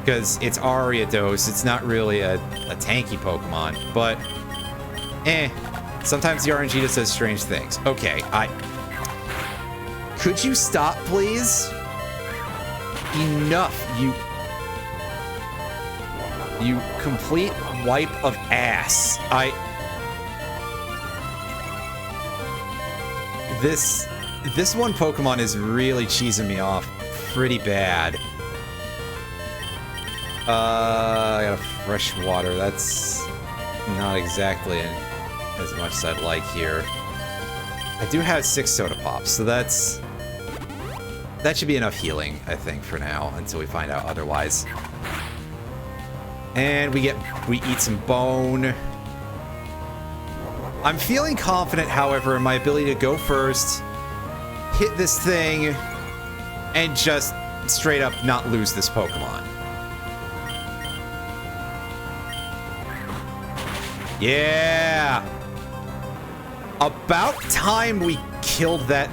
[SPEAKER 1] because it's Ariados, it's not really a tanky Pokemon, but sometimes the RNG just says strange things. Okay, could you stop, please? Enough, you complete wipe of ass. This one Pokemon is really cheesing me off pretty bad. I got a fresh water. That's not exactly as much as I'd like here. I do have 6 soda pops, so that should be enough healing, I think, for now, until we find out otherwise. And we eat some bone. I'm feeling confident, however, in my ability to go first, hit this thing, and just straight up not lose this Pokemon. Yeah! About time we killed that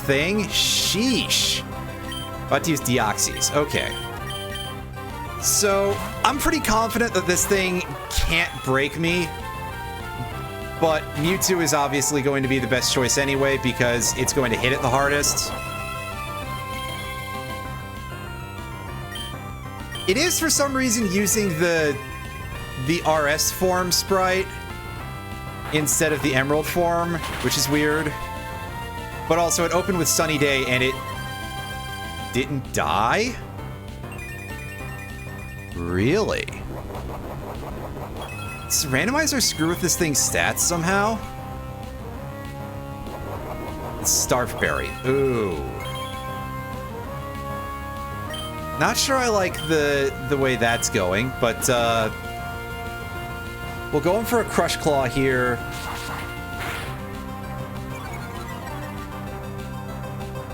[SPEAKER 1] thing. Sheesh. About to use Deoxys. Okay. So, I'm pretty confident that this thing can't break me. But Mewtwo is obviously going to be the best choice anyway, because it's going to hit it the hardest. It is, for some reason, using the RS form sprite instead of the Emerald form, which is weird. But also, it opened with Sunny Day, and it didn't die? Really? Does Randomizer screw with this thing's stats somehow? Starfberry. Ooh. Not sure I like the way that's going, but we'll go in for a Crush Claw here.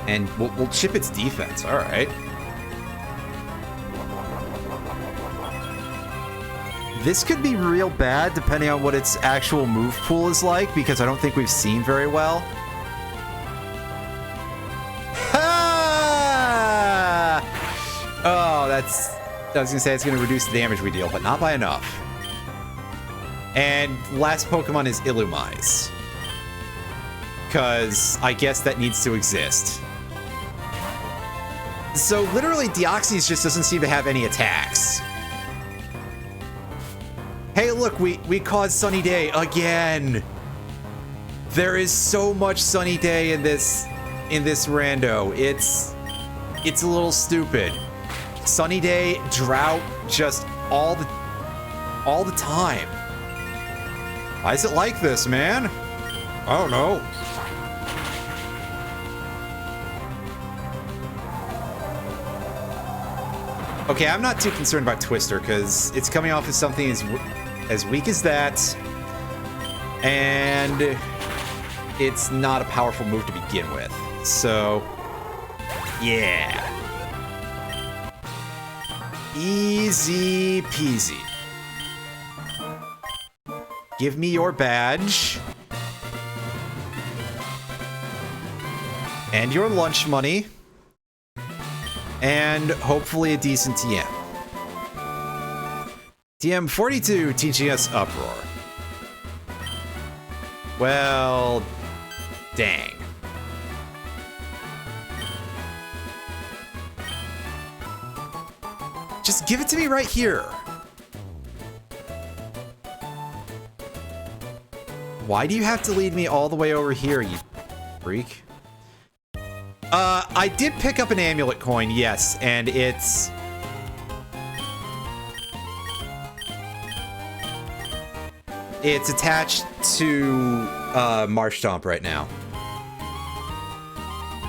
[SPEAKER 1] And we'll chip its defense. All right. This could be real bad depending on what its actual move pool is like, because I don't think we've seen very well. Ha! Oh, I was gonna say it's gonna reduce the damage we deal, but not by enough. And last Pokemon is Illumise, because I guess that needs to exist. So literally Deoxys just doesn't seem to have any attacks. Hey, look, we caused Sunny Day again. There is so much Sunny Day in this rando. It's a little stupid. Sunny Day, drought, just all the time. Why is it like this, man? I don't know. Okay, I'm not too concerned about Twister, because it's coming off as something as weak as that, and it's not a powerful move to begin with. So, yeah. Easy peasy. Give me your badge. And your lunch money. And hopefully a decent TM. TM 42 teaching us Uproar. Well, dang. Just give it to me right here. Why do you have to lead me all the way over here, you freak? I did pick up an amulet coin, yes, and it's attached to Marshtomp right now.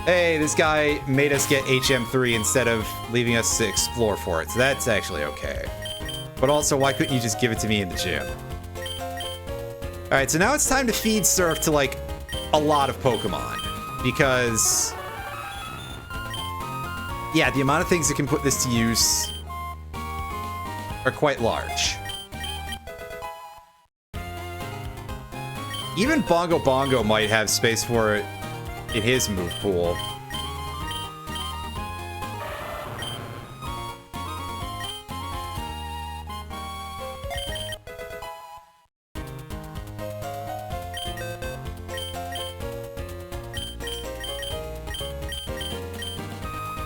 [SPEAKER 1] Hey, this guy made us get HM3 instead of leaving us to explore for it, so that's actually okay. But also, why couldn't you just give it to me in the gym? Alright, so now it's time to feed Surf to, like, a lot of Pokemon. Because... yeah, the amount of things that can put this to use are quite large. Even Bongo Bongo might have space for it in his move pool.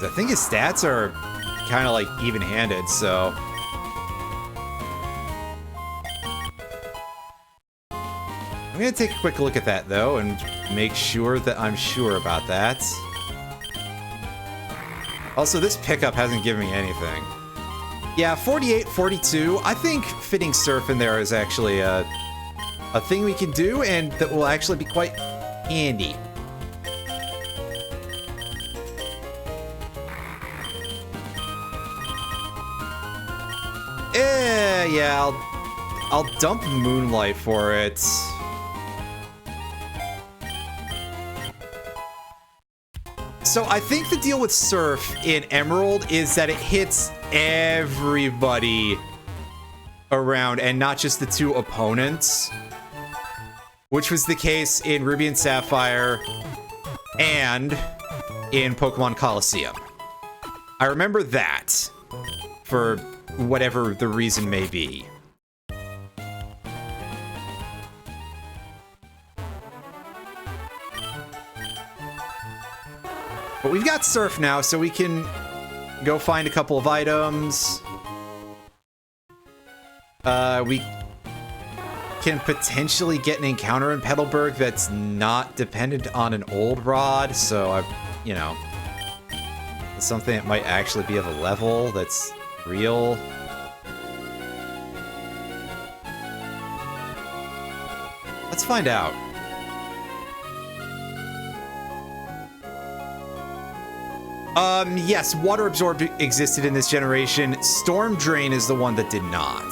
[SPEAKER 1] I think his stats are kind of like even-handed, so... I'm gonna take a quick look at that, though, and make sure that I'm sure about that. Also, this pickup hasn't given me anything. Yeah, 48, 42. I think fitting Surf in there is actually a thing we can do, and that will actually be quite handy. Yeah, I'll dump Moonlight for it. So I think the deal with Surf in Emerald is that it hits everybody around and not just the two opponents, which was the case in Ruby and Sapphire and in Pokemon Coliseum. I remember that for whatever the reason may be. But we've got Surf now, so we can go find a couple of items. We can potentially get an encounter in Petalburg that's not dependent on an old rod, so you know, something that might actually be of a level that's real. Let's find out. Yes, Water Absorb existed in this generation. Storm Drain is the one that did not.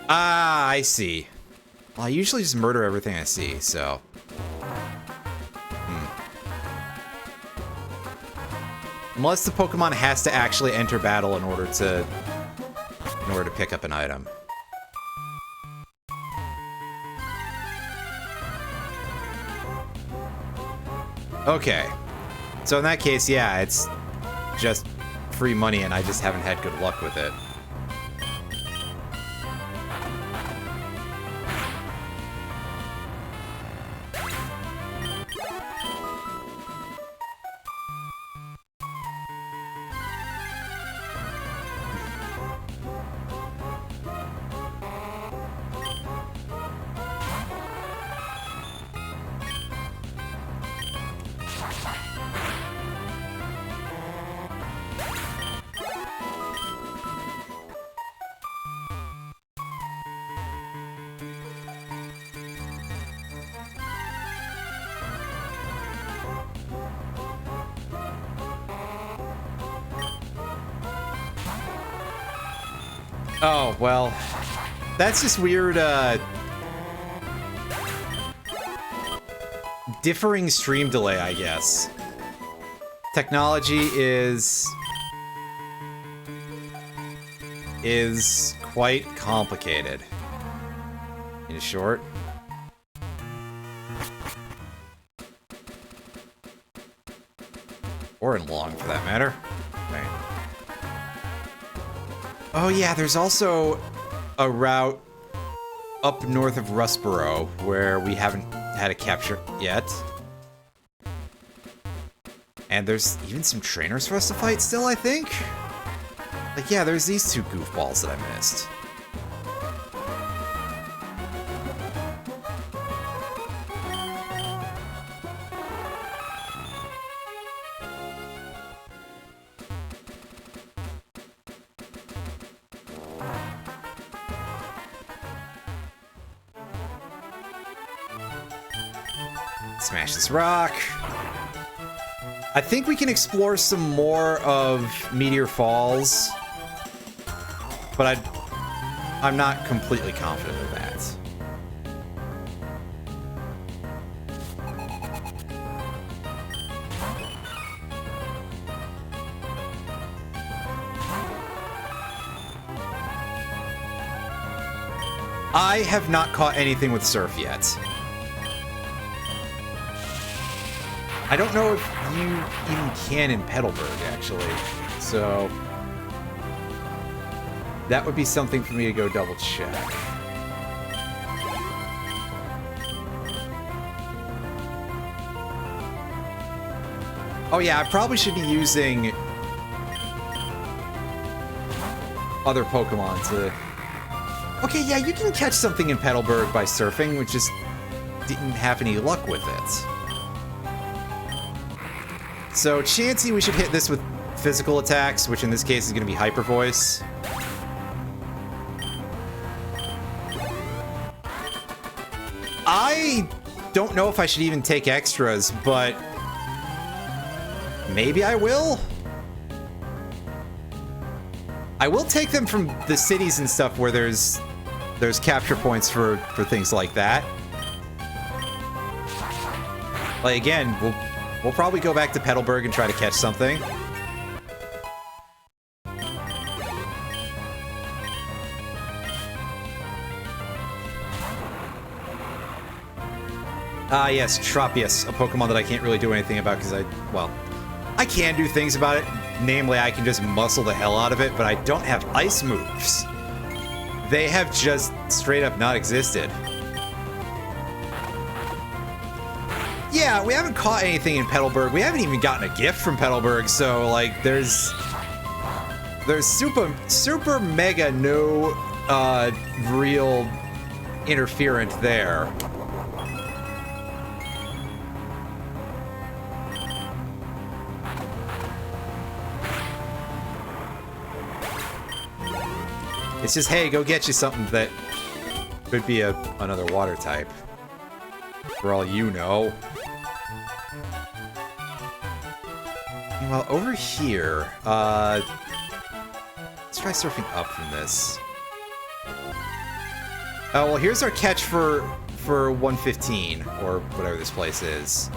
[SPEAKER 1] Ah, I see. Well, I usually just murder everything I see, so... Unless the Pokemon has to actually enter battle in order to pick up an item. Okay. So in that case, yeah, it's just free money and I just haven't had good luck with it. Oh, well, that's just weird, differing stream delay, I guess. Technology is quite complicated. In short. Or in long, for that matter. Right. Oh yeah, there's also a route up north of Rustboro where we haven't had a capture yet. And there's even some trainers for us to fight still, I think? Like, yeah, there's these two goofballs that I missed. Smash this rock. I think we can explore some more of Meteor Falls, but I'm not completely confident of that. I have not caught anything with Surf yet. I don't know if you even can in Petalburg, actually. So that would be something for me to go double check. Oh yeah, I probably should be using other Pokemon to... Okay, yeah, you can catch something in Petalburg by surfing, which just didn't have any luck with it. So, Chansey, we should hit this with physical attacks, which in this case is going to be Hyper Voice. I don't know if I should even take extras, but maybe I will? I will take them from the cities and stuff where there's capture points for things like that. Like, again, we'll probably go back to Petalburg and try to catch something. Ah, yes, Tropius, a Pokemon that I can't really do anything about because I can do things about it. Namely, I can just muscle the hell out of it, but I don't have ice moves. They have just straight up not existed. Yeah, we haven't caught anything in Petalburg. We haven't even gotten a gift from Petalburg, so like there's super mega no real interferent there. It's just, hey, go get you something that could be another water type. For all you know. Well, over here, let's try surfing up from this. Oh, well, here's our catch for 115, or whatever this place is.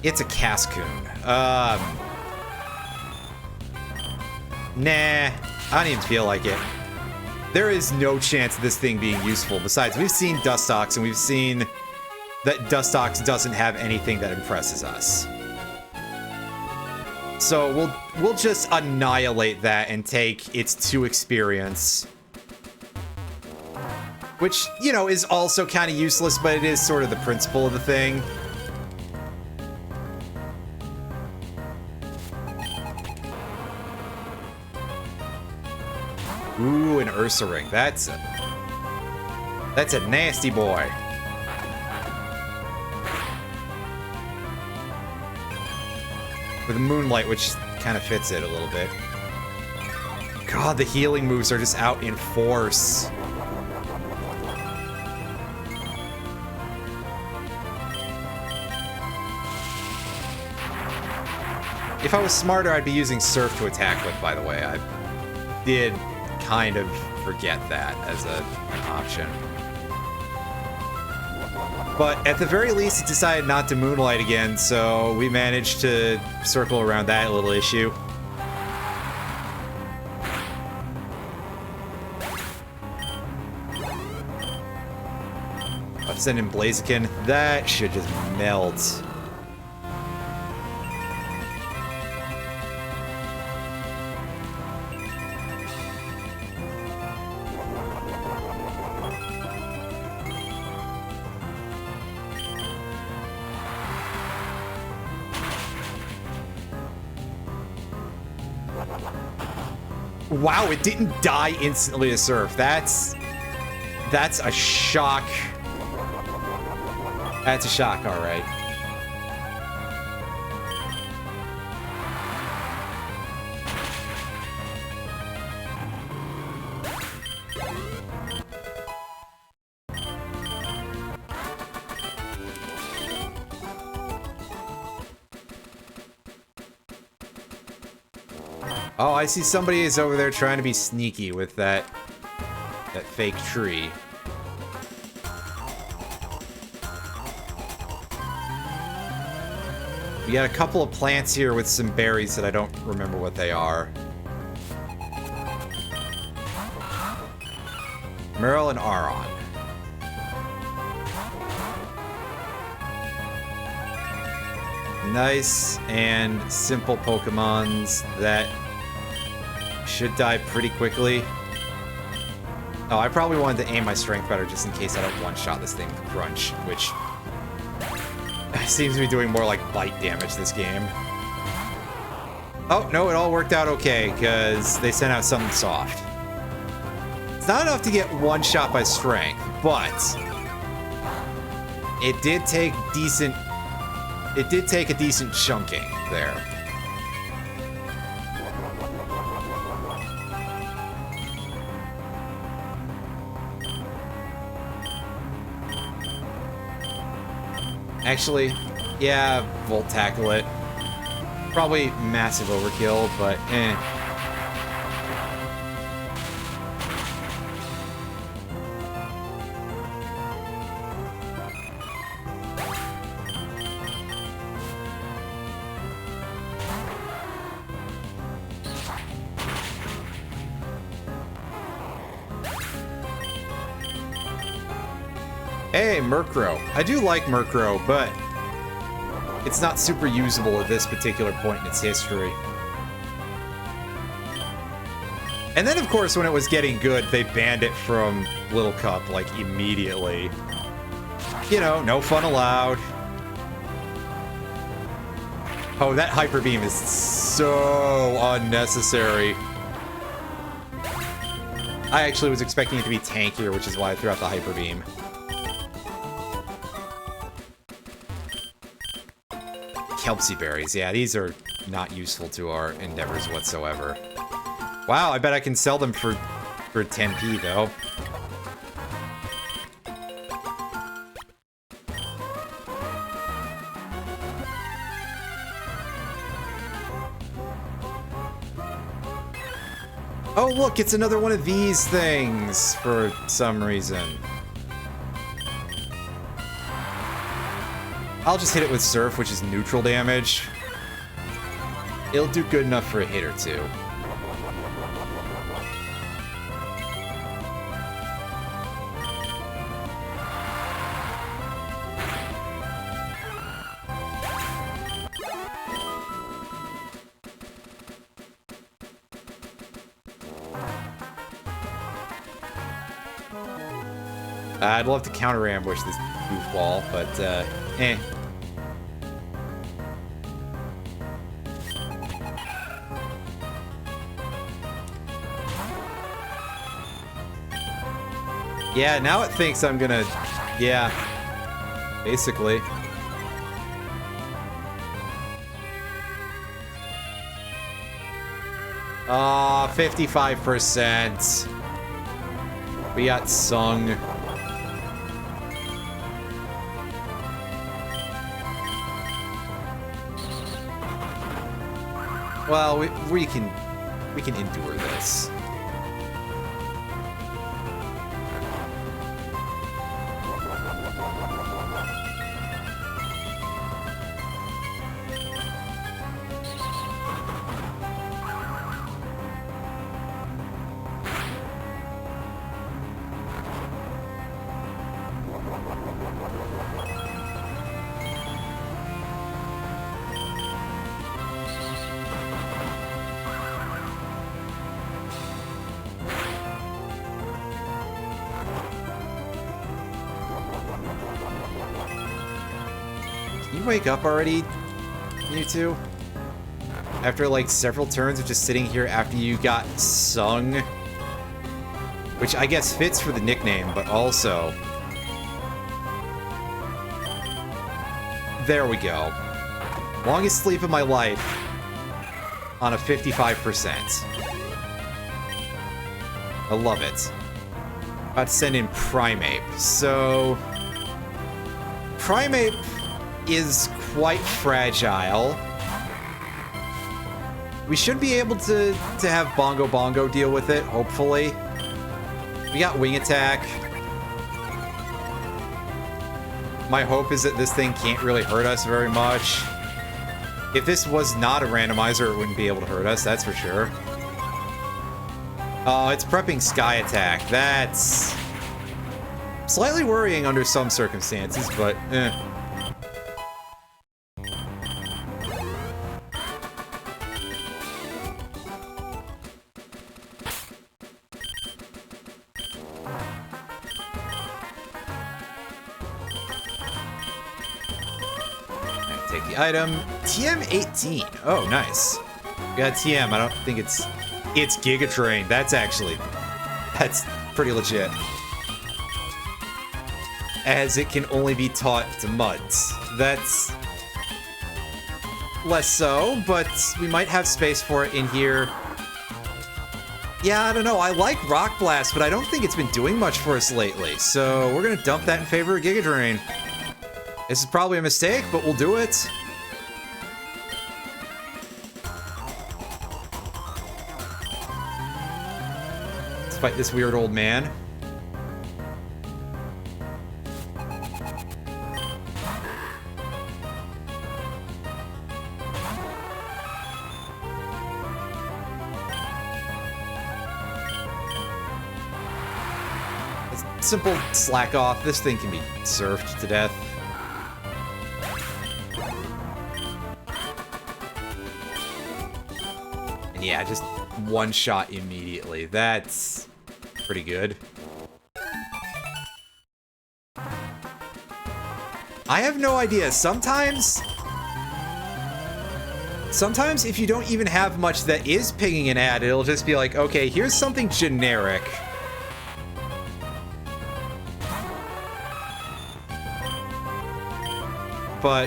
[SPEAKER 1] It's a Cascoon. Nah, I don't even feel like it. There is no chance of this thing being useful. Besides, we've seen Dustox, and we've seen that Dustox doesn't have anything that impresses us. So we'll just annihilate that and take its 2 experience. Which, you know, is also kind of useless, but it is sort of the principle of the thing. Ooh, an Ursaring. That's a nasty boy. With Moonlight, which kind of fits it a little bit. God, the healing moves are just out in force. If I was smarter, I'd be using Surf to attack with, by the way. I did kind of forget that as an option. But at the very least, it decided not to Moonlight again, so we managed to circle around that little issue. I'll send in Blaziken. That should just melt. Wow, it didn't die instantly to Surf. That's a shock. That's a shock, all right. Oh, I see somebody is over there trying to be sneaky with that fake tree. We got a couple of plants here with some berries that I don't remember what they are. Merrill and Aron. Nice and simple Pokemons that should die pretty quickly. Oh, I probably wanted to aim my strength better just in case I don't one-shot this thing with Crunch, which seems to be doing more like bite damage this game. Oh, no, it all worked out okay, because they sent out something soft. It's not enough to get one shot by strength, but it did take a decent chunking there. Actually, yeah, Volt Tackle it. Probably massive overkill, but eh. Hey, Murkrow. I do like Murkrow, but it's not super usable at this particular point in its history. And then, of course, when it was getting good, they banned it from Little Cup, like, immediately. You know, no fun allowed. Oh, that Hyper Beam is so unnecessary. I actually was expecting it to be tankier, which is why I threw out the Hyper Beam. Kelpsy berries. Yeah, these are not useful to our endeavors whatsoever. Wow, I bet I can sell them for 10p, though. Oh, look, it's another one of these things for some reason. I'll just hit it with Surf, which is neutral damage. It'll do good enough for a hit or two. I'd love to counter ambush this goofball, but eh. Yeah, now it thinks I'm gonna... Yeah. Basically. Aw, 55%. We got sung. Well, we can endure this. Wake up already, you two? After like several turns of just sitting here after you got sung, which I guess fits for the nickname, but also there we go. Longest sleep of my life on a 55%. I love it. About to send in Primeape. So Primeape is quite fragile. We should be able to have Bongo Bongo deal with it, hopefully. We got Wing Attack. My hope is that this thing can't really hurt us very much. If this was not a randomizer, it wouldn't be able to hurt us, that's for sure. Oh, it's prepping Sky Attack. That's slightly worrying under some circumstances, but eh. Take the item. TM18. Oh, nice. We got TM. I don't think it's Giga Train. That's pretty legit. As it can only be taught to muds. That's less so, but we might have space for it in here. Yeah, I don't know. I like Rock Blast, but I don't think it's been doing much for us lately. So we're gonna dump that in favor of Giga Drain. This is probably a mistake, but we'll do it. Let's fight this weird old man. Simple slack off. This thing can be surfed to death. And yeah, just one shot immediately. That's pretty good. I have no idea. Sometimes if you don't even have much that is pinging an ad, it'll just be like, okay, here's something generic. But,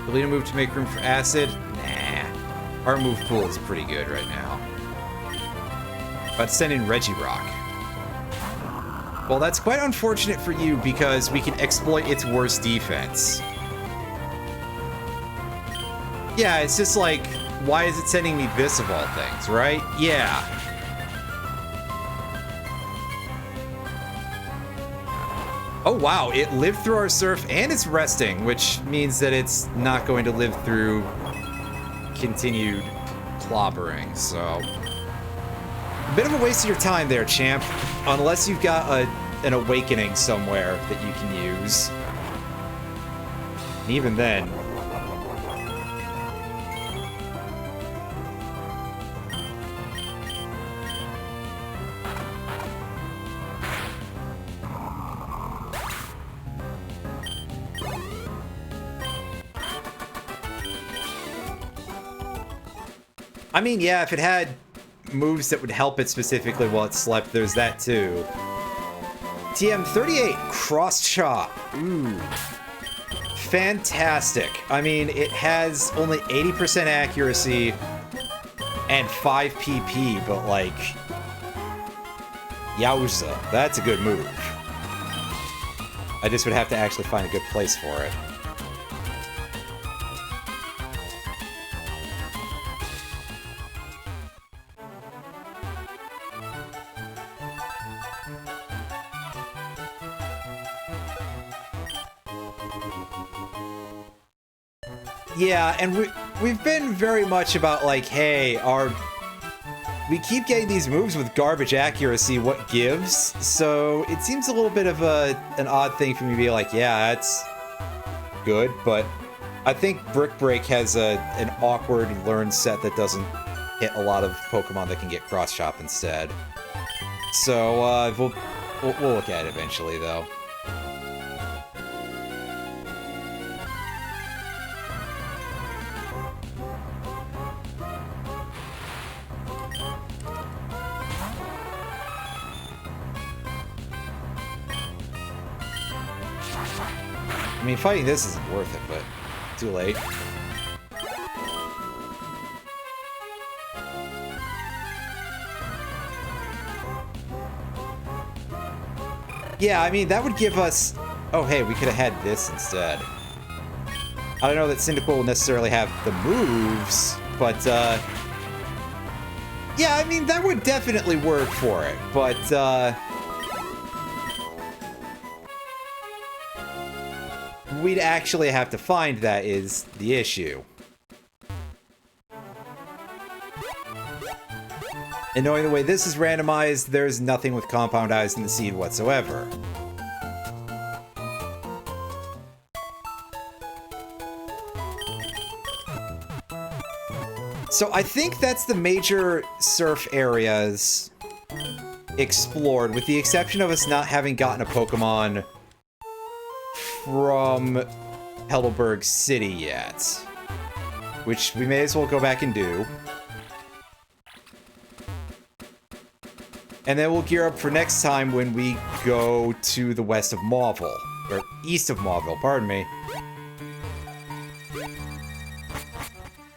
[SPEAKER 1] Delete a move to make room for acid? Nah. Our move pool is pretty good right now. But send in Regirock. Well, that's quite unfortunate for you because we can exploit its worst defense. Yeah, it's just like, why is it sending me this of all things, right? Yeah. Oh wow, it lived through our surf and it's resting, which means that it's not going to live through continued clobbering, so... A bit of a waste of your time there, champ. Unless you've got an awakening somewhere that you can use. And even then... I mean, yeah, if it had moves that would help it specifically while it slept, there's that too. TM38, Cross Chop. Ooh. Fantastic. I mean, it has only 80% accuracy and 5 PP, but like... Yowza. That's a good move. I just would have to actually find a good place for it. Yeah, and we've been very much about like, hey, we keep getting these moves with garbage accuracy, what gives? So it seems a little bit of an odd thing for me to be like, yeah, that's good, but I think Brick Break has an awkward learn set that doesn't hit a lot of Pokemon that can get Cross Chop instead. So we'll look at it eventually, though. I mean, fighting this isn't worth it, but too late. Yeah, I mean, that would give us... Oh, hey, we could have had this instead. I don't know that Cyndaquil will necessarily have the moves, but, yeah, I mean, that would definitely work for it, but, we'd actually have to find that is the issue. And knowing the way this is randomized, there's nothing with Compound Eyes in the seed whatsoever. So I think that's the major surf areas explored, with the exception of us not having gotten a Pokemon from Heidelberg City yet. Which we may as well go back and do. And then we'll gear up for next time when we go to the west of Mauville. Or east of Mauville, pardon me.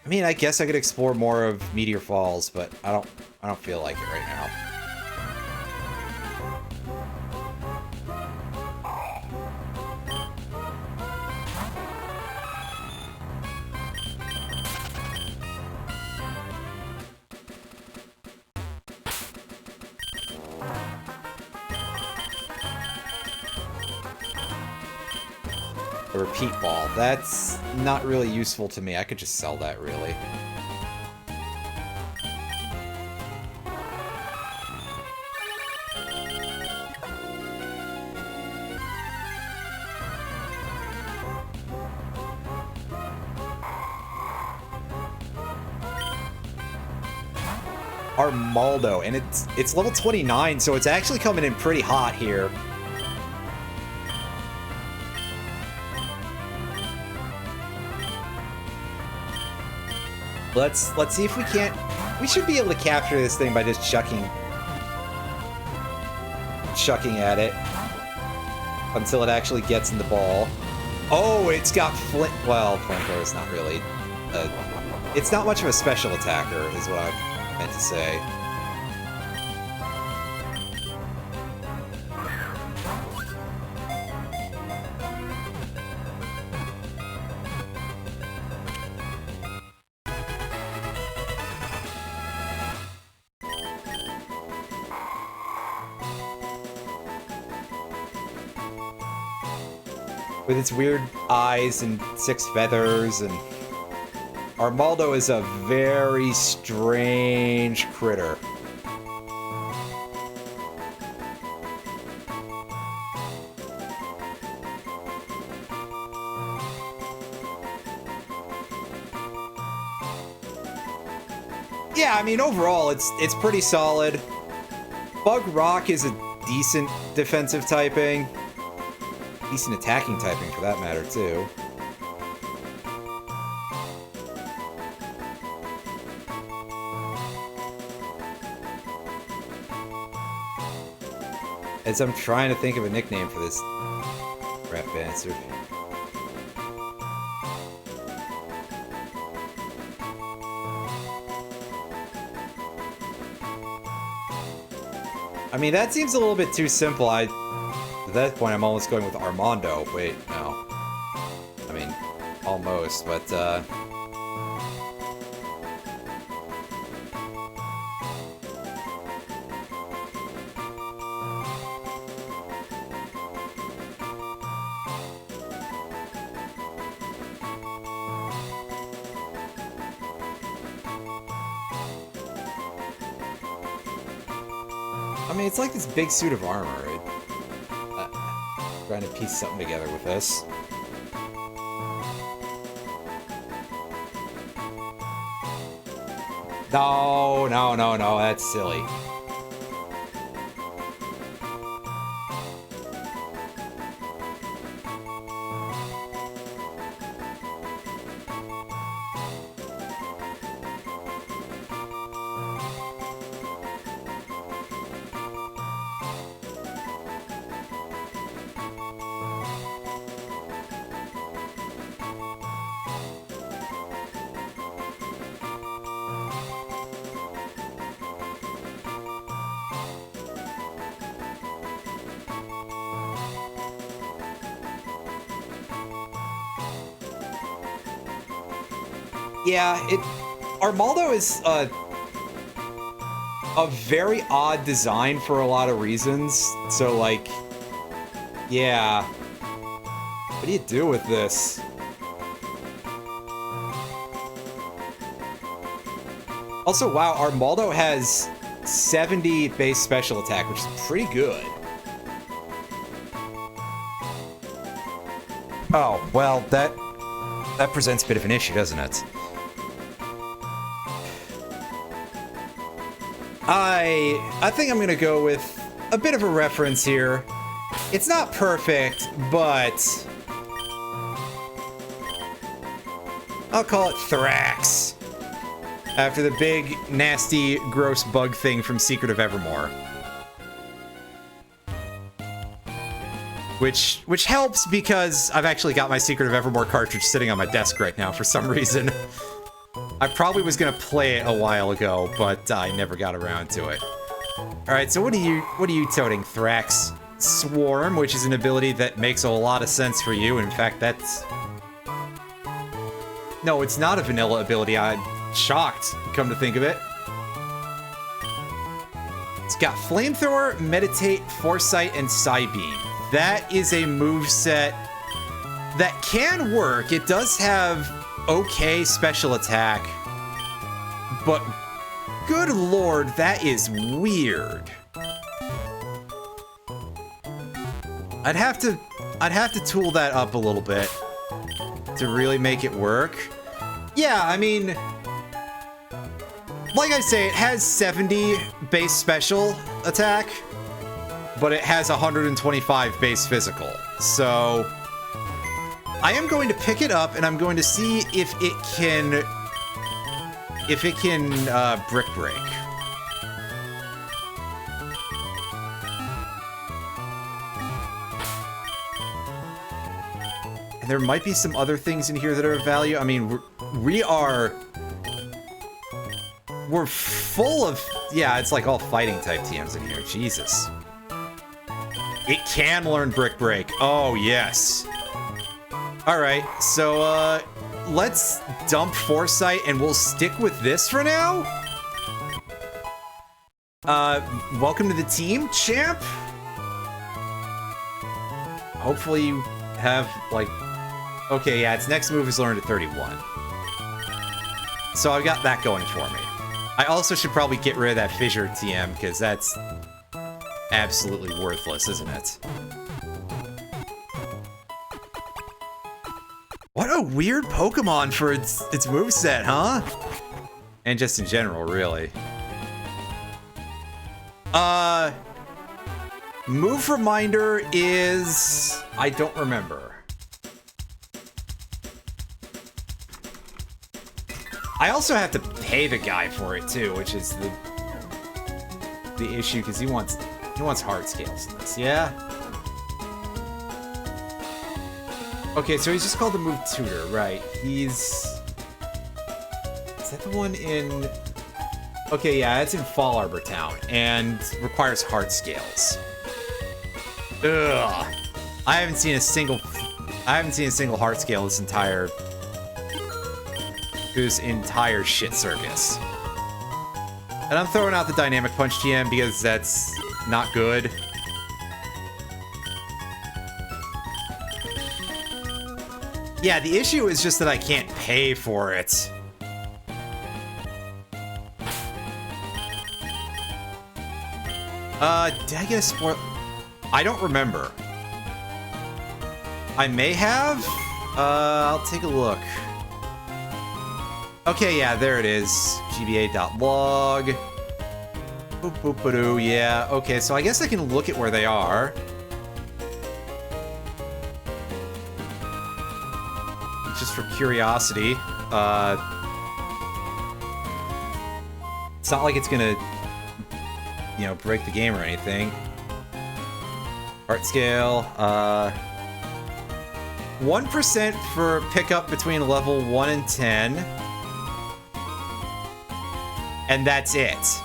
[SPEAKER 1] I mean, I guess I could explore more of Meteor Falls, but I don't feel like it right now. A repeat ball. That's not really useful to me. I could just sell that, really. Armaldo, and it's level 29, so it's actually coming in pretty hot here. Let's see if we can't... We should be able to capture this thing by just chucking at it until it actually gets in the ball. Oh, it's got flint... Well, Flamethrower is not really... it's not much of a special attacker, is what I meant to say. With its weird eyes and 6 feathers, and Armaldo is a very strange critter. Yeah, I mean, overall, it's pretty solid. Bug Rock is a decent defensive typing. Decent attacking typing, for that matter, too. As I'm trying to think of a nickname for this rat bastard. I mean, that seems a little bit too simple. At that point, I'm almost going with Armando. Wait, no. I mean, almost, but, I mean, it's like this big suit of armor. Trying to piece something together with this. No, no, no, no, that's silly. Yeah, Armaldo is a very odd design for a lot of reasons. So, like, yeah. What do you do with this? Also, wow, Armaldo has 70 base special attack, which is pretty good. Oh, well, that presents a bit of an issue, doesn't it? I think I'm gonna go with a bit of a reference here. It's not perfect, but I'll call it Thrax. After the big, nasty, gross bug thing from Secret of Evermore. Which helps because I've actually got my Secret of Evermore cartridge sitting on my desk right now for some reason. I probably was gonna play it a while ago, but I never got around to it. Alright, so what are you toting, Thrax? Swarm, which is an ability that makes a lot of sense for you. In fact, that's... No, it's not a vanilla ability. I'm shocked, come to think of it. It's got Flamethrower, Meditate, Foresight, and Psybeam. That is a moveset that can work. It does have okay special attack, but good lord, that is weird. I'd have to tool that up a little bit to really make it work. Yeah, I mean, like I say, it has 70 base special attack, but it has 125 base physical. So I am going to pick it up and I'm going to see if it can brick break. And there might be some other things in here that are of value. I mean, we're full of, yeah, it's like all fighting type TMs in here. Jesus. It can learn Brick Break. Oh, yes. Alright, so, let's dump Foresight and we'll stick with this for now. Welcome to the team, champ. Hopefully you have, like... Okay, yeah, its next move is learned at 31. So I've got that going for me. I also should probably get rid of that Fissure TM, because that's absolutely worthless, isn't it? What a weird Pokemon for its moveset, huh? And just in general, really. Move reminder is... I don't remember. I also have to pay the guy for it too, which is the issue, because he wants hard scales in this, yeah? Okay, so he's just called the move Tutor, right? Is that the one in... Okay, yeah, it's in Fall Arbor Town, and requires hard scales. Ugh. I haven't seen a single hard scale this entire shit circus. And I'm throwing out the Dynamic Punch TM because that's not good. Yeah, the issue is just that I can't pay for it. Did I get a spoil? I don't remember. I may have? I'll take a look. Okay, yeah, there it is. GBA.log. Boop, boop, ba-doo, yeah. Okay, so I guess I can look at where they are. Just for curiosity. It's not like it's gonna, you know, break the game or anything. Art scale, 1% for pickup between level 1 and 10. And that's it.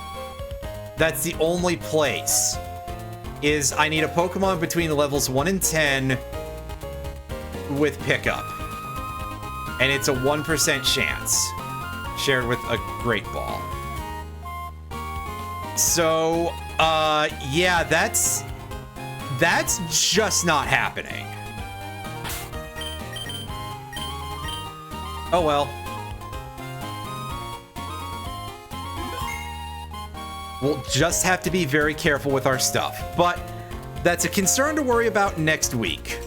[SPEAKER 1] That's the only place. Is I need a Pokemon between levels 1 and 10 with pickup. And it's a 1% chance. shared with a Great Ball. So, yeah, that's just not happening. Oh well. We'll just have to be very careful with our stuff, but that's a concern to worry about next week.